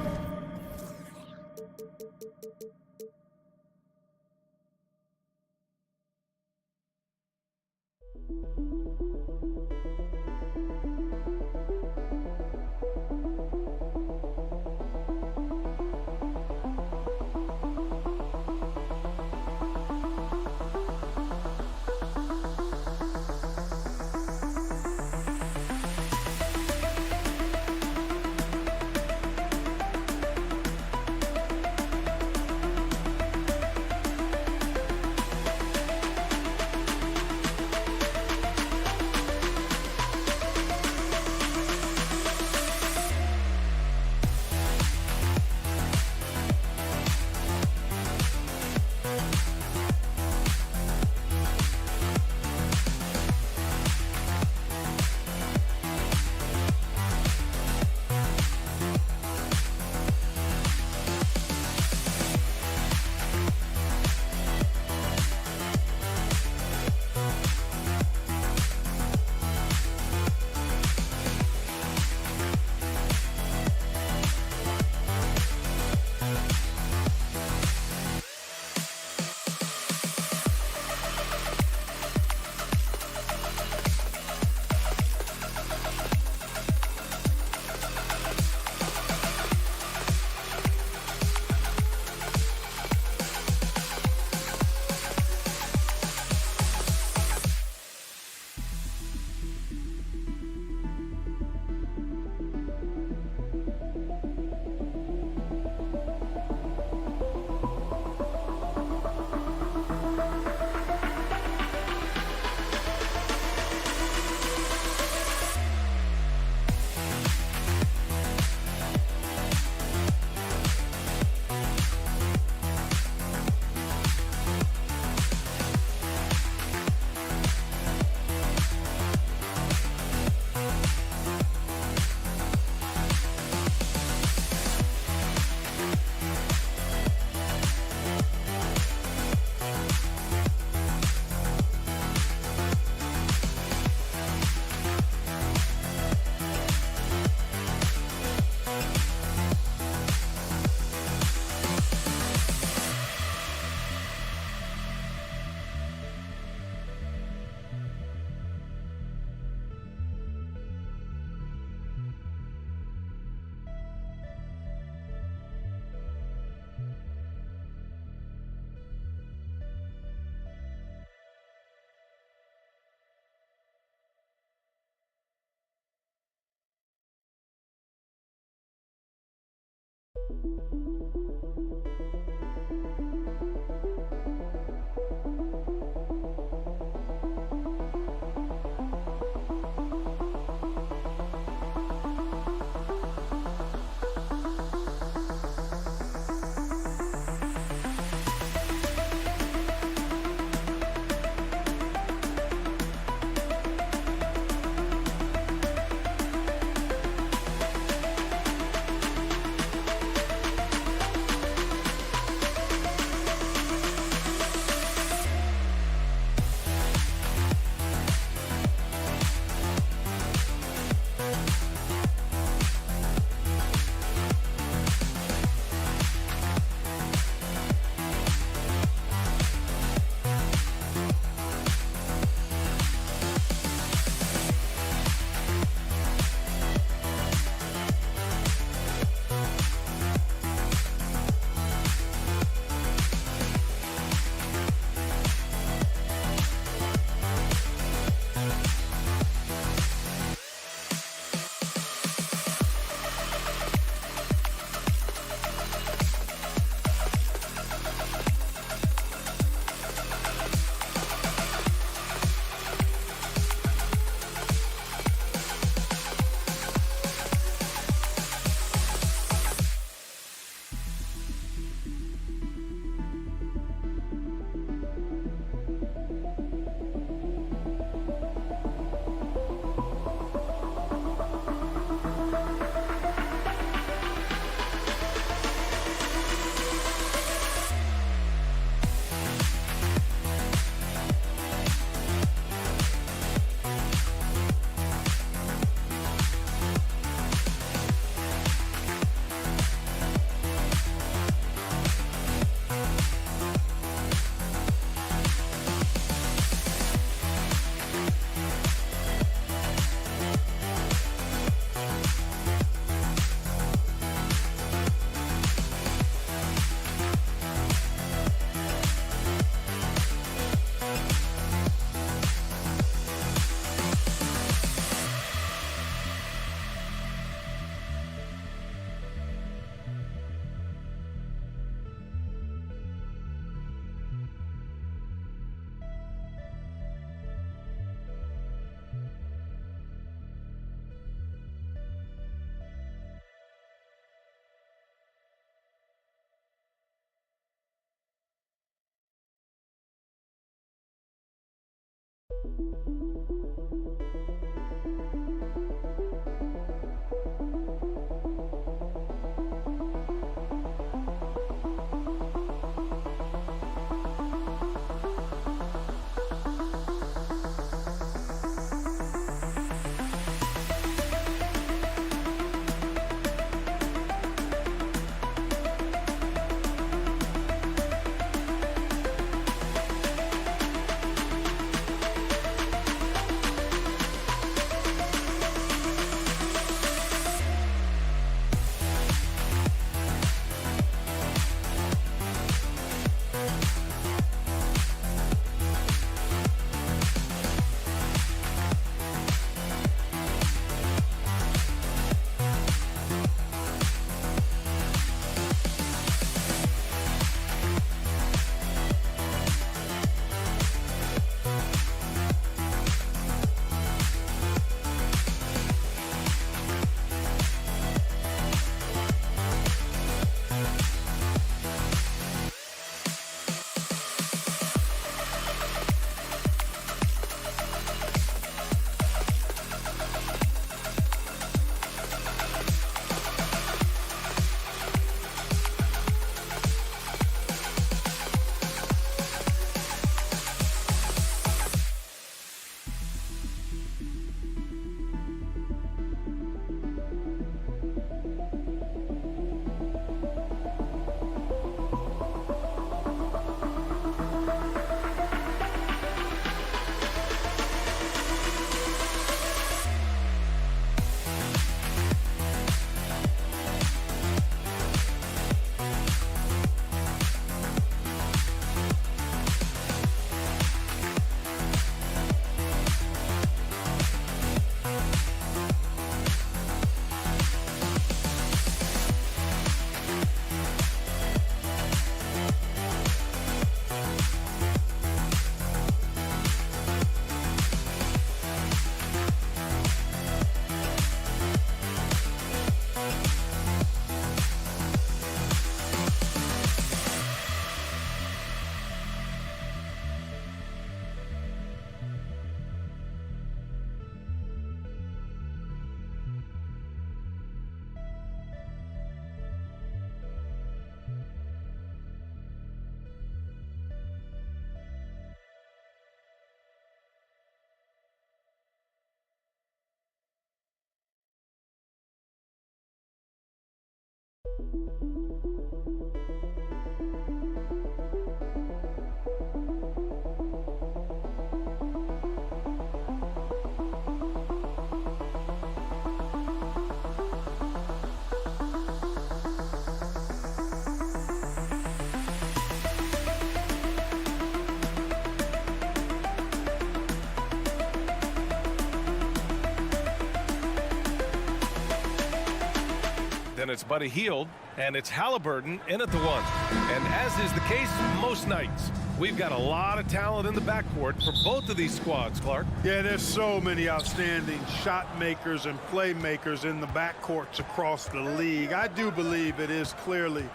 Then it's Buddy Hield, and it's Halliburton in at the one. And as is the case most nights, we've got a lot of talent in the backcourt for both of these squads, Clark. Yeah, there's so many outstanding shot makers and playmakers in the backcourts across the league. I do believe it is clearly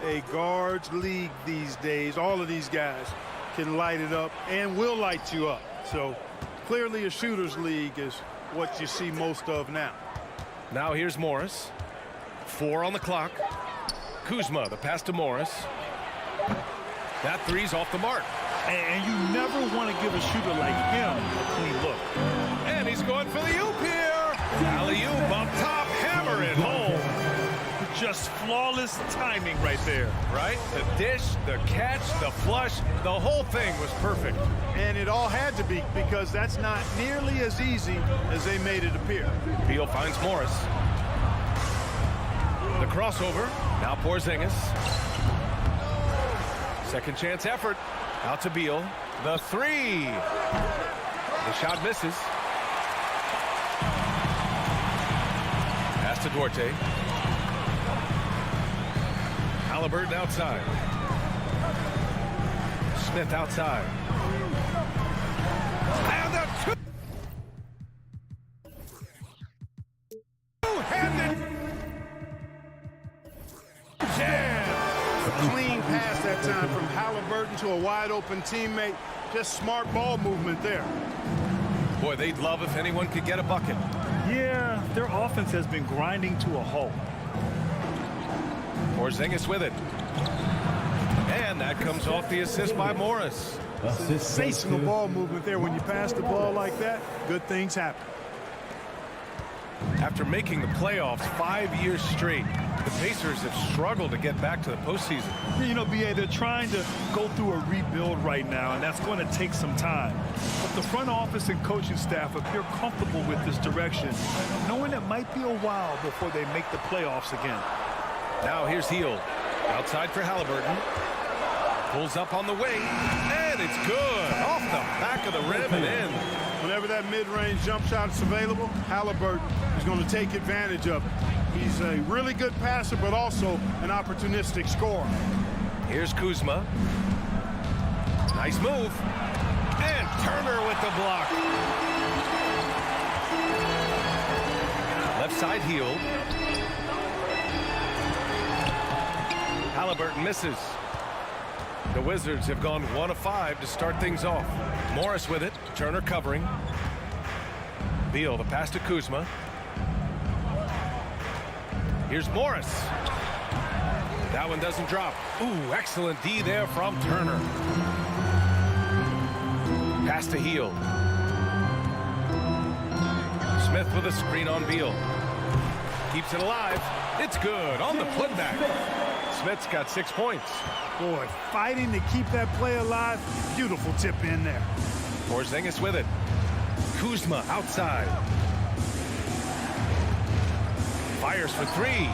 a guards league these days. All of these guys can light it up and will light you up. So clearly a shooter's league is what you see most of now. Now here's Morris. 4 on the clock. Kuzma, the pass to Morris. That three's off the mark. And you never want to give a shooter like him a clean look. And he's going for the oop here. Alley-oop up top, hammer it home. Just flawless timing right there. Right? The dish, the catch, the flush, the whole thing was perfect. And it all had to be, because that's not nearly as easy as they made it appear. Beal finds Morris. The crossover. Now Porzingis. Second chance effort. Out to Beal. The three. The shot misses. Pass to Duarte. Halliburton outside. Smith outside. And the two-handed jam. Clean pass that time from Halliburton to a wide open teammate. Just smart ball movement there. Boy, they'd love if anyone could get a bucket. Yeah, their offense has been grinding to a halt. Porzingis with it. And that comes off the assist by Morris. Sensational ball movement there. When you pass the ball like that, good things happen. After making the playoffs 5 years straight, the Pacers have struggled to get back to the postseason. You know, BA, they're trying to go through a rebuild right now, and that's going to take some time. But the front office and coaching staff appear comfortable with this direction, knowing it might be a while before they make the playoffs again. Now here's Hield. Outside for Halliburton. Pulls up on the wing, and it's good. Off the back of the rim and in. Whenever that mid-range jump shot is available, Halliburton is going to take advantage of it. He's a really good passer, but also an opportunistic scorer. Here's Kuzma. Nice move. And Turner with the block. Left side Hield. Halliburton misses. The Wizards have gone 1 of 5 to start things off. Morris with it. Turner covering. Beal, the pass to Kuzma. Here's Morris. That one doesn't drop. Ooh, excellent D there from Turner. Pass to Hield. Smith with a screen on Beal. Keeps it alive. It's good on the putback. Smith's got 6 points. Boy, fighting to keep that play alive. Beautiful tip in there. Porzingis with it. Kuzma outside. Fires for 3.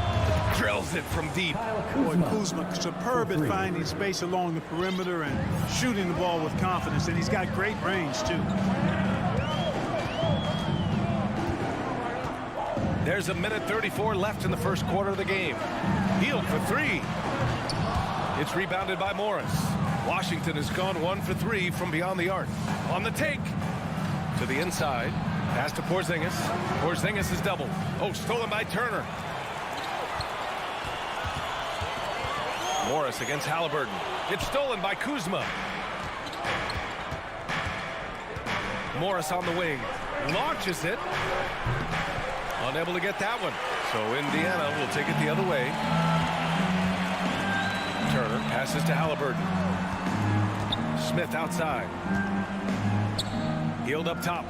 Drills it from deep. Boy, Kuzma superb at finding space along the perimeter and shooting the ball with confidence, and he's got great range, too. There's a minute 34 left in the first quarter of the game. Hield for 3. It's rebounded by Morris. Washington has gone 1 for 3 from beyond the arc. On the take. To the inside. Pass to Porzingis. Porzingis is doubled. Oh, stolen by Turner. Morris against Halliburton. It's stolen by Kuzma. Morris on the wing. Launches it. Unable to get that one. So Indiana will take it the other way. Turner passes to Halliburton. Smith outside. Hield up top.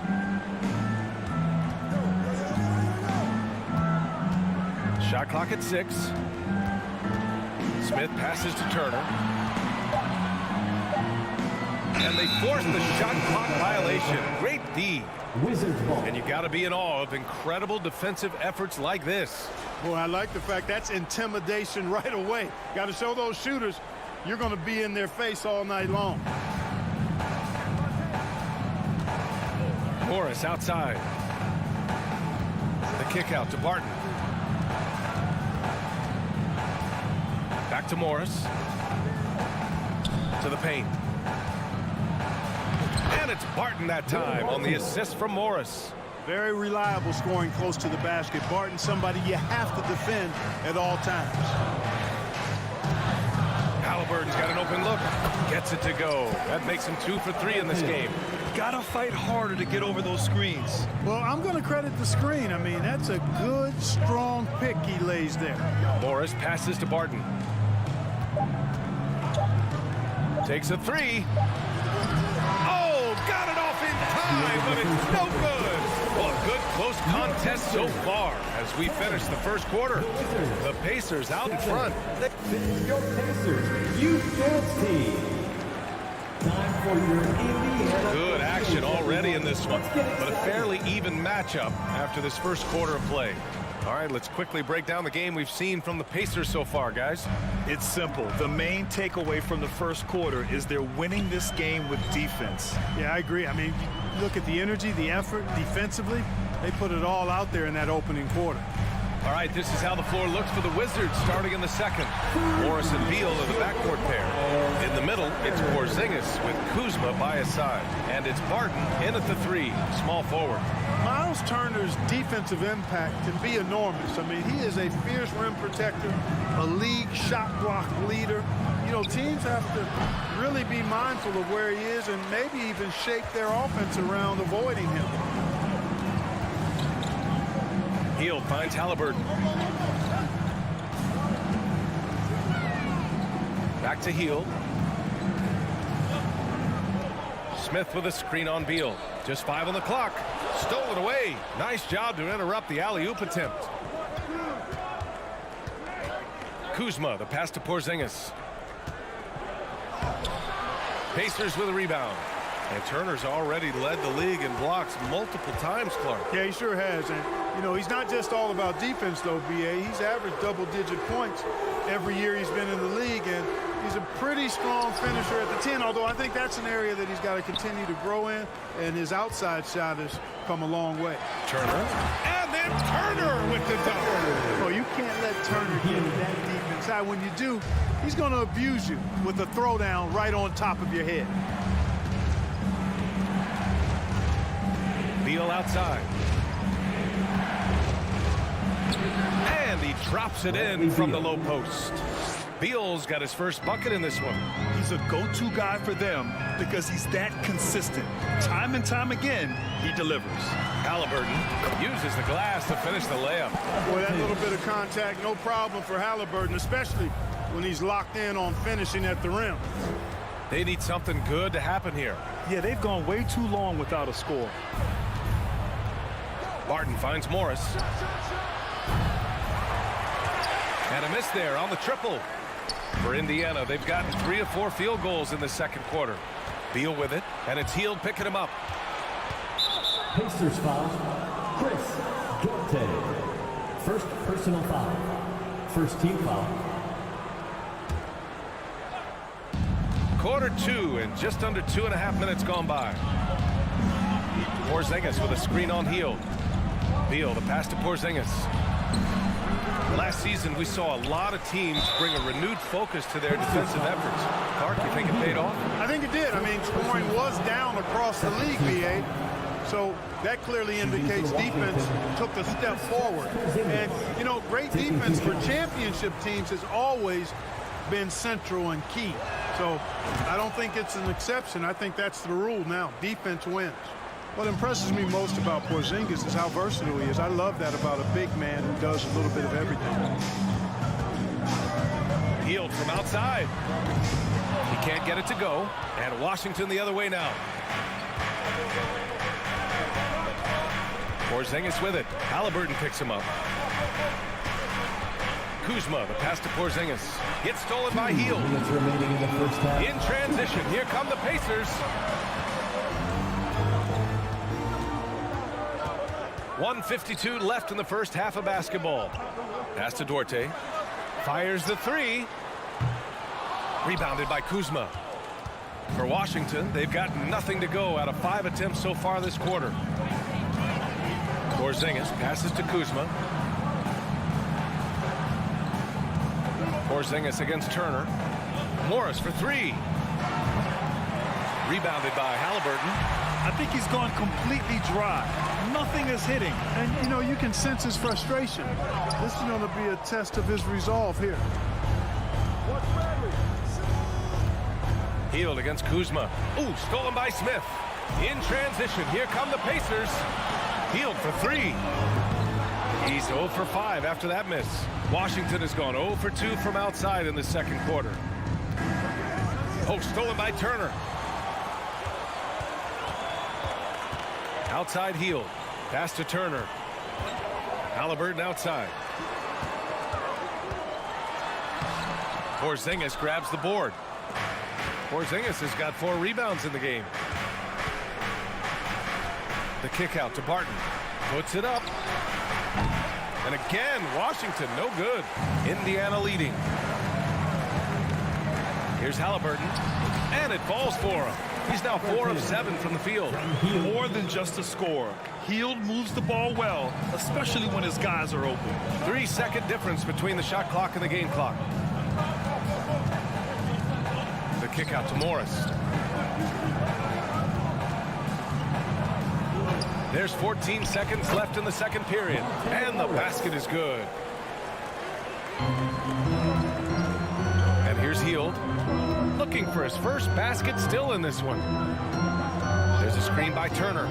Shot clock at 6. Smith passes to Turner. And they force the shot clock violation. Great D. Wizards ball. And you got to be in awe of incredible defensive efforts like this. Boy, I like the fact that's intimidation right away. Got to show those shooters you're going to be in their face all night long. Morris outside. The kick out to Barton. Back to Morris. To the paint. And it's Barton that time on the assist from Morris. Very reliable scoring close to the basket. Barton, somebody you have to defend at all times. Halliburton's got an open look. Gets it to go. That makes him 2 for 3 in this game. Gotta fight harder to get over those screens. Well, I'm going to credit the screen. I mean, that's a good, strong pick he lays there. Morris passes to Barton. Takes a 3. Oh, got it off in time, but it's no good. Well, a good close contest so far as we finish the first quarter. The Pacers out in front. Your Pacers Youth Dance Team. Time for your Indiana. Good action already in this one, but a fairly even matchup after this first quarter of play. All right, let's quickly break down the game we've seen from the Pacers so far, guys. It's simple. The main takeaway from the first quarter is they're winning this game with defense. Yeah, I agree. I mean, look at the energy, the effort defensively. They put it all out there in that opening quarter. All right, this is how the floor looks for the Wizards starting in the second. Morris and Beal are the backcourt pair. In the middle, it's Porzingis with Kuzma by his side. And it's Barton in at the 3, small forward. Miles Turner's defensive impact can be enormous. I mean, he is a fierce rim protector, a league shot block leader. You know, teams have to really be mindful of where he is and maybe even shape their offense around avoiding him. Hield finds Halliburton. Back to Hield. Smith with a screen on Beal. Just 5 on the clock. Stolen away. Nice job to interrupt the alley-oop attempt. Kuzma, the pass to Porzingis. Pacers with a rebound. And Turner's already led the league in blocks multiple times, Clark. Yeah, he sure has. And, you know, he's not just all about defense, though, B.A. He's averaged double-digit points every year he's been in the league. And he's a pretty strong finisher at the 10, although I think that's an area that he's got to continue to grow in. And his outside shot has come a long way. Turner. And then Turner with the dunk. Oh, you can't let Turner get that deep inside. When you do, he's going to abuse you with a throwdown right on top of your head. Beal outside. And he drops it in from the low post. Beal's got his first bucket in this one. He's a go-to guy for them because he's that consistent. Time and time again, he delivers. Halliburton uses the glass to finish the layup. Boy, that little bit of contact, no problem for Halliburton, especially when he's locked in on finishing at the rim. They need something good to happen here. Yeah, they've gone way too long without a score. Barton finds Morris. And a miss there on the triple. For Indiana, they've gotten 3 of 4 field goals in the second quarter. Beal with it, and it's Hield picking him up. Pacers foul, Chris Duarte. First personal foul. First team foul. Quarter 2 and just under 2.5 minutes gone by. Porzingis with a screen on Hield. Beal, the pass to Porzingis. Last season, we saw a lot of teams bring a renewed focus to their defensive efforts. Clark, you think it paid off? I think it did. I mean, scoring was down across the league, B.A. So that clearly indicates defense took a step forward. And, you know, great defense for championship teams has always been central and key. So I don't think it's an exception. I think that's the rule now. Defense wins. What impresses me most about Porzingis is how versatile he is. I love that about a big man who does a little bit of everything. Hield from outside. He can't get it to go. And Washington the other way now. Porzingis with it. Halliburton picks him up. Kuzma, the pass to Porzingis. Gets stolen by Hield. In transition, here come the Pacers. 1:52 left in the first half of basketball. Pass to Duarte. Fires the 3. Rebounded by Kuzma. For Washington, they've got nothing to go out of 5 attempts so far this quarter. Porzingis passes to Kuzma. Porzingis against Turner. Morris for 3. Rebounded by Halliburton. I think he's gone completely dry. Nothing is hitting. And, you know, you can sense his frustration. This is going to be a test of his resolve here. Hield against Kuzma. Ooh, stolen by Smith. In transition, here come the Pacers. Hield for 3. He's 0 for 5 after that miss. Washington has gone 0 for 2 from outside in the second quarter. Oh, stolen by Turner. Outside Hield. Pass to Turner. Halliburton outside. Porzingis grabs the board. Porzingis has got 4 rebounds in the game. The kick out to Barton. Puts it up. And again, Washington, no good. Indiana leading. Here's Halliburton. And it falls for him. He's now 4 of 7 from the field. More than just a score. Hield moves the ball well, especially when his guys are open. 3-second difference between the shot clock and the game clock. The kick out to Morris. There's 14 seconds left in the second period, and the basket is good. And here's Hield, looking for his first basket, still in this one. There's a screen by Turner.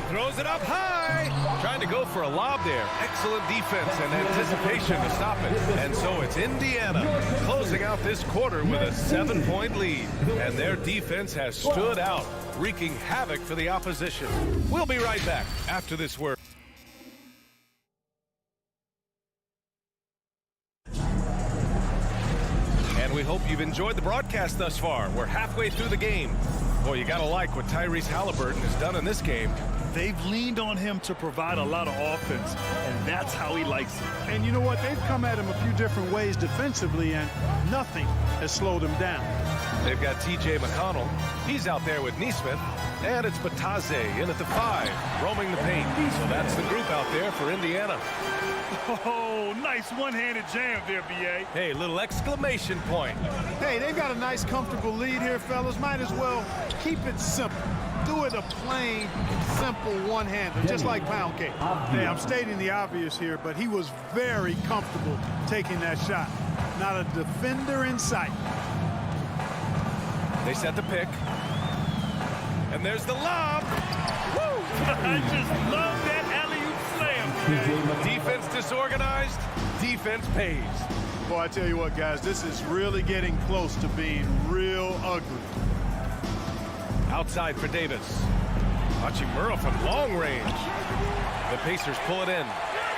Throws it up high. Trying to go for a lob there. Excellent defense and anticipation to stop it. And so it's Indiana closing out this quarter with a 7-point lead. And their defense has stood out, wreaking havoc for the opposition. We'll be right back after this word. And we hope you've enjoyed the broadcast thus far. We're halfway through the game. Boy, you got to like what Tyrese Haliburton has done in this game. They've leaned on him to provide a lot of offense, and that's how he likes it. And you know what? They've come at him a few different ways defensively, and nothing has slowed him down. They've got T.J. McConnell. He's out there with Nesmith. And it's Bataze in at the 5, roaming the paint. So that's the group out there for Indiana. Oh, nice one-handed jam there, B.A. Hey, little exclamation point. Hey, they've got a nice, comfortable lead here, fellas. Might as well keep it simple. Do it a plain, simple one-hander, just like pound cake. Hey, I'm stating the obvious here, but he was very comfortable taking that shot. Not a defender in sight. They set the pick. And there's the lob. Woo! I just love that alley-oop slam. Defense disorganized, defense pays. Boy, I tell you what, guys, this is really getting close to being real ugly. Outside for Davis. Hachimura from long range. The Pacers pull it in.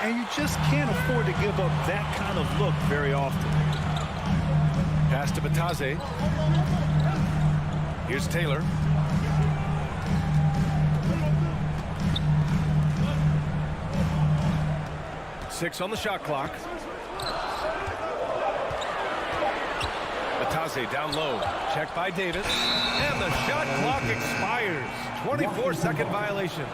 And you just can't afford to give up that kind of look very often. Pass to Bataze. Here's Taylor. Six on the shot clock. Bataze down low. Checked by Davis. And the shot clock expires. 24-second violation.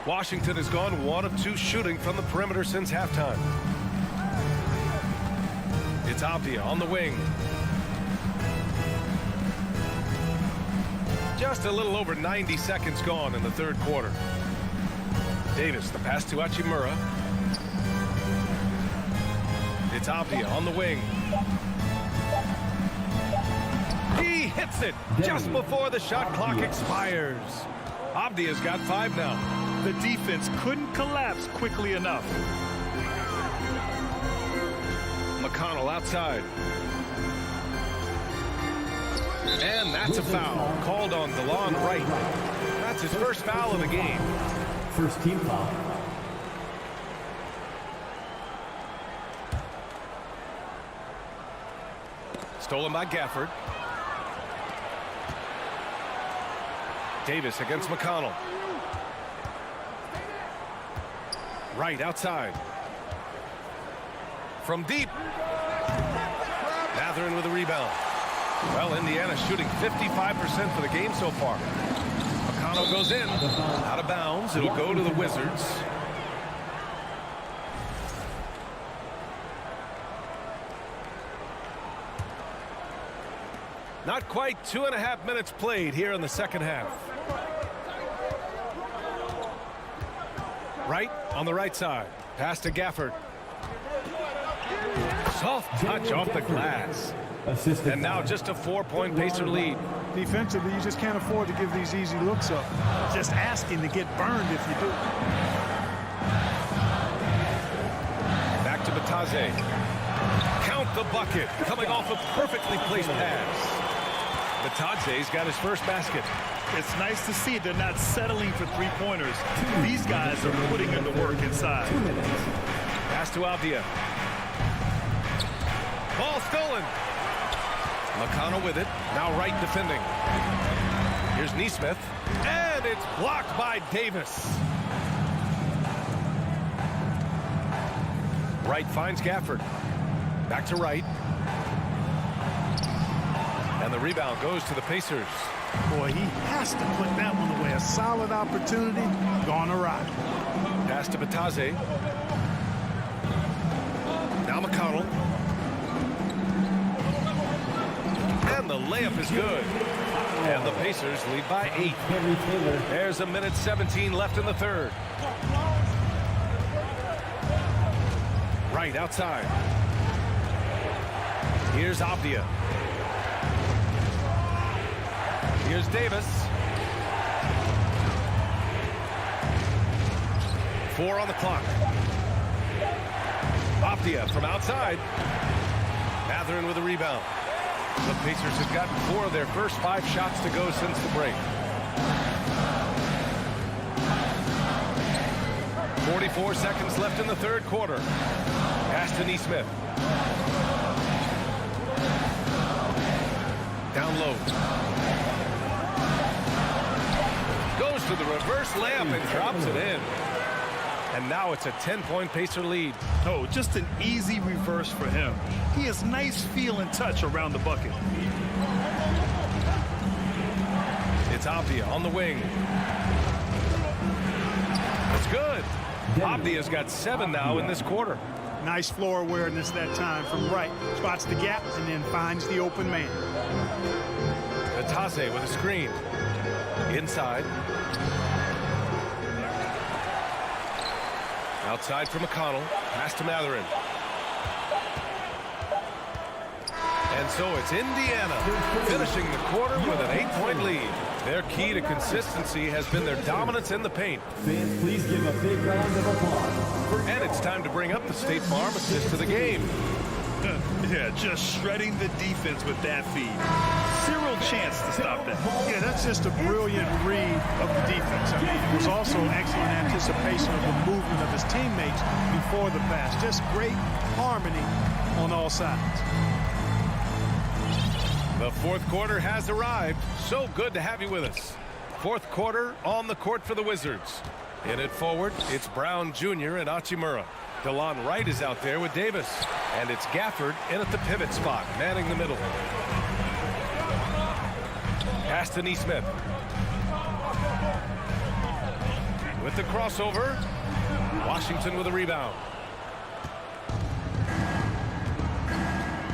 Washington has gone 1 of 2 shooting from the perimeter since halftime. It's Avdia on the wing. Just a little over 90 seconds gone in the third quarter. Davis, the pass to Hachimura. It's Avdia on the wing. He hits it just before the shot clock expires. Avdia's got 5 now. The defense couldn't collapse quickly enough. McConnell outside. And that's a foul called on DeLon Wright. That's his first foul of the game. First team foul. Stolen by Gafford. Davis against McConnell. Wright outside. From deep. Mathurin with a rebound. Well, Indiana shooting 55% for the game so far. McConnell goes in. Out of bounds. It'll go to the Wizards. Not quite 2.5 minutes played here in the second half. Wright on the right side. Pass to Gafford. Soft touch off the glass. And now just a 4-point Pacer lead. Defensively, you just can't afford to give these easy looks up. Just asking to get burned if you do. Back to Bataze. Count the bucket. Coming off a perfectly placed pass. Bataze's got his first basket. It's nice to see they're not settling for three-pointers. These guys are putting in the work inside. Pass to Avdia. Ball stolen. McConnell with it. Now Wright defending. Here's Nesmith. And it's blocked by Davis. Wright finds Gafford. Back to Wright. And the rebound goes to the Pacers. Boy, he has to put that one away. A solid opportunity gone awry. Pass to Bataze. Now McConnell. the layup is good. And the Pacers lead by 8. There's 1:17 left in the third. Right outside. Here's Avdia. Here's Davis. 4 on the clock. Avdia from outside. Mathurin with a rebound. The Pacers have gotten 4 of their first 5 shots to go since the break. 44 seconds left in the third quarter. Pass to Nesmith. Down low. Goes to the reverse layup and drops it in. And now it's a 10-point Pacer lead. Oh, just an easy reverse for him. He has nice feel and touch around the bucket. It's Avdia on the wing. It's good. Avdia's got 7 now in this quarter. Nice floor awareness that time from right. Spots the gap and then finds the open man. Atase with a screen. Inside. Outside for McConnell. Pass to Mathurin. And so it's Indiana finishing the quarter with an 8-point lead. Their key to consistency has been their dominance in the paint. Fans, please give a big round of applause. And it's time to bring up the State Farm assist to the game. Yeah, just shredding the defense with that feed. Zero chance to stop that. Yeah, that's just a brilliant read of the defense. I mean, it was also excellent anticipation of the movement of his teammates before the pass. Just great harmony on all sides. The fourth quarter has arrived. So good to have you with us. Fourth quarter on the court for the Wizards. In it forward, it's Brown Jr. and Hachimura. DeLon Wright is out there with Davis. And it's Gafford in at the pivot spot, manning the middle. Pass to Nesmith. With the crossover, Washington with a rebound.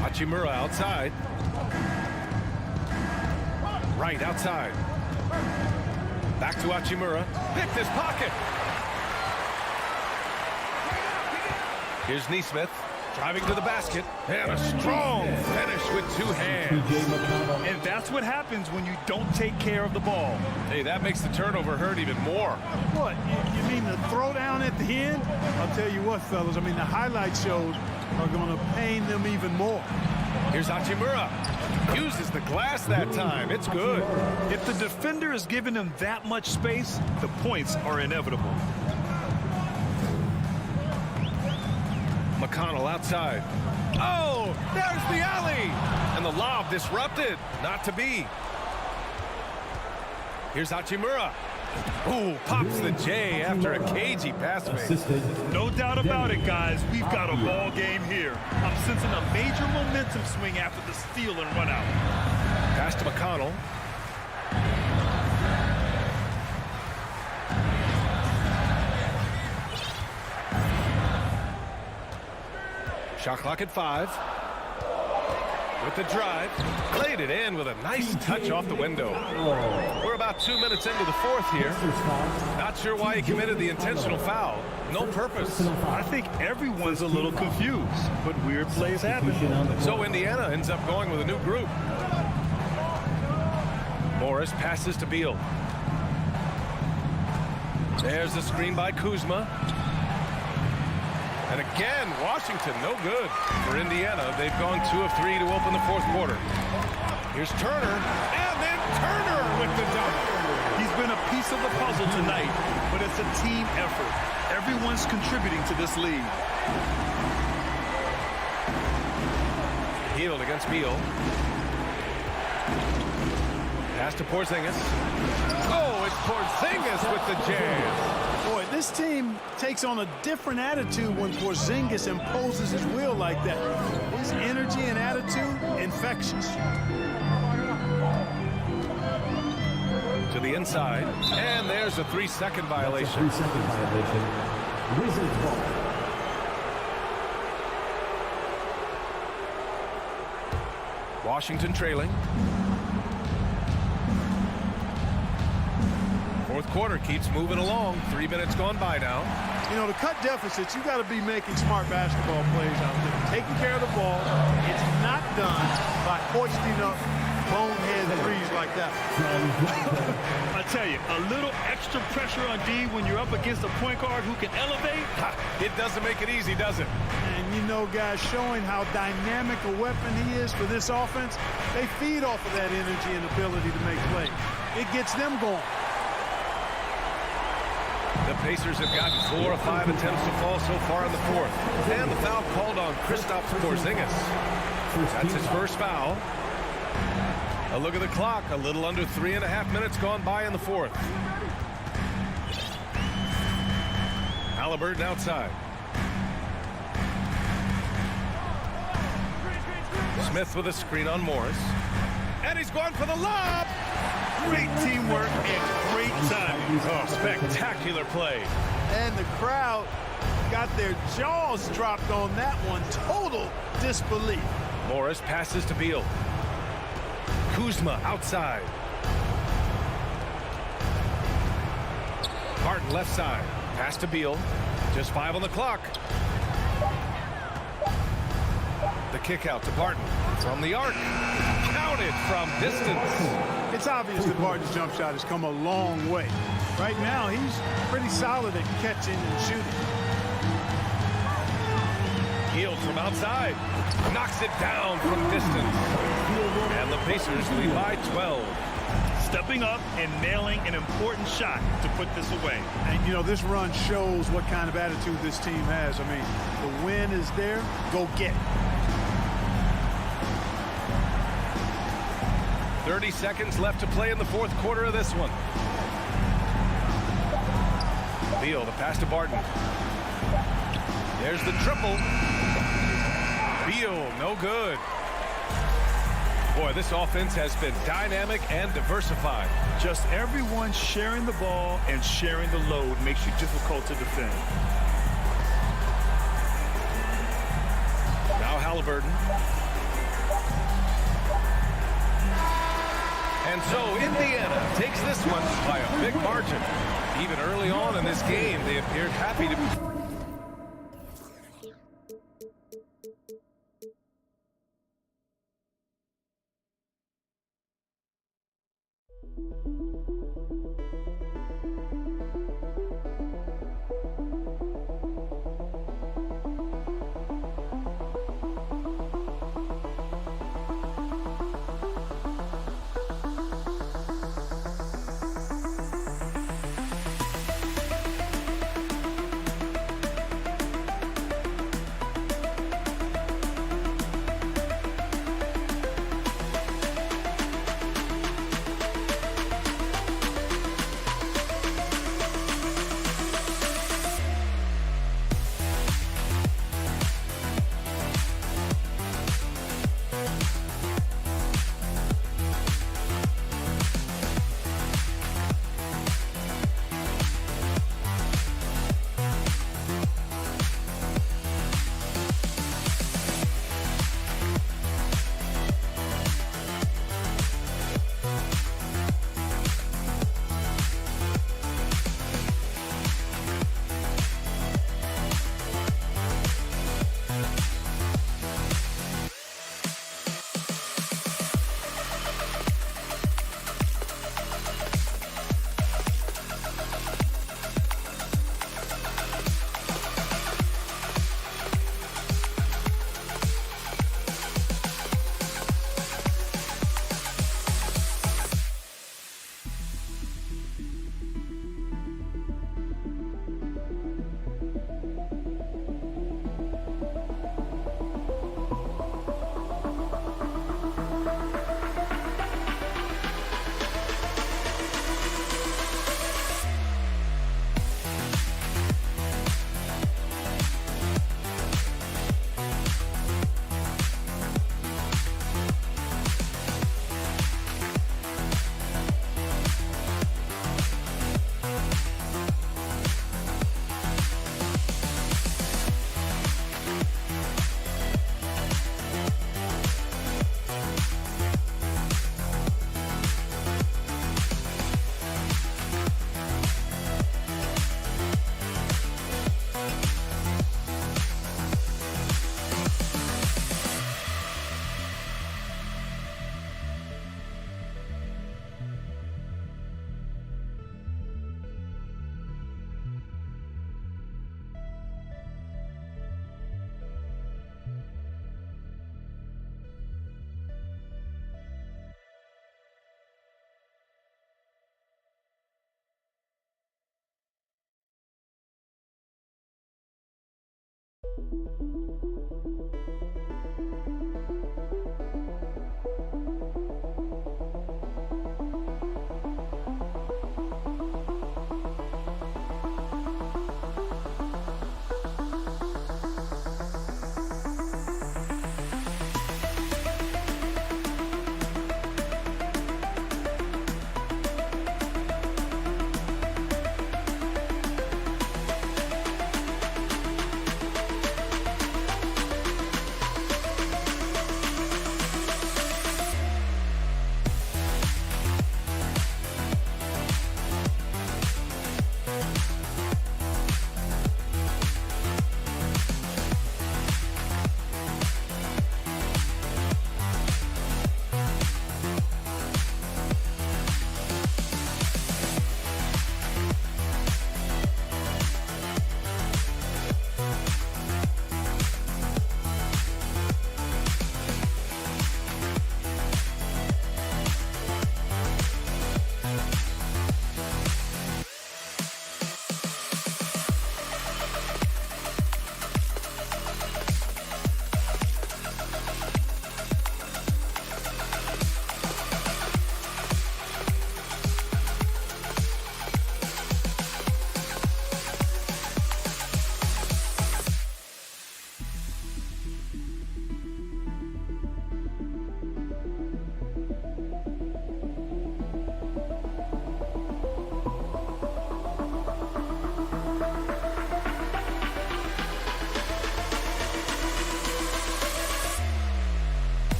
Hachimura outside. Right outside. Back to Hachimura. Picked his pocket. Here's Nesmith. Driving to the basket. And a strong finish with 2 hands. And that's what happens when you don't take care of the ball. Hey, that makes the turnover hurt even more. What? You mean the throwdown at the end? I'll tell you what, fellas. I mean, the highlight shows are going to pain them even more. Here's Hachimura. Uses the glass that time. It's good. If the defender is giving him that much space, the points are inevitable. McConnell outside. Oh, there's the alley. And the lob disrupted. Not to be. Here's Hachimura. Ooh, pops the J after a cagey pass fake. No doubt about it, guys. We've got a ball game here. I'm sensing a major momentum swing after the steal and run out. Pass to McConnell. Shot clock at 5. With the drive, laid it in with a nice touch off the window. We're about 2 minutes into the fourth here. Not sure why he committed the intentional foul. No purpose. I think everyone's a little confused, but weird plays happen. So Indiana ends up going with a new group. Morris passes to Beal. There's the screen by Kuzma. And again, Washington, no good. For Indiana, they've gone 2 of 3 to open the fourth quarter. Here's Turner, and then Turner with the dunk. He's been a piece of the puzzle tonight, but it's a team effort. Everyone's contributing to this lead. Healed against Beal. Pass to Porzingis. Oh, it's Porzingis with the jam. Boy, this team takes on a different attitude when Porzingis imposes his will like that. His energy and attitude, infectious. To the inside, and there's a 3-second violation. 3-second violation. Wizards ball. Washington trailing. Fourth quarter keeps moving along. 3 minutes gone by now. You know, to cut deficits, you got to be making smart basketball plays out there. Taking care of the ball. It's not done by hoisting up bonehead threes like that. I tell you, a little extra pressure on D when you're up against a point guard who can elevate. It doesn't make it easy, does it? And you know, guys, showing how dynamic a weapon he is for this offense, they feed off of that energy and ability to make plays. It gets them going. The Pacers have gotten 4 of 5 attempts to fall so far in the fourth. And the foul called on Kristaps Porzingis. That's his first foul. A look at the clock. A little under 3.5 minutes gone by in the fourth. Haliburton outside. Smith with a screen on Morris. And he's going for the lob. Great teamwork and great timing. Oh, spectacular play. And the crowd got their jaws dropped on that one. Total disbelief. Morris passes to Beal. Kuzma outside. Barton left side. Pass to Beal. Just 5 on the clock. The kick out to Barton from the arc. Counted from distance. It's obvious that Barton's jump shot has come a long way. Right now, he's pretty solid at catching and shooting. Hield from outside. Knocks it down from distance. And the Pacers lead by 12. Stepping up and nailing an important shot to put this away. And, you know, this run shows what kind of attitude this team has. I mean, the win is there. Go get it. 30 seconds left to play in the fourth quarter of this one. Beal, the pass to Barton. There's the triple. Beal, no good. Boy, this offense has been dynamic and diversified. Just everyone sharing the ball and sharing the load makes you difficult to defend. Now Haliburton. And so Indiana takes this one by a big margin. Even early on in this game, they appeared happy to...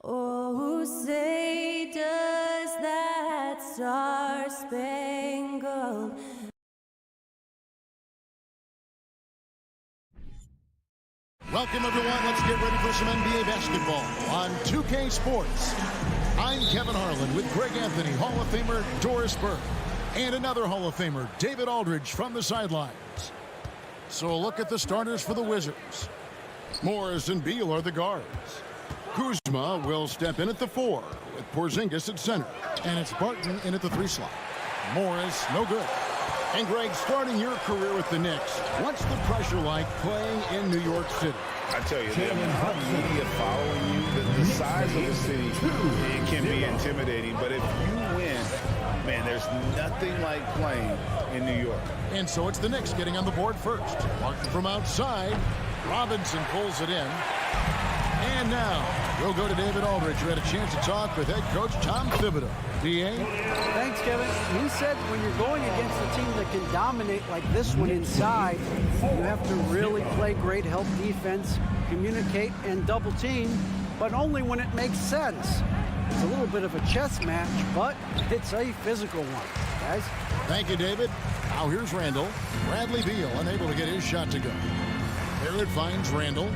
Oh, say does that star-spangled Welcome, everyone. Let's get ready for some NBA basketball on 2K Sports. I'm Kevin Harlan with Greg Anthony, Hall of Famer Doris Burke, and another Hall of Famer, David Aldridge, from the sidelines. So a look at the starters for the Wizards. Morris and Beal are the guards. Kuzma will step in at the 4 with Porzingis at center. And it's Barton in at the 3 slot. Morris, no good. And Greg, starting your career with the Knicks, what's the pressure like playing in New York City? I tell you, the media following you, the size of the city, it can be intimidating. But if you win, man, there's nothing like playing in New York. And so it's the Knicks getting on the board first. Martin from outside. Robinson pulls it in. And now, we'll go to David Aldridge, who had a chance to talk with head coach Tom Thibodeau. D.A.? Thanks, Kevin. He said when you're going against a team that can dominate like this one inside, you have to really play great help defense, communicate, and double team, but only when it makes sense. It's a little bit of a chess match, but it's a physical one, guys. Thank you, David. Now here's Randall. Bradley Beal unable to get his shot to go. There it finds Randall.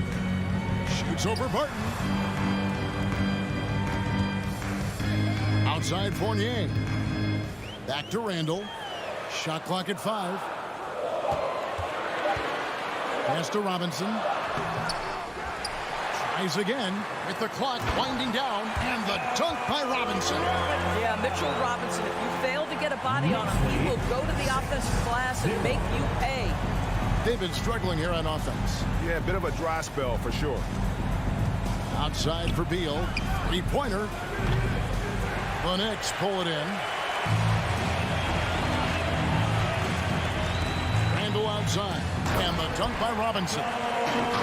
Shoots over Barton. Outside Fournier. Back to Randall. Shot clock at 5. Pass to Robinson. Tries again with the clock winding down, and the dunk by Robinson. Yeah, Mitchell Robinson, if you fail to get a body on him, he will go to the offensive glass and make you pay. They've been struggling here on offense. Yeah, a bit of a dry spell for sure. Outside for Beal. Three-pointer. The Knicks pull it in. Randall outside. And the dunk by Robinson.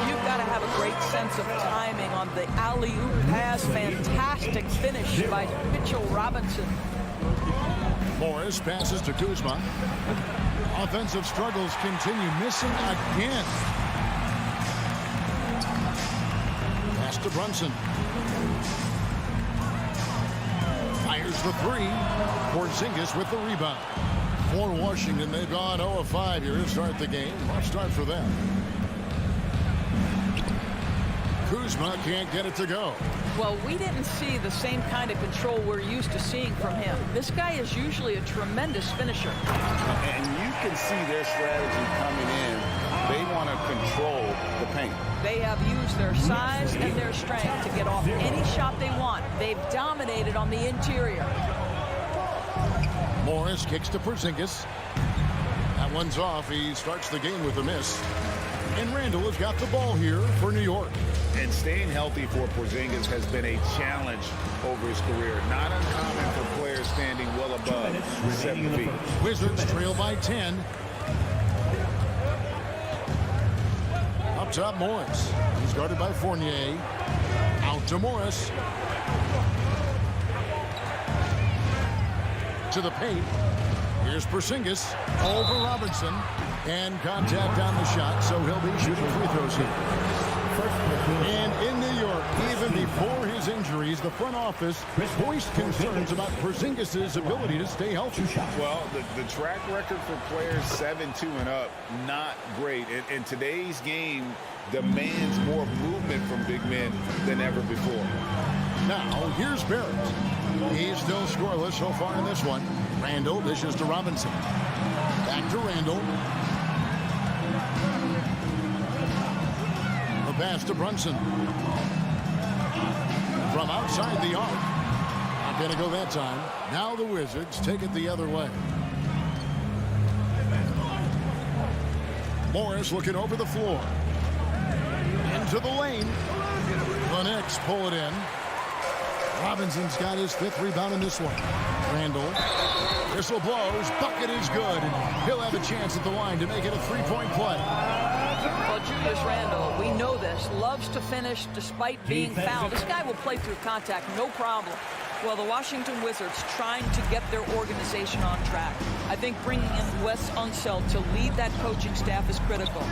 You've got to have a great sense of timing on the alley-oop pass. Fantastic finish by Mitchell Robinson. Morris passes to Kuzma. Offensive struggles continue. Missing again. Pass to Brunson. Fires the three. Porzingis with the rebound. For Washington, they've gone 0 of 5 here to start the game. Rough start for them. Kuzma can't get it to go. Well, we didn't see the same kind of control we're used to seeing from him. This guy is usually a tremendous finisher. And you can see their strategy coming in. They want to control the paint. They have used their size and their strength to get off any shot they want. They've dominated on the interior. Morris kicks to Porzingis. That one's off. He starts the game with a miss. And Randall has got the ball here for New York. And staying healthy for Porzingis has been a challenge over his career. Not uncommon for players standing well above 7 feet. Wizards trail by 10. Up top, Morris. He's guarded by Fournier. Out to Morris. To the paint. Here's Porzingis over Robinson. And contact on the shot, so he'll be shooting free throws here. And in New York, even before his injuries, the front office voiced concerns about Porzingis' ability to stay healthy. Well, the track record for players 7-2 and up, not great. And today's game demands more movement from big men than ever before. Now, here's Barrett. He's still scoreless so far in this one. Randall dishes to Robinson. Back to Randall. The pass to Brunson. From outside the arc. Not going to go that time. Now the Wizards take it the other way. Morris looking over the floor. Into the lane. The Knicks pull it in. Robinson's got his 5th rebound in this one. Randall. Whistle blows. Bucket is good. And he'll have a chance at the line to make it a 3-point play. Well, Julius Randle, we know this, loves to finish despite being fouled. This guy will play through contact, no problem. Well, the Washington Wizards trying to get their organization on track. I think bringing in Wes Unseld to lead that coaching staff is critical.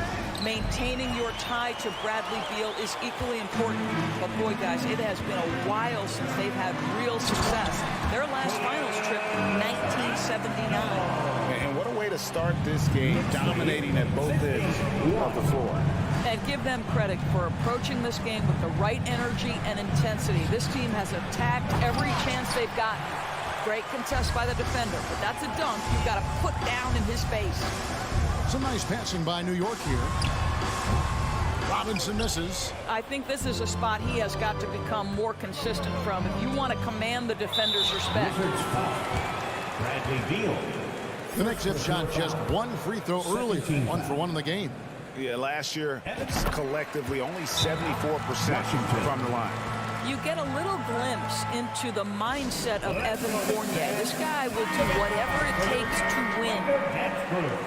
Maintaining your tie to Bradley Beal is equally important. But boy, guys, it has been a while since they've had real success. Their last finals trip, 1979. And what a way to start this game, dominating at both ends of the floor. And give them credit for approaching this game with the right energy and intensity. This team has attacked every chance they've gotten. Great contest by the defender, but that's a dunk you've got to put down in his face. Some nice passing by New York here. Robinson misses. I think this is a spot he has got to become more consistent from if you want to command the defender's respect. Bradley Beal. The Knicks have shot just one free throw early, 1 for 1 in the game. Yeah, last year, collectively, only 74% from the line. You get a little glimpse into the mindset of Evan Fournier. This guy will do whatever it takes to win. That's good.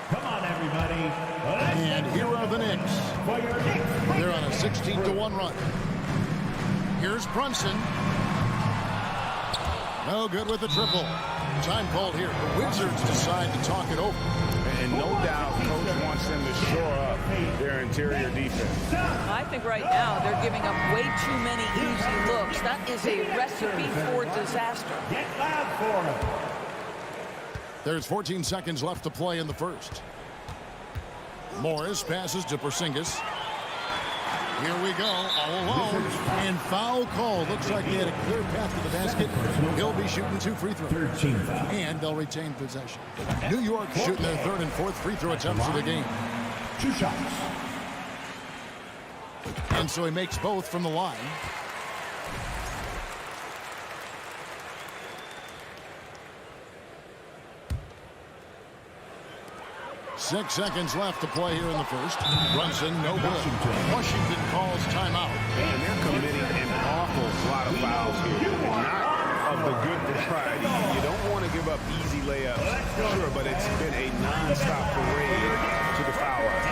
Come on, everybody. And here are the Knicks. They're on a 16-1 run. Here's Brunson. No good with the triple. Time called here. The Wizards decide to talk it over. And no doubt, coach wants them to shore up their interior defense. I think right now they're giving up way too many easy looks. That is a recipe for disaster. Get loud for him. There's 14 seconds left to play in the first. Morris passes to Porzingis. Here we go, all alone, and foul call. Looks like they had a clear path to the basket. He'll be shooting 2 free throws, and they'll retain possession. New York shooting their 3rd and 4th free throw attempts of the game. 2 shots. And so he makes both from the line. Six seconds left to play here in the first. Brunson, no good. Washington calls timeout. And they're committing an awful lot of fouls here. Not of the good variety. You don't want to give up easy layups, sure, but it's been a non-stop parade to the foul line.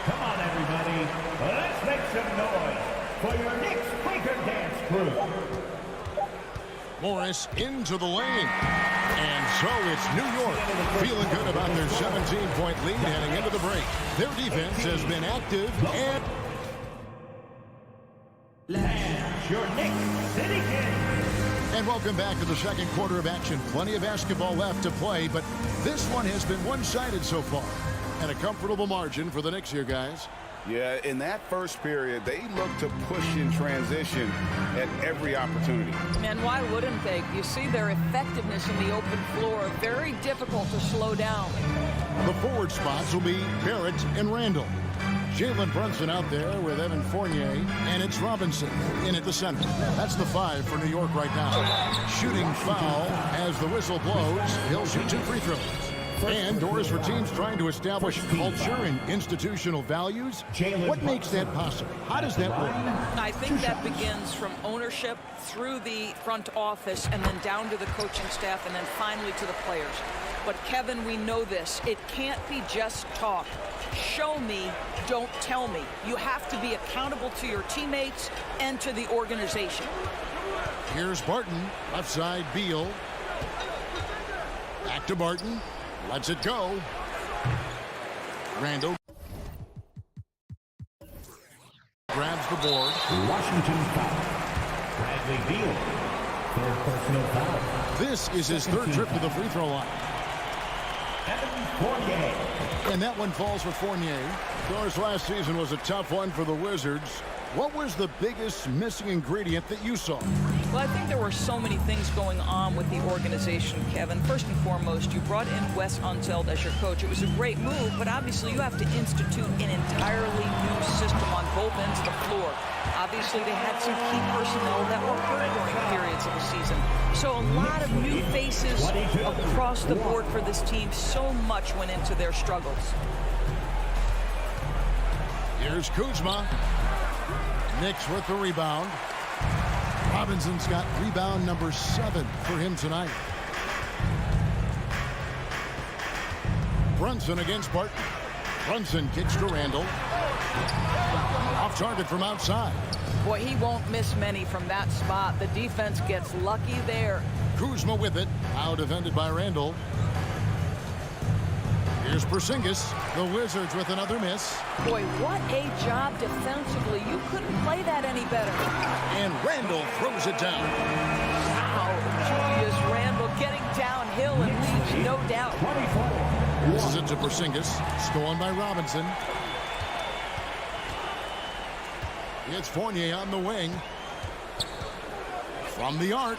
Come on, everybody. Let's make some noise for your Knicks Breaker Dance crew. Morris into the lane. And so it's New York feeling good about their 17-point lead heading into the break. Their defense has been active and... Your Knicks City Kings. And welcome back to the second quarter of action. Plenty of basketball left to play, but this one has been one-sided so far. And a comfortable margin for the Knicks here, guys. Yeah, in that first period, they looked to push in transition at every opportunity. And why wouldn't they? You see their effectiveness in the open floor. Very difficult to slow down. The forward spots will be Barrett and Randall. Jalen Brunson out there with Evan Fournier, and it's Robinson in at the center. That's the 5 for New York right now. Shooting foul as the whistle blows. He'll shoot 2 free throws. And doors for teams trying to establish culture and institutional values. What makes that possible? How does that work? I think that begins from ownership through the front office and then down to the coaching staff and then finally to the players. But Kevin, we know this. It can't be just talk. Show me, don't tell me. You have to be accountable to your teammates and to the organization. Here's Barton, left side Beal. Back to Barton. Lets it go. Randall grabs the board. Washington foul. Bradley Beal. Third personal foul. This is his third trip to the free throw line. Evan Fournier. And that one falls for Fournier. Of course, last season was a tough one for the Wizards. What was the biggest missing ingredient that you saw? Well, I think there were so many things going on with the organization, Kevin. First and foremost, you brought in Wes Unseld as your coach. It was a great move, but obviously you have to institute an entirely new system on both ends of the floor. Obviously, they had some key personnel that were hurt during periods of the season. So a lot of new faces across the board for this team. So much went into their struggles. Here's Kuzma. Knicks with the rebound. Robinson's got rebound number 7 for him tonight. Brunson against Barton. Brunson kicks to Randall. Off target from outside. Boy, he won't miss many from that spot. The defense gets lucky there. Kuzma with it. Now defended by Randall. Here's Porzingis. The Wizards with another miss. Boy, what a job defensively. You couldn't play that any better. And Randall throws it down. Wow, Julius Randall getting downhill and leaves no doubt. This is it to Porzingis. Stolen by Robinson. It's Fournier on the wing. From the arc.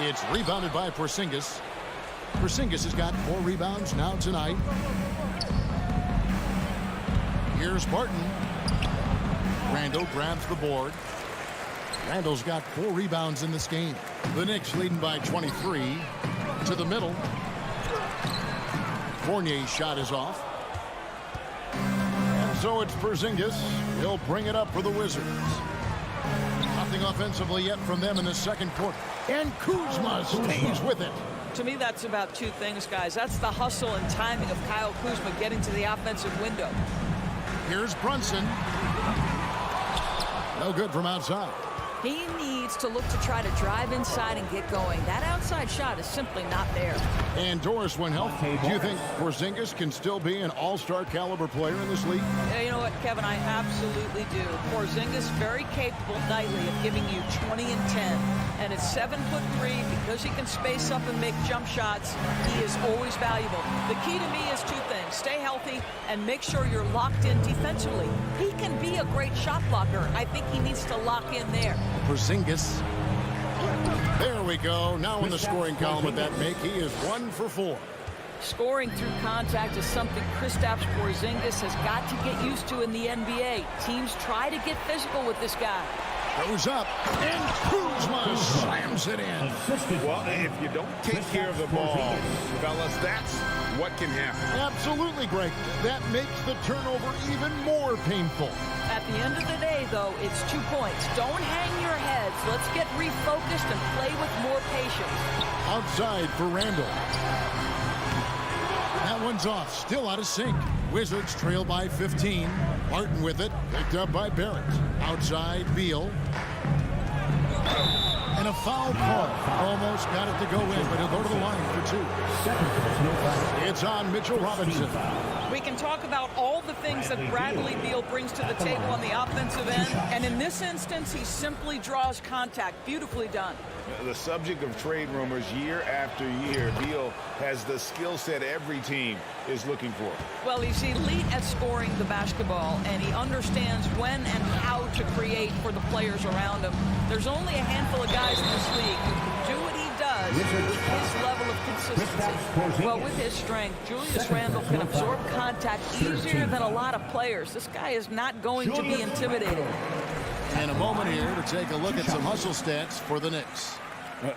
It's rebounded by Porzingis. Porzingis has got 4 rebounds now tonight. Here's Barton. Randall grabs the board. Randall's got 4 rebounds in this game. The Knicks leading by 23. To the middle. Fournier's shot is off. And so it's Porzingis. He'll bring it up for the Wizards. Nothing offensively yet from them in the second quarter. And Kuzma stays with it. To me, that's about 2 things, guys. That's the hustle and timing of Kyle Kuzma getting to the offensive window. Here's Brunson. No good from outside. He needs to look to try to drive inside and get going. That outside shot is simply not there. And Doris, when healthy, do you think Porzingis can still be an all-star caliber player in this league? Yeah, you know what, Kevin, I absolutely do. Porzingis very capable nightly of giving you 20 and 10. And at 7'3", because he can space up and make jump shots, he is always valuable. The key to me is 2 things. Stay healthy and make sure you're locked in defensively. He can be a great shot blocker. I think he needs to lock in there. Porzingis. There we go. Now in the scoring column with that make, he is 1 for 4. Scoring through contact is something Kristaps Porzingis has got to get used to in the NBA. Teams try to get physical with this guy. Goes up, and Kuzma slams it in. Well, if you don't take care of the ball, fellas, that's what can happen. Absolutely, Greg. That makes the turnover even more painful. At the end of the day, though, it's 2 points. Don't hang your heads. Let's get refocused and play with more patience. Outside for Randall. That one's off. Still out of sync. Wizards trail by 15. Martin with it. Picked up by Barrett. Outside, Beal. And a foul call. Almost got it to go in, but he'll go to the line for 2. It's on Mitchell Robinson. We can talk about all the things that Bradley Beal brings to the table on the offensive end, and in this instance, he simply draws contact. Beautifully done. The subject of trade rumors year after year, Beal has the skill set every team is looking for. Well, he's elite at scoring the basketball, and he understands when and how to create for the players around him. There's only a handful of guys in this league who can do what he does with his level of consistency. Well, with his strength, Julius Randle can absorb contact easier than a lot of players. This guy is not going to be intimidated. And a moment here to take a look at some hustle stats for the Knicks.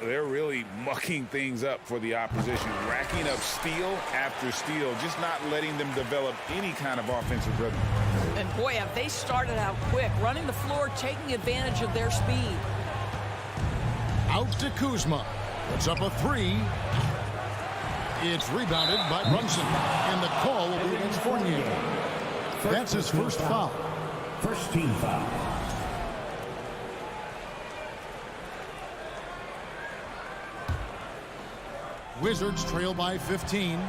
They're really mucking things up for the opposition, racking up steal after steal, just not letting them develop any kind of offensive rhythm. And boy, have they started out quick, running the floor, taking advantage of their speed. Out to Kuzma. Puts up a 3. It's rebounded by Brunson. And the call will be against Fournier. That's his first foul. First team foul. Wizards trail by 15.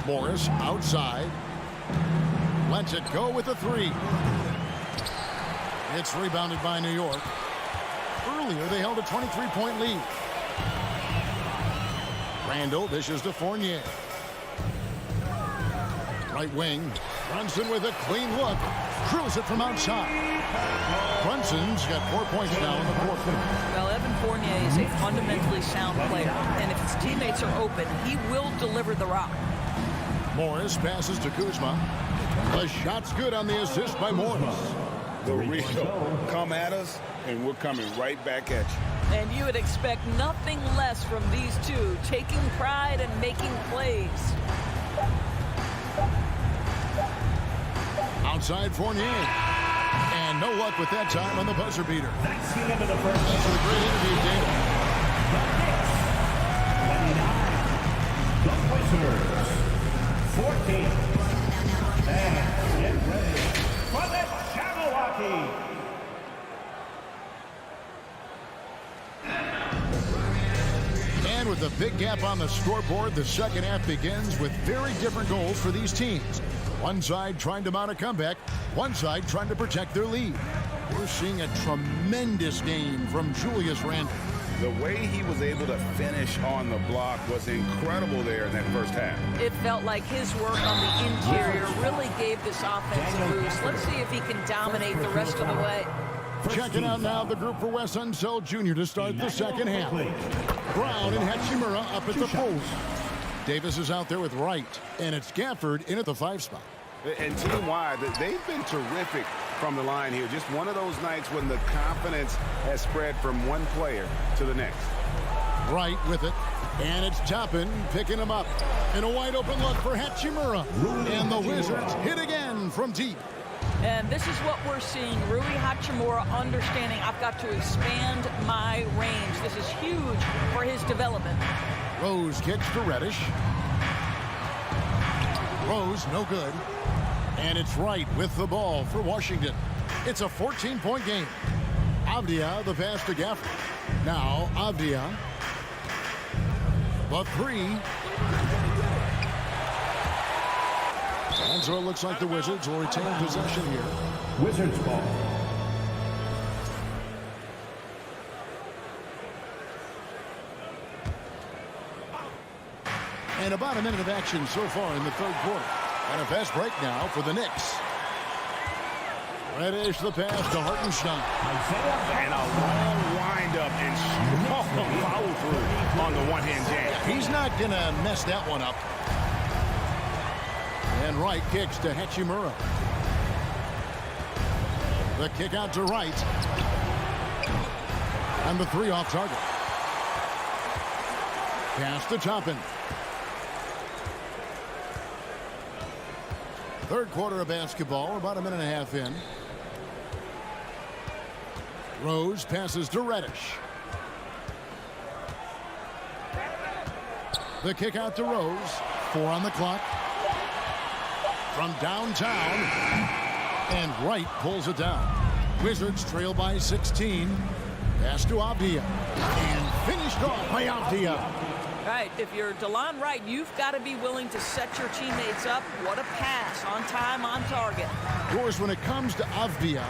Morris outside. Lets it go with a 3. It's rebounded by New York. Earlier, they held a 23-point lead. Randall dishes to Fournier. Right wing. Brunson with a clean look. Drills it from outside. Brunson's got 4 points now in the quarter. Well, Evan Fournier is a fundamentally sound player, and if his teammates are open, he will deliver the rock. Morris passes to Kuzma. The shot's good on the assist by Morris. The real come at us, and we're coming right back at you. And you would expect nothing less from these two, taking pride and making plays. Outside Fournier. And no luck with that time on the buzzer beater. That's the end of the first. That's a great interview, Dana. The Wizards, 14. And get ready for the Jabberwocky. And with a big gap on the scoreboard, the second half begins with very different goals for these teams. One side trying to mount a comeback, one side trying to protect their lead. We're seeing a tremendous game from Julius Randle. The way he was able to finish on the block was incredible there in that first half. It felt like his work on the interior really gave this offense a boost. Let's see if he can dominate the rest of the way. Checking out now the group for Wes Unseld Jr. to start the second half. Brown and Hachimura up at the post. Davis is out there with Wright, and it's Gafford in at the 5 spot. And team-wide, they've been terrific from the line here. Just one of those nights when the confidence has spread from one player to the next. Wright with it, and it's Toppin picking him up. And a wide open look for Hachimura. And the Wizards hit again from deep. And this is what we're seeing. Rui Hachimura understanding I've got to expand my range. This is huge for his development. Rose kicks to Reddish. Rose, no good. And it's Wright with the ball for Washington. It's a 14-point game. Avdia, the pass to Gafford. Now, Avdia. The 3. And so it looks like the Wizards will retain possession here. Wizards ball. And about a minute of action so far in the third quarter. And a fast break now for the Knicks. Reddish the pass to Hartenstein. And a long windup and strong follow through on the one-hand jam. He's not going to mess that one up. And Wright kicks to Hachimura. The kick out to Wright. And the three off target. Pass to Toppin. Third quarter of basketball, about a minute and a half in. Rose passes to Reddish. The kick out to Rose. 4 on the clock. From downtown. And Wright pulls it down. Wizards trail by 16. Pass to Avdia. And finished off by Avdia. Right, if you're DeLon Wright, you've got to be willing to set your teammates up. What a pass, on time, on target. Of course, when it comes to Avdia,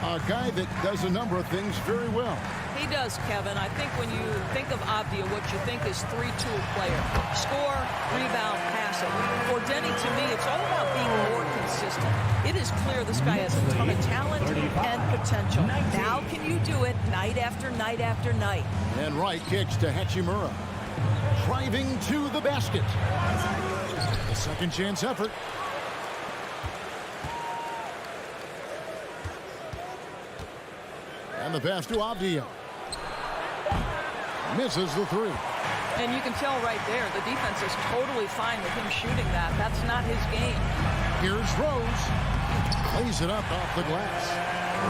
a guy that does a number of things very well. He does, Kevin. I think when you think of Avdia, what you think is three-tool player. Score, rebound, pass it. For Denny, to me, it's all about being more consistent. It is clear this guy has a ton of talent and potential. Now can you do it night after night after night? And Wright kicks to Hachimura. Driving to the basket. A second chance effort. And the pass to Avdia. Misses the three. And you can tell right there, the defense is totally fine with him shooting that. That's not his game. Here's Rose. Plays it up off the glass.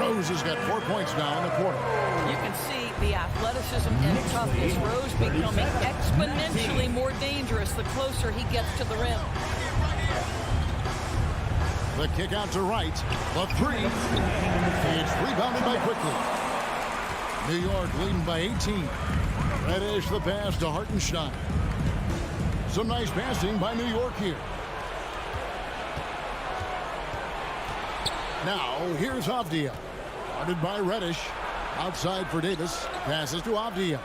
Rose has got 4 points now in the quarter. You can see the athleticism and toughness. Rose becoming exponentially more dangerous the closer he gets to the rim. The kick out to Wright. The three. It's rebounded by Quickly. New York leading by 18. Reddish the pass to Hartenstein. Some nice passing by New York here. Now, here's Avdia. Guarded by Reddish. Outside for Davis. Passes to Avdia.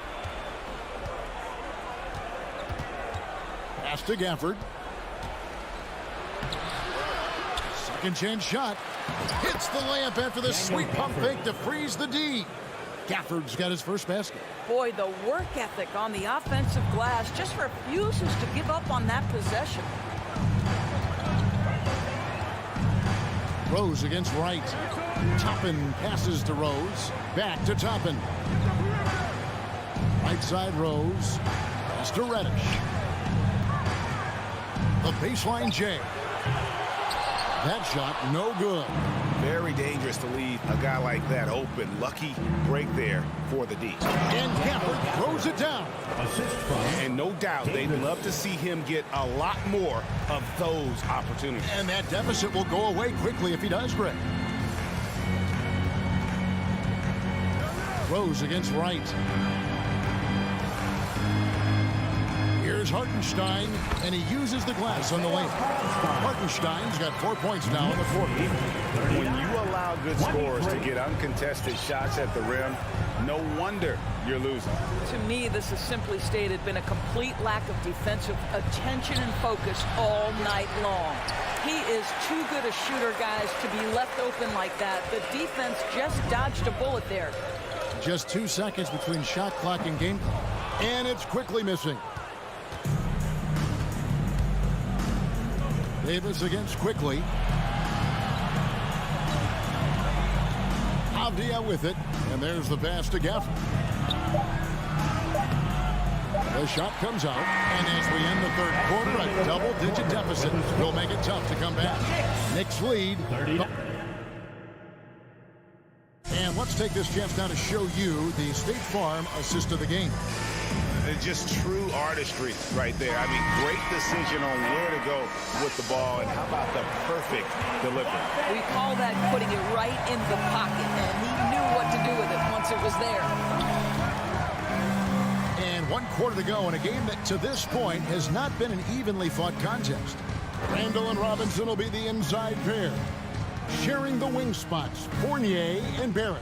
Pass to Gafford. Second chance shot. Hits the layup after the sweet pump fake to freeze the D. Gafford's got his first basket. Boy, the work ethic on the offensive glass just refuses to give up on that possession. Rose against Wright. Toppin passes to Rose. Back to Toppin. Right side Rose. Pass to Reddish. The baseline J. That shot no good. Very dangerous to leave a guy like that open. Lucky break there for the D. And Gafford throws it down. And no doubt they'd love to see him get a lot more of those opportunities. And that deficit will go away quickly if he does, Greg. Rose against Wright. Here's Hartenstein, and he uses the glass on the lane. Hartenstein's got 4 points now in the quarter. When you allow good scorers to get uncontested shots at the rim, no wonder you're losing. To me, this has simply stated been a complete lack of defensive attention and focus all night long. He is too good a shooter, guys, to be left open like that. The defense just dodged a bullet there. Just 2 seconds between shot clock and game clock. And it's quickly missing. Davis against Quickly. Avdia with it. And there's the pass to Gafford. The shot comes out. And as we end the third quarter, a double-digit deficit will make it tough to come back. Knicks lead. And let's take this chance now to show you the State Farm assist of the game. It's just true artistry right there. I mean, great decision on where to go with the ball, and how about the perfect delivery? We call that putting it right in the pocket, and he knew what to do with it once it was there. And 1 quarter to go in a game that to this point has not been an evenly fought contest. Randall and Robinson will be the inside pair. Sharing the wing spots, Fournier and Barrett.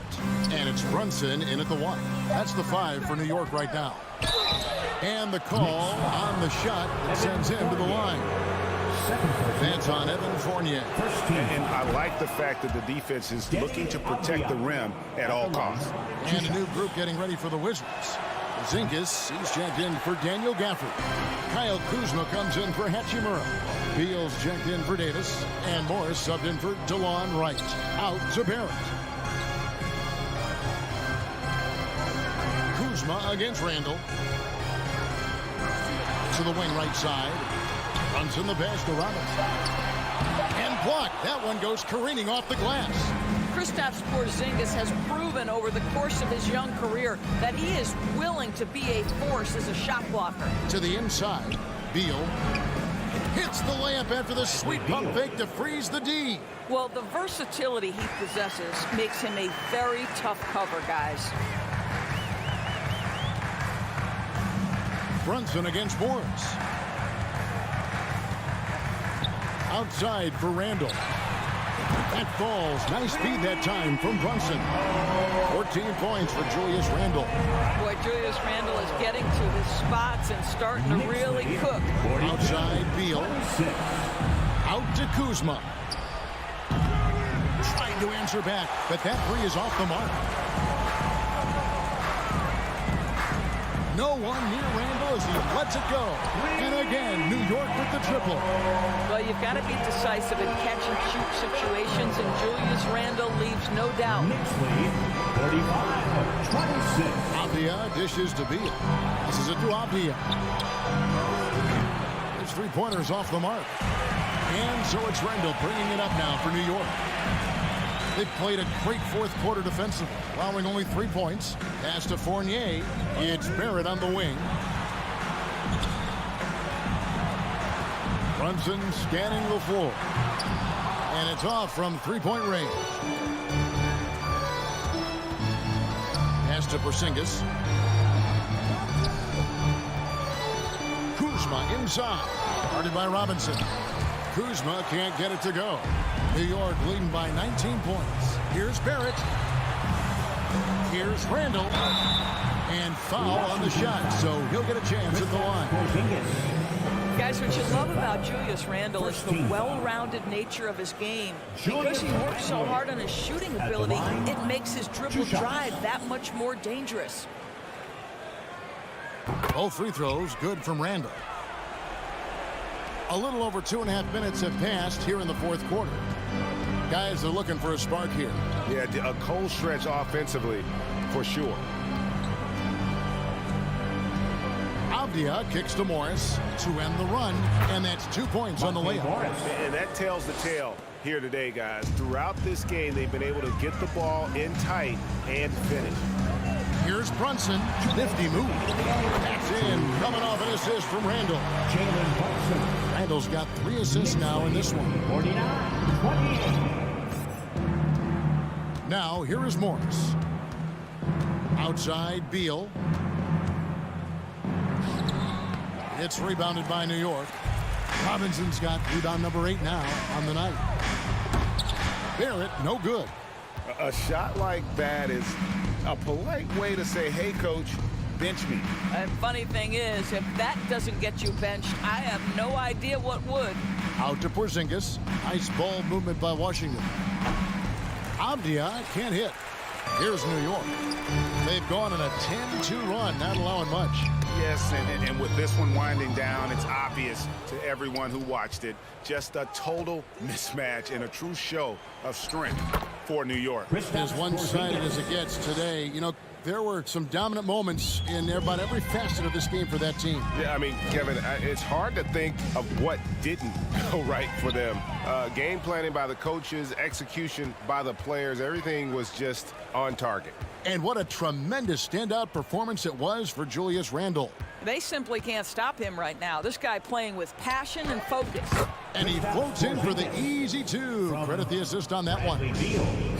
And it's Brunson in at the 1. That's the 5 for New York right now. And the call on the shot that sends him to the line. That's on Evan Fournier. And I like the fact that the defense is looking to protect the rim at all costs. And a new group getting ready for the Wizards. Zingas, he's checked in for Daniel Gafford. Kyle Kuzma comes in for Hachimura. Beal's checked in for Davis. And Morris subbed in for DeLon Wright. Out to Barrett. Kuzma against Randall. To the wing right side. Runs in the pass to Robinson. And blocked. That one goes careening off the glass. Kristaps Porzingis has proven over the course of his young career that he is willing to be a force as a shot blocker. To the inside. Beal hits the layup after the sweet pump fake to freeze the D. Well, the versatility he possesses makes him a very tough cover, guys. Brunson against Morris. Outside for Randall. That falls. Nice speed that time from Brunson. 14 points for Julius Randle. Boy, Julius Randle is getting to his spots and starting to really cook. Outside Beal. Out to Kuzma. Trying to answer back, but that three is off the mark. No one near Randall as he lets it go. And again, New York with the triple. Well, you've got to be decisive in catch-and-shoot situations, and Julius Randle leaves no doubt. Knicks lead 35-26. Avdia dishes to Beal. This is a to Avdia. His three-pointer's off the mark. And so it's Randle bringing it up now for New York. They've played a great fourth quarter defensively, allowing only 3 points. Pass to Fournier. It's Barrett on the wing. Brunson scanning the floor. And it's off from three-point range. Pass to Porzingis. Kuzma inside. Guarded by Robinson. Kuzma can't get it to go. New York leading by 19 points. Here's Barrett. Here's Randall. And foul on the shot, so he'll get a chance at the line. Guys, what you love about Julius Randle is the well-rounded nature of his game. Because he works so hard on his shooting ability, it makes his dribble drive that much more dangerous. Both free throws good from Randall. A little over 2.5 minutes have passed here in the fourth quarter. Guys are looking for a spark here. Yeah, a cold stretch offensively, for sure. Avdia kicks to Morris to end the run, and that's 2 points on the layup. And that tells the tale here today, guys. Throughout this game, they've been able to get the ball in tight and finish. Here's Brunson. Nifty move. That's in. Coming off an assist from Randall. Randall's got 3 assists now in this one. 49-28. Now, here is Morris. Outside, Beal. It's rebounded by New York. Robinson's got rebound number 8 now on the night. Barrett, no good. A shot like that is a polite way to say, hey, coach, bench me. And funny thing is, if that doesn't get you benched, I have no idea what would. Out to Porzingis. Nice ball movement by Washington. Avdia can't hit. Here's New York. They've gone on a 10-2 run, not allowing much. Yes, and with this one winding down, it's obvious to everyone who watched it. Just a total mismatch and a true show of strength for New York. As one-sided as it gets today, you know, there were some dominant moments in about every facet of this game for that team. Yeah, I mean, Kevin, it's hard to think of what didn't go right for them. Game planning by the coaches, execution by the players, everything was just on target. And what a tremendous standout performance it was for Julius Randle. They simply can't stop him right now. This guy playing with passion and focus. And he floats in for the easy 2. Credit the assist on that one.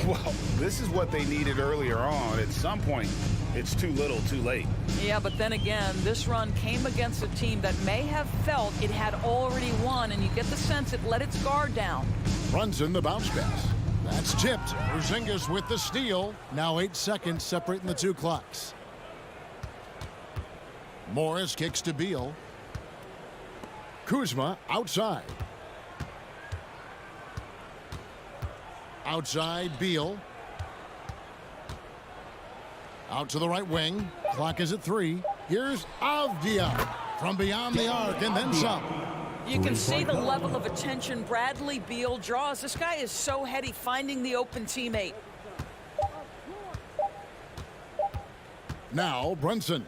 Well, this is what they needed earlier on. At some point, it's too little, too late. Yeah, but then again, this run came against a team that may have felt it had already won, and you get the sense it let its guard down. Brunson, the bounce pass. That's tipped. Porzingis with the steal. Now 8 seconds separating the 2 clocks. Morris kicks to Beal. Kuzma outside. Outside, Beal. Out to the right wing. Clock is at 3. Here's Avdia from beyond the arc and then some. You can see the level of attention Bradley Beal draws. This guy is so heady finding the open teammate. Now Brunson.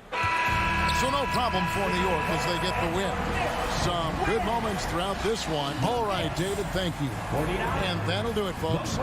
So no problem for New York as they get the win. Some good moments throughout this one. All right, David, thank you. And that'll do it, folks.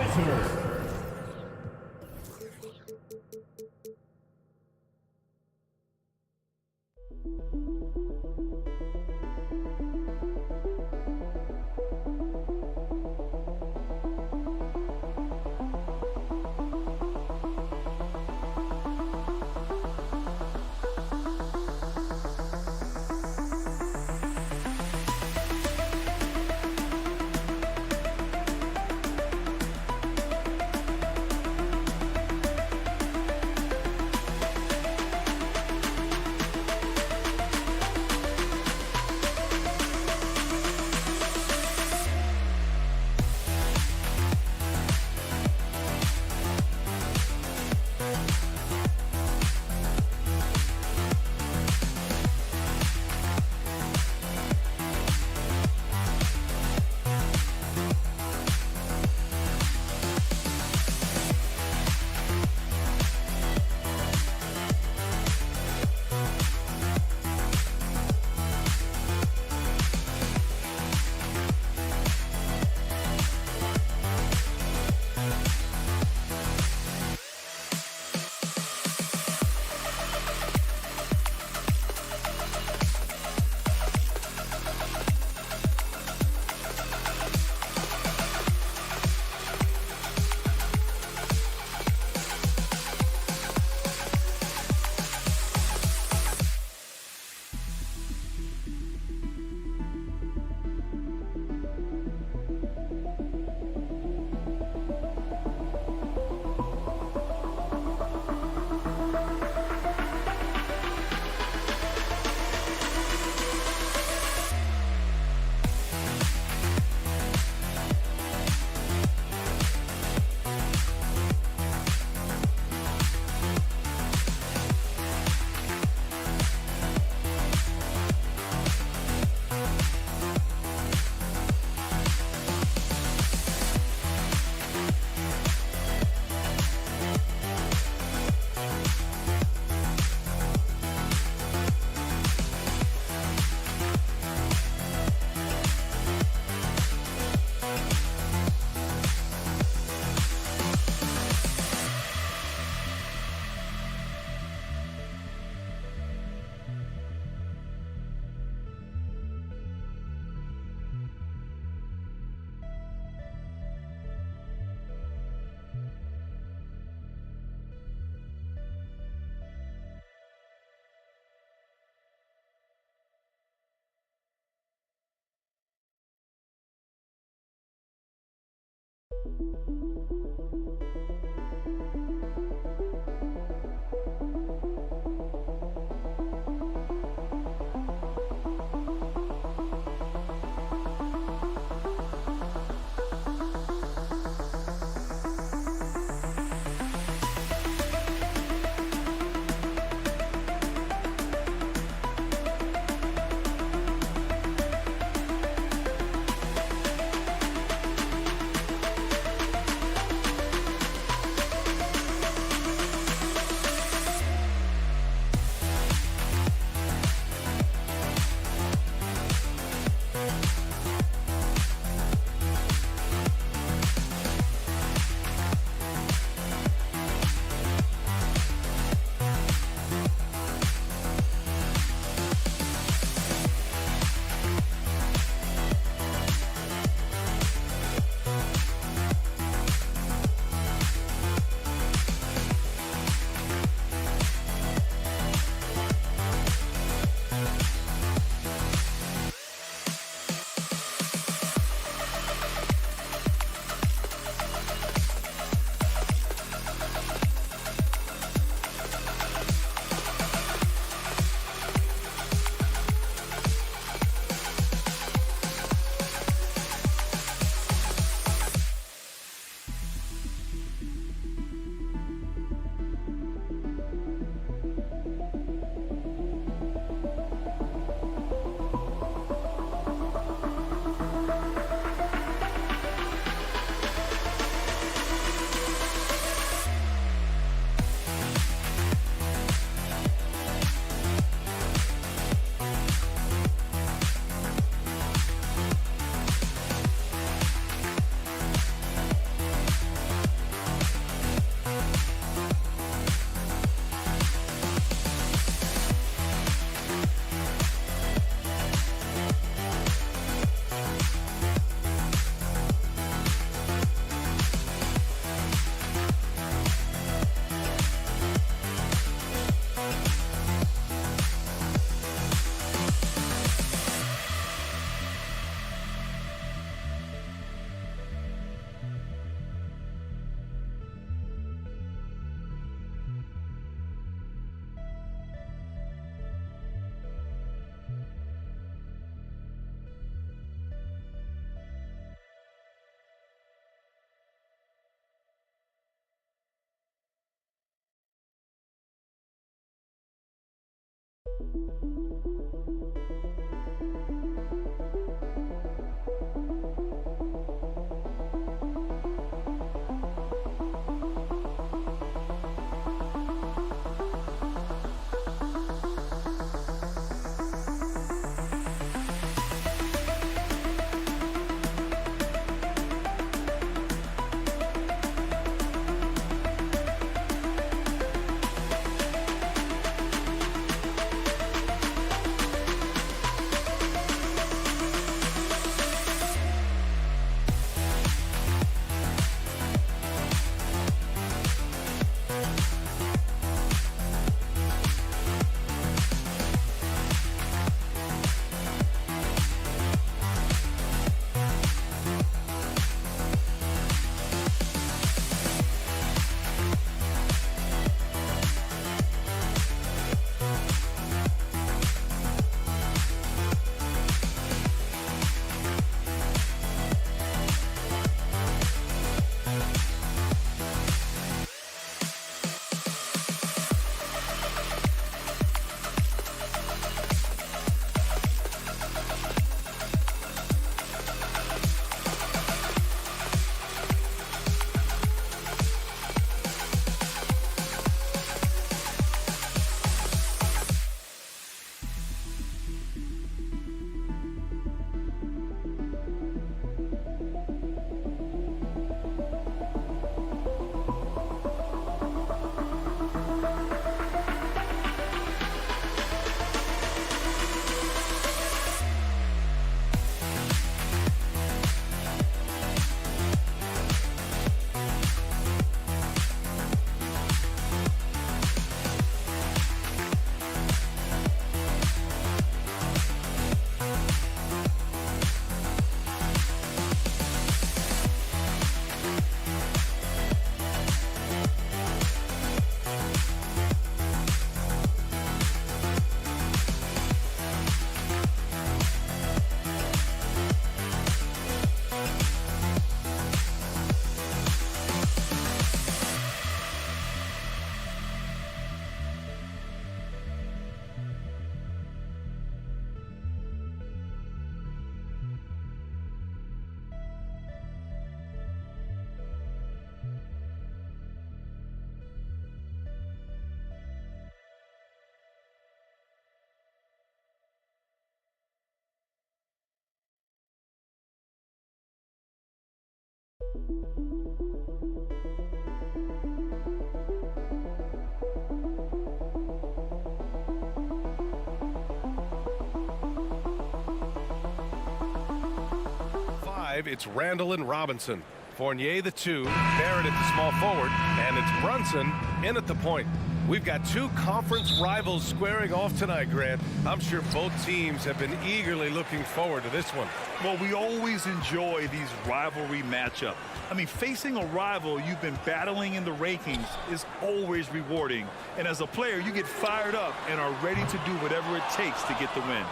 It's Randall and Robinson. Fournier the 2, Barrett at the small forward, and it's Brunson in at the point. We've got two conference rivals squaring off tonight, Grant. I'm sure both teams have been eagerly looking forward to this one. Well, we always enjoy these rivalry matchups. I mean, facing a rival you've been battling in the rankings is always rewarding. And as a player, you get fired up and are ready to do whatever it takes to get the win.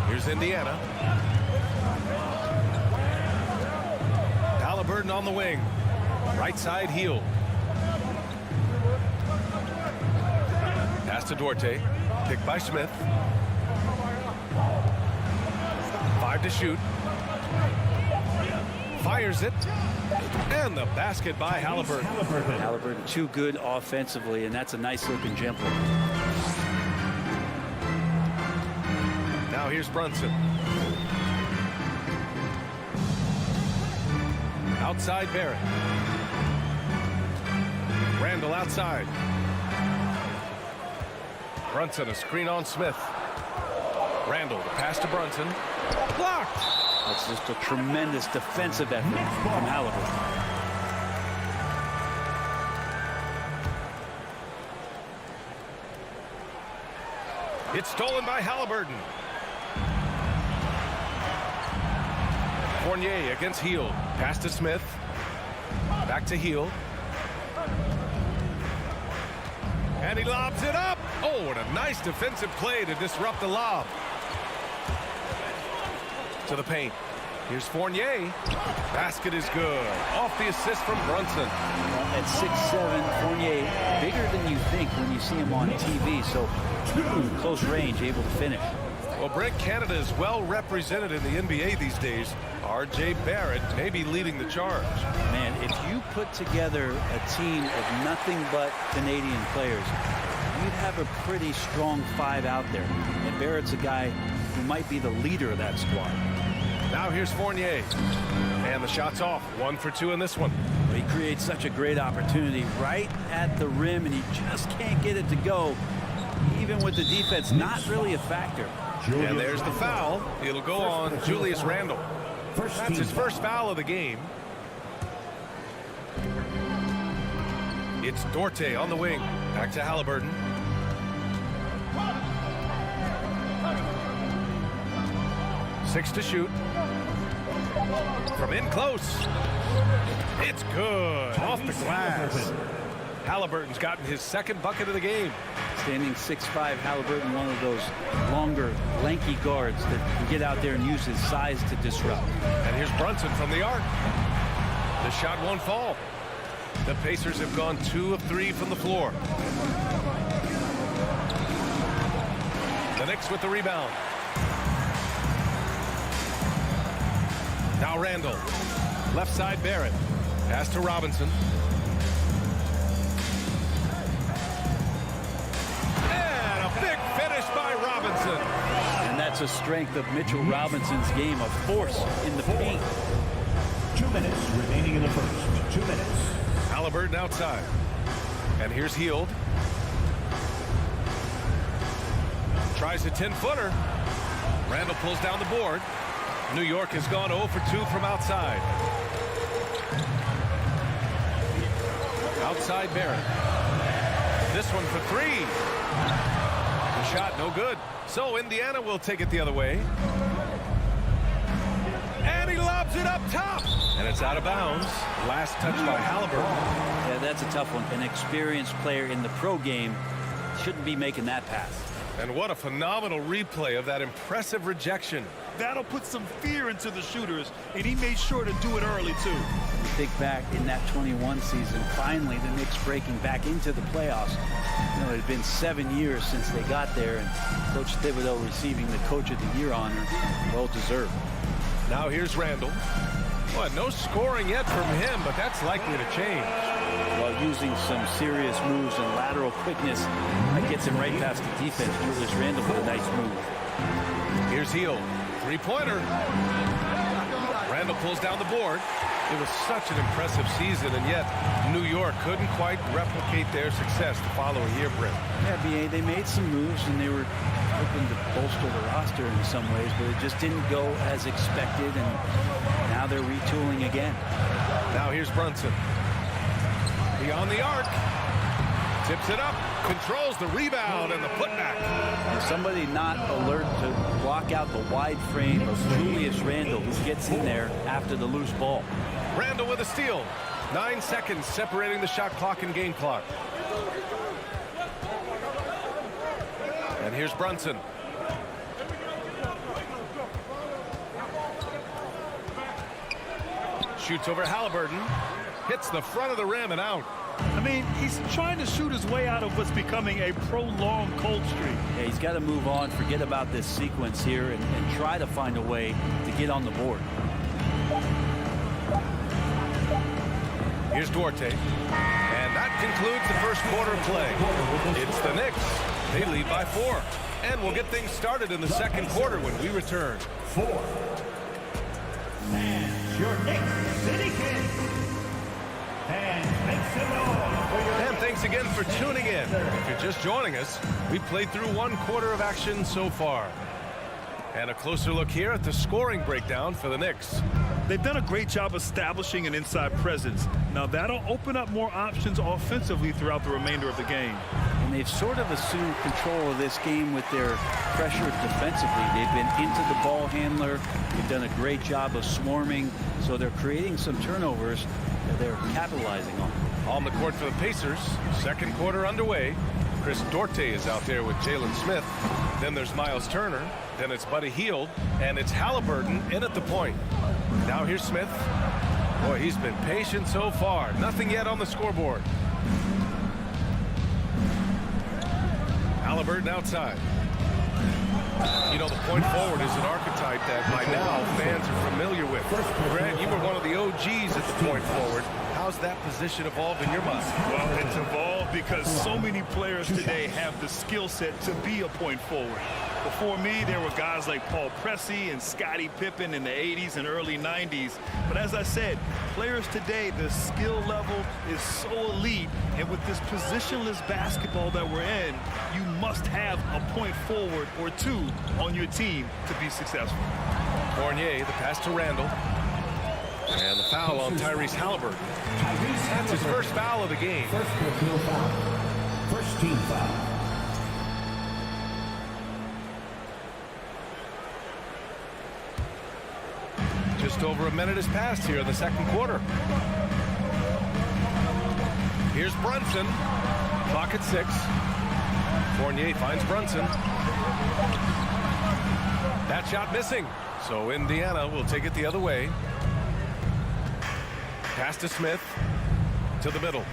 Here's Indiana. Halliburton on the wing. Right side heel. Pass to Duarte. Picked by Smith. 5 to shoot. Fires it. And the basket by Halliburton. Halliburton too good offensively, and that's a nice looking jumper. Now here's Brunson. Outside Barrett. Randall outside. Brunson, a screen on Smith. Randall, the pass to Brunson. Blocked! That's just a tremendous defensive effort from Halliburton. It's stolen by Halliburton. Fournier against Heel. Pass to Smith. Back to Heel. And he lobs it up. Oh, what a nice defensive play to disrupt the lob. To the paint. Here's Fournier. Basket is good. Off the assist from Brunson. At 6'7", Fournier, bigger than you think when you see him on TV, so close range, able to finish. Well, Brent, Canada is well represented in the NBA these days. R.J. Barrett may be leading the charge. Man, if you put together a team of nothing but Canadian players, you'd have a pretty strong five out there. And Barrett's a guy who might be the leader of that squad. Now here's Fournier. And the shot's off. 1 for 2 in this one. He creates such a great opportunity right at the rim, and he just can't get it to go. Even with the defense, not really a factor. And there's the foul. It'll go on Julius Randle. That's his first foul of the game. It's Duarte on the wing. Back to Halliburton. Six to shoot. From in close. It's good. Off the glass. Halliburton's gotten his second bucket of the game. Standing 6'5", Halliburton, one of those longer, lanky guards that can get out there and use his size to disrupt. And here's Brunson from the arc. The shot won't fall. The Pacers have gone 2 of 3 from the floor. The Knicks with the rebound. Now Randle. Left side Barrett. Pass to Robinson. And a big finish by Robinson. And that's a strength of Mitchell Robinson's game, of force in the paint. 2 minutes remaining in the first. 2 minutes. Halliburton outside. And here's Hield. Tries a 10-footer. Randle pulls down the board. New York has gone 0 for 2 from outside. Outside Barrett. This one for 3. The shot no good. So Indiana will take it the other way. And he lobs it up top. And it's out of bounds. Last touch by Halliburton. Yeah, that's a tough one. An experienced player in the pro game shouldn't be making that pass. And what a phenomenal replay of that impressive rejection. That'll put some fear into the shooters, and he made sure to do it early, too. You think back in that 21 season, finally the Knicks breaking back into the playoffs. You know, it had been 7 years since they got there, and Coach Thibodeau receiving the Coach of the Year honor. Well deserved. Now here's Randle. Well, no scoring yet from him, but that's likely to change. While using some serious moves and lateral quickness, that gets him right past the defense. Julius Randle with a nice move. Here's Hield. Three-pointer. Randle pulls down the board. It was such an impressive season, and yet New York couldn't quite replicate their success the following year, Brent. Yeah, B.A., they made some moves, and they were hoping to bolster the roster in some ways, but it just didn't go as expected, and now they're retooling again. Now here's Brunson. Beyond the arc. Tips it up. Controls the rebound and the putback. And somebody not alert to block out the wide frame of Julius Randle, who gets in there after the loose ball. Randle with a steal. 9 seconds separating the shot clock and game clock. And here's Brunson. Shoots over Halliburton. Hits the front of the rim and out. I mean, he's trying to shoot his way out of what's becoming a prolonged cold streak. Yeah, he's got to move on, forget about this sequence here, and try to find a way to get on the board. Here's Duarte. And that concludes the first quarter of play. It's the Knicks. They lead by 4. And we'll get things started in the second quarter when we return. 4. And your Knicks City Kings. And make some noise for your... And thanks again for tuning in. If you're just joining us, we played through 1 quarter of action so far. And a closer look here at the scoring breakdown for the Knicks. They've done a great job establishing an inside presence. Now that'll open up more options offensively throughout the remainder of the game. And they've sort of assumed control of this game with their pressure defensively. They've been into the ball handler. They've done a great job of swarming. So they're creating some turnovers that they're capitalizing on. On the court for the Pacers, second quarter underway. Chris Duarte is out there with Jalen Smith. Then there's Miles Turner. Then it's Buddy Hield. And it's Halliburton in at the point. Now here's Smith. Boy, he's been patient so far. Nothing yet on the scoreboard. Halliburton outside. You know, the point forward is an archetype that by now fans are familiar with. Grant, you were one of the OGs at the point forward. How's that position evolved in your mind? Well, it's evolved because so many players today have the skill set to be a point forward. Before me, there were guys like Paul Pressey and Scottie Pippen in the 80s and early 90s. But as I said, players today, the skill level is so elite. And with this positionless basketball that we're in, you must have a point forward or two on your team to be successful. Fournier, the pass to Randall. And the foul on Tyrese Halliburton. That's his first foul of the game. First personal foul. First team foul. Just over a minute has passed here in the second quarter. Here's Brunson. Clock at 6. Fournier finds Brunson. That shot missing. So Indiana will take it the other way. Pass to Smith. To the middle.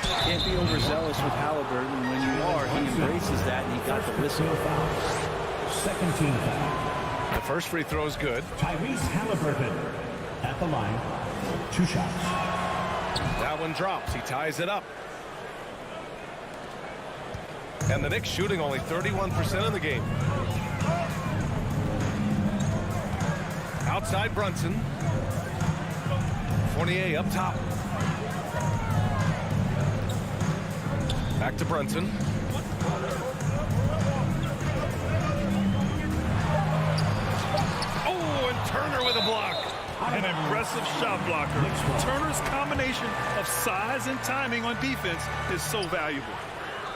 Can't be overzealous with Halliburton. When you are, he embraces that, and he got the whistle. Second team foul. The first free throw is good. Tyrese Halliburton at the line. 2 shots. That one drops. He ties it up. And the Knicks shooting only 31% in the game. Outside Brunson. Fournier up top. Back to Brunson. Oh, and Turner with a block. An impressive shot blocker. Turner's combination of size and timing on defense is so valuable.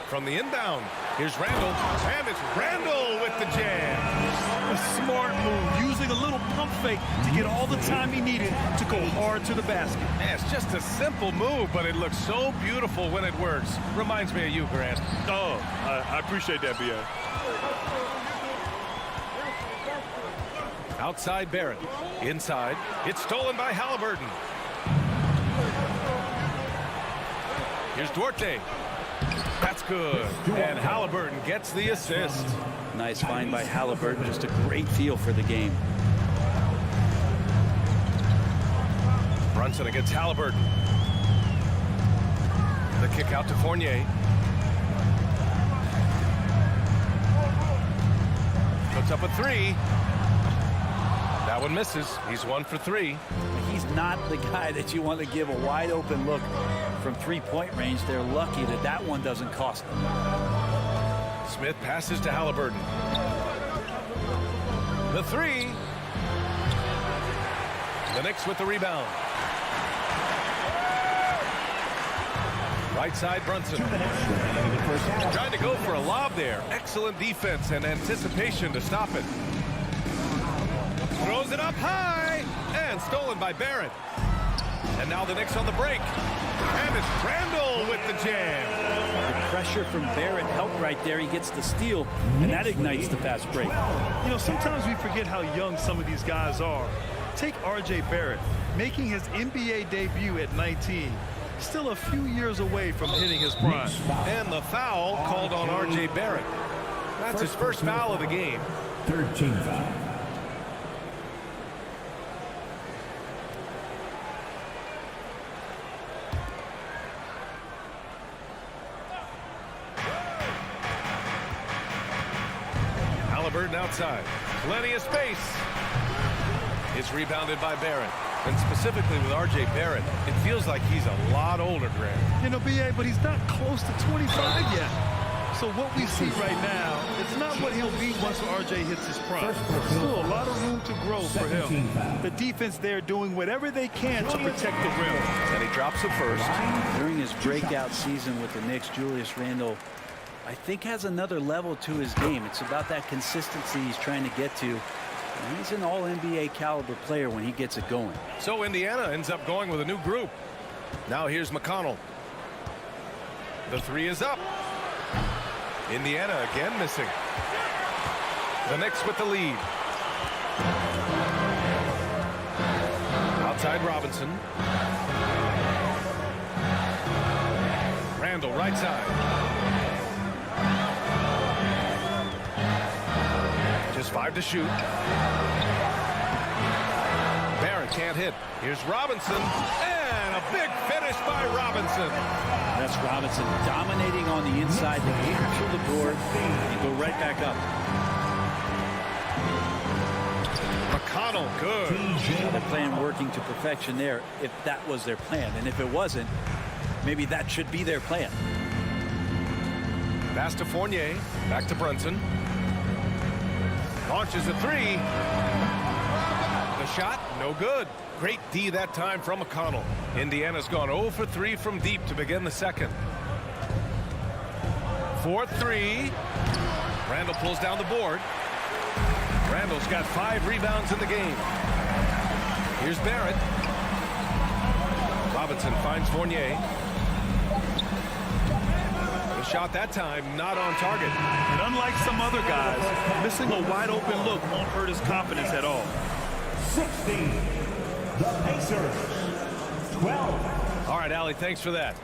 From the inbound, here's Randall. And it's Randall with the jam. A smart move, using a little pump fake to get all the time he needed to go hard to the basket. Man, it's just a simple move, but it looks so beautiful when it works. Reminds me of you, Grant. Oh, I appreciate that, B.A. Outside Barrett. Inside. It's stolen by Halliburton. Here's Duarte. That's good. And Halliburton gets the assist. Nice find by Halliburton. Just a great feel for the game. Brunson against Halliburton. The kick out to Fournier. Puts up a 3. That one misses. He's 1 for 3. He's not the guy that you want to give a wide open look from 3-point range. They're lucky that that one doesn't cost them. Smith passes to Halliburton. The 3. The Knicks with the rebound. Right side Brunson. Trying to go for a lob there. Excellent defense and anticipation to stop it. Throws it up high and stolen by Barrett. And now the Knicks on the break. And it's Randall with the jam. The pressure from Barrett helped right there. He gets the steal, and that ignites the fast break. You know, sometimes we forget how young some of these guys are. Take R.J. Barrett, making his NBA debut at 19. Still a few years away from hitting his prime. And the foul called on R.J. Barrett. That's his first foul of the game. Third team foul. Halliburton outside. Plenty of space. It's rebounded by Barrett. And specifically with R.J. Barrett, it feels like he's a lot older, Grant. You know, B.A., but he's not close to 25 yet. So what we see right now, it's not what he'll be once R.J. hits his prime. Still a lot of room to grow for him. The defense there doing whatever they can to protect the rim. And he drops it first. During his breakout season with the Knicks, Julius Randle, I think, has another level to his game. It's about that consistency he's trying to get to. And he's an all-NBA caliber player when he gets it going. So Indiana ends up going with a new group. Now here's McConnell. The 3 is up. Indiana again missing. The Knicks with the lead. side, Robinson. Randall, right side. Just 5 to shoot. Barrett can't hit. Here's Robinson, and a big finish by Robinson. That's Robinson dominating on the inside to capture the board and go right back up. McConnell, good. The plan working to perfection there, if that was their plan. And if it wasn't, maybe that should be their plan. Pass to Fournier. Back to Brunson. Launches a 3. The shot, no good. Great D that time from McConnell. Indiana's gone 0 for 3 from deep to begin the second. 4-3. Randall pulls down the board. Randall's got 5 rebounds in the game. Here's Barrett. Robinson finds Fournier. The shot that time not on target. And unlike some other guys, missing a wide open look won't hurt his confidence at all. 16. The Pacers. 12. All right, Allie, thanks for that.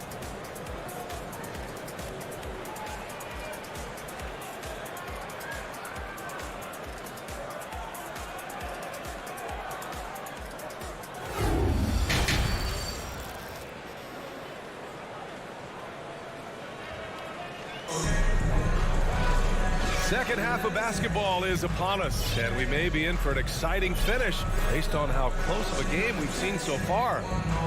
Second half of basketball is upon us, and we may be in for an exciting finish based on how close of a game we've seen so far.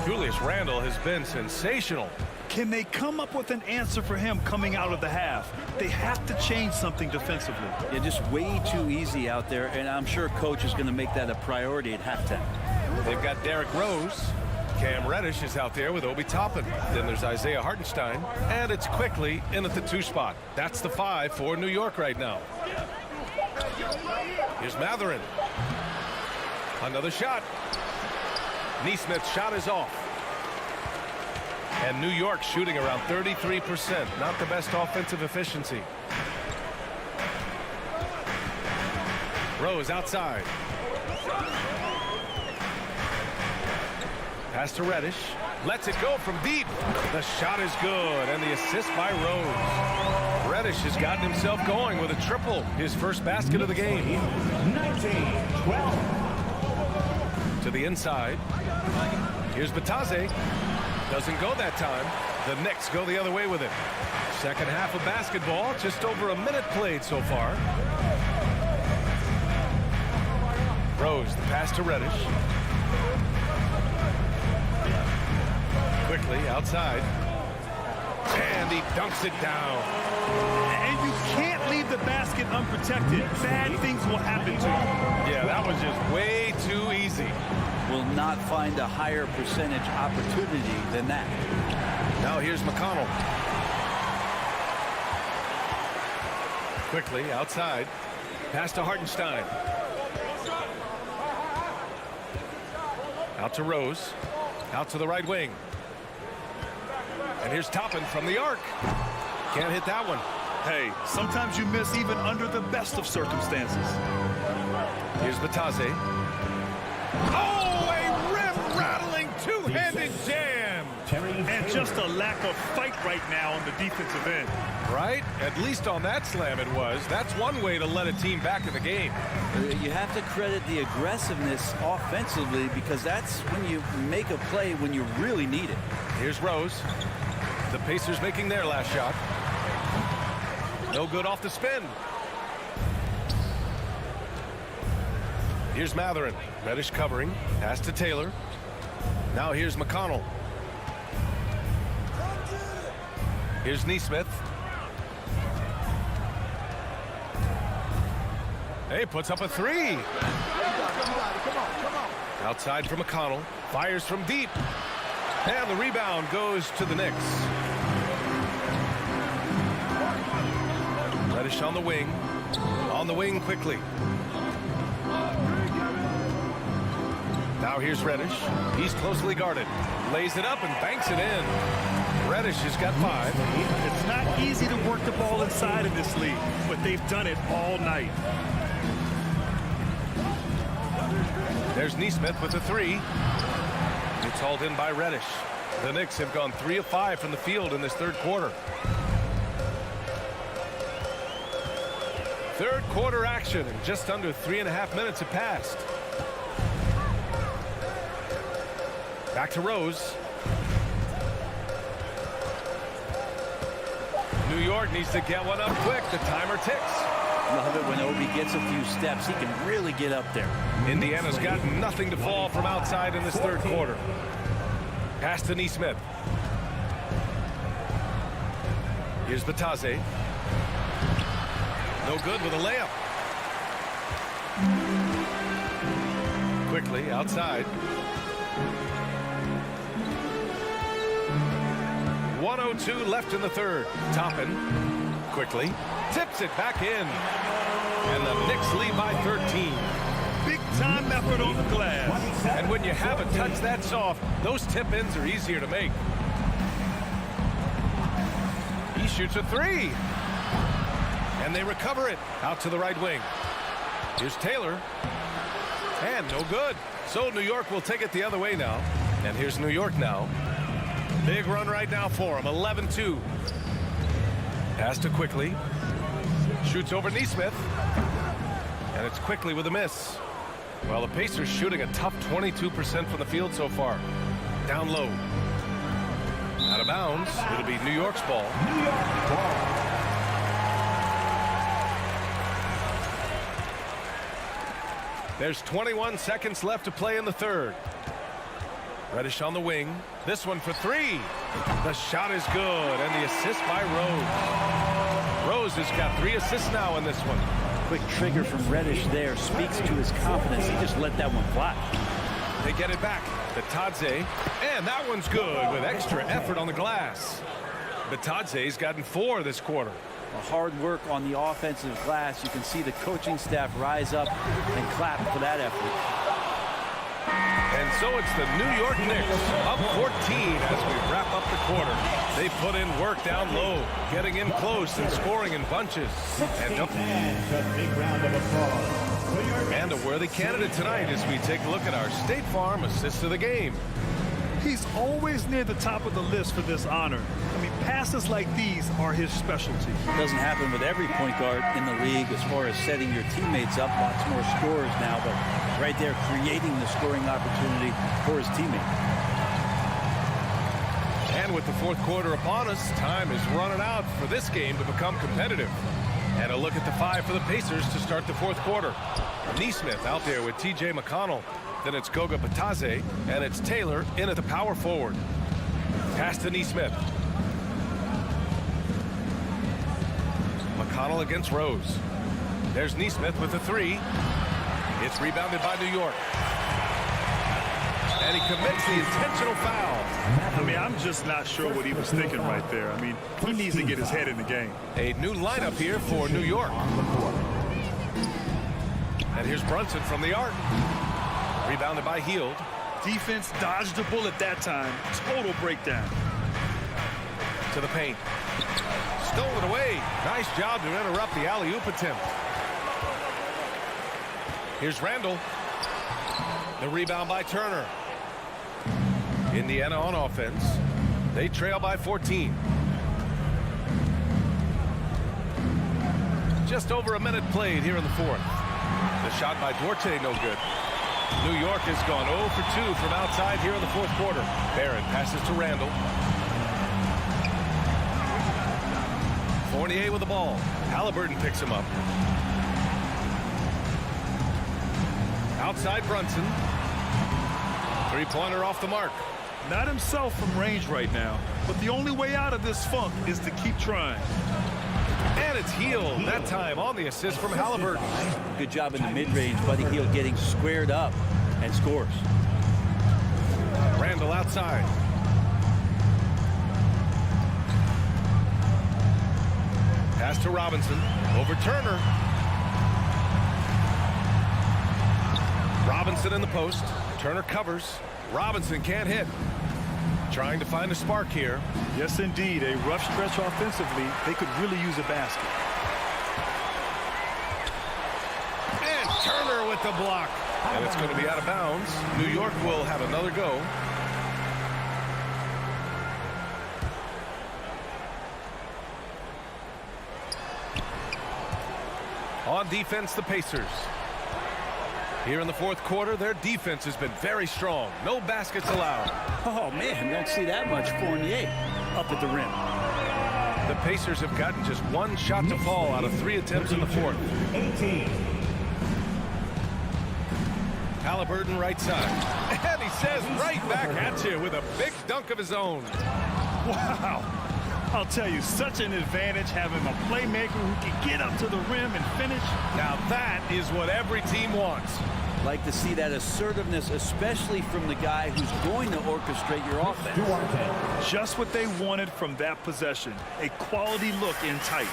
Julius Randle has been sensational. Can they come up with an answer for him coming out of the half? They have to change something defensively. Yeah, just way too easy out there, and I'm sure coach is going to make that a priority at halftime. They've got Derrick Rose. Cam Reddish is out there with Obi Toppin. Then there's Isaiah Hartenstein. And it's quickly in at the 2 spot. That's the 5 for New York right now. Here's Matherin. Another shot. Neesmith's shot is off. And New York shooting around 33%. Not the best offensive efficiency. Rose outside. Pass to Reddish. Lets it go from deep. The shot is good, and the assist by Rose. Reddish has gotten himself going with a triple. His first basket of the game. 19-12. To the inside. Here's Batase. Doesn't go that time. The Knicks go the other way with it. Second half of basketball. Just over a minute played so far. Rose, the pass to Reddish. Quickly outside, and he dunks it down. And you can't leave the basket unprotected. Bad things will happen to you. Yeah, that was just way too easy. Will not find a higher percentage opportunity than that. Now here's McConnell. Quickly outside, pass to Hartenstein. Out to Rose, out to the right wing. And here's Toppin from the arc. Can't hit that one. Hey, sometimes you miss even under the best of circumstances. Here's Batase. Oh, a rim-rattling two-handed jam. And just a lack of fight right now on the defensive end. Right? At least on that slam it was. That's one way to let a team back in the game. You have to credit the aggressiveness offensively, because that's when you make a play when you really need it. Here's Rose. The Pacers making their last shot. No good off the spin. Here's Matherin. Reddish covering. Pass to Taylor. Now here's McConnell. Here's Neesmith. Hey, puts up a 3. Outside for McConnell. Fires from deep. And the rebound goes to the Knicks. Reddish on the wing. On the wing quickly. Now here's Reddish. He's closely guarded. Lays it up and banks it in. Reddish has got 5. It's not easy to work the ball inside of this league, but they've done it all night. There's Neesmith with the 3. It's hauled in by Reddish. The Knicks have gone 3 of 5 from the field in this third quarter. Third quarter action, and just under 3.5 minutes have passed. Back to Rose. New York needs to get one up quick. The timer ticks. Love it when Obi gets a few steps. He can really get up there. Indiana's got nothing to fall from outside in this third quarter. Pass to Nesmith. Here's Batadze. No good with a layup. Quickly outside. 1:02 left in the third. Toppin quickly tips it back in. And the Knicks lead by 13. Big time effort on the glass. And when you have a touch that soft, those tip-ins are easier to make. He shoots a three. And they recover it out to the right wing. Here's Taylor. And no good. So New York will take it the other way now. And here's New York now. Big run right now for him. 11-2. Pass to Quickly. Shoots over Nesmith. And it's Quickly with a miss. Well, the Pacers shooting a tough 22% from the field so far. Down low. Out of bounds. It'll be New York's ball. New York ball. There's 21 seconds left to play in the third. Reddish on the wing. This one for three. The shot is good, and the assist by Rose. Rose has got 3 assists now in this one. Quick trigger from Reddish there speaks to his confidence. He just let that one fly. They get it back. Batadze, and that one's good with extra effort on the glass. Batadze's gotten 4 this quarter. Hard work on the offensive glass. You can see the coaching staff rise up and clap for that effort. And so it's the New York Knicks up 14 as we wrap up the quarter. They put in work down low, getting in close and scoring in bunches. And a worthy candidate tonight as we take a look at our State Farm assist of the game. He's always near the top of the list for this honor. I mean, passes like these are his specialty. It doesn't happen with every point guard in the league as far as setting your teammates up. Lots more scorers now, but right there creating the scoring opportunity for his teammate. And with the fourth quarter upon us, time is running out for this game to become competitive. And a look at the 5 for the Pacers to start the fourth quarter. Nesmith out there with T.J. McConnell. Then it's Goga Batadze, and it's Taylor in at the power forward. Pass to Nesmith. McConnell against Rose. There's Nesmith with the 3. It's rebounded by New York. And he commits the intentional foul. I mean, I'm just not sure what he was thinking right there. I mean, he needs to get his head in the game. A new lineup here for New York. And here's Brunson from the arc. Rebounded by Hield. Defense dodged the bullet that time. Total breakdown. To the paint. Stolen away. Nice job to interrupt the alley-oop attempt. Here's Randall. The rebound by Turner. Indiana on offense. They trail by 14. Just over a minute played here in the fourth. The shot by Duarte, no good. New York has gone 0 for 2 from outside here in the fourth quarter. Barron passes to Randall. Fournier with the ball. Halliburton picks him up. Outside Brunson. Three-pointer off the mark. Not himself from range right now, but the only way out of this funk is to keep trying. And it's Hield that time on the assist from Halliburton. Good job in the mid-range. Buddy Hield getting squared up and scores. Randall outside. Pass to Robinson. Over Turner. Robinson in the post. Turner covers. Robinson can't hit. Trying to find a spark here. Yes, indeed. A rough stretch offensively. They could really use a basket. And Turner with the block. And it's going to be out of bounds. New York will have another go. On defense, the Pacers. Here in the fourth quarter, their defense has been very strong. No baskets allowed. Oh, man, you don't see that much Fournier up at the rim. The Pacers have gotten just one shot to fall out of 3 attempts in the fourth. 18. Halliburton right side. And he says right back at you with a big dunk of his own. Wow. I'll tell you, such an advantage having a playmaker who can get up to the rim and finish. Now that is what every team wants. Like to see that assertiveness, especially from the guy who's going to orchestrate your offense. Just what they wanted from that possession. A quality look in tight.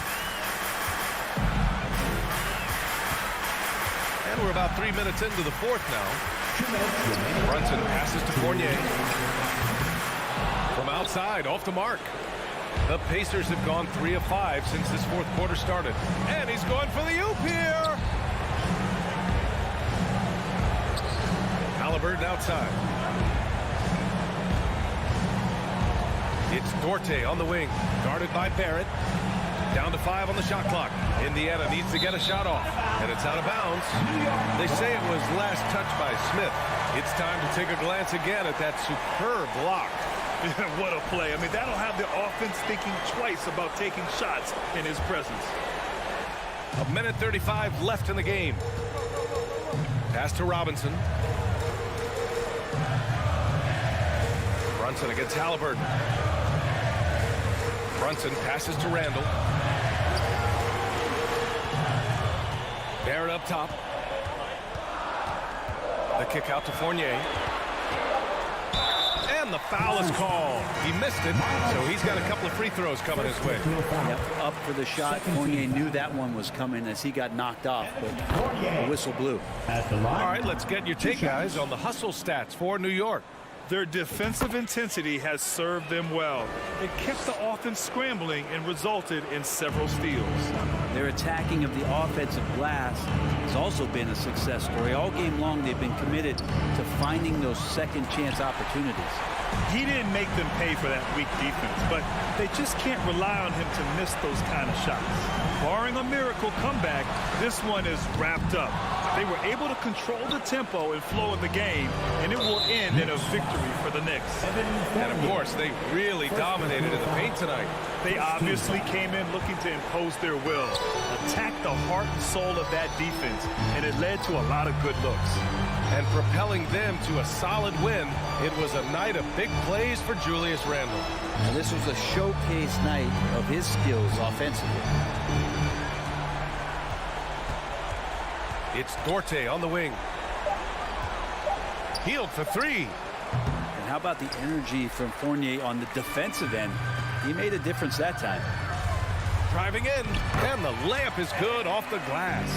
And we're about 3 minutes into the fourth now. Brunson passes to Fournier. From outside, off the mark. The Pacers have gone 3 of 5 since this fourth quarter started. And he's going for the oop here. Halliburton outside. It's Dorte on the wing, guarded by Barrett. Down to 5 on the shot clock. Indiana needs to get a shot off, and it's out of bounds. They say it was last touched by Smith. It's time to take a glance again at that superb block. What a play. I mean, that'll have the offense thinking twice about taking shots in his presence. 1:35 left in the game. Pass to Robinson. Brunson against Halliburton. Brunson passes to Randall. Barrett up top. The kick out to Fournier. And the foul is called. He missed it, so he's got a couple of free throws coming his way. Yep, up for the shot. Fournier knew that one was coming as he got knocked off, but the whistle blew. All right, let's get your take, guys, on the hustle stats for New York. Their defensive intensity has served them well. It kept the offense scrambling and resulted in several steals. Their attacking of the offensive glass has also been a success story. All game long, they've been committed to finding those second chance opportunities. He didn't make them pay for that weak defense, but they just can't rely on him to miss those kind of shots. Barring a miracle comeback, this one is wrapped up. They were able to control the tempo and flow of the game, and it will end in a victory for the Knicks. And, of course, they really dominated in the paint tonight. They obviously came in looking to impose their will, attack the heart and soul of that defense, and it led to a lot of good looks. And propelling them to a solid win, it was a night of big plays for Julius Randle. Now, this was a showcase night of his skills offensively. It's Dorte on the wing. Healed for 3. And how about the energy from Fournier on the defensive end? He made a difference that time. Driving in, and the layup is good off the glass.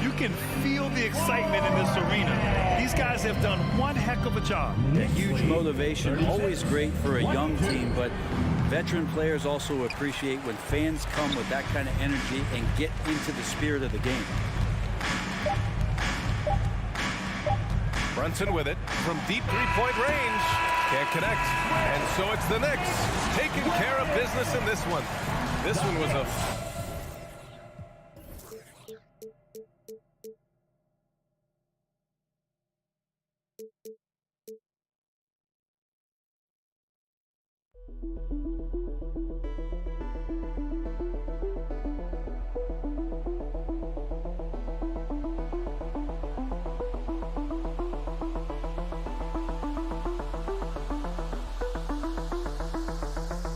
You can feel the excitement in this arena. These guys have done one heck of a job. A huge motivation, always great for a young team, but veteran players also appreciate when fans come with that kind of energy and get into the spirit of the game. Brunson with it from deep three-point range. Can't connect. And so it's the Knicks taking care of business in this one. This one was a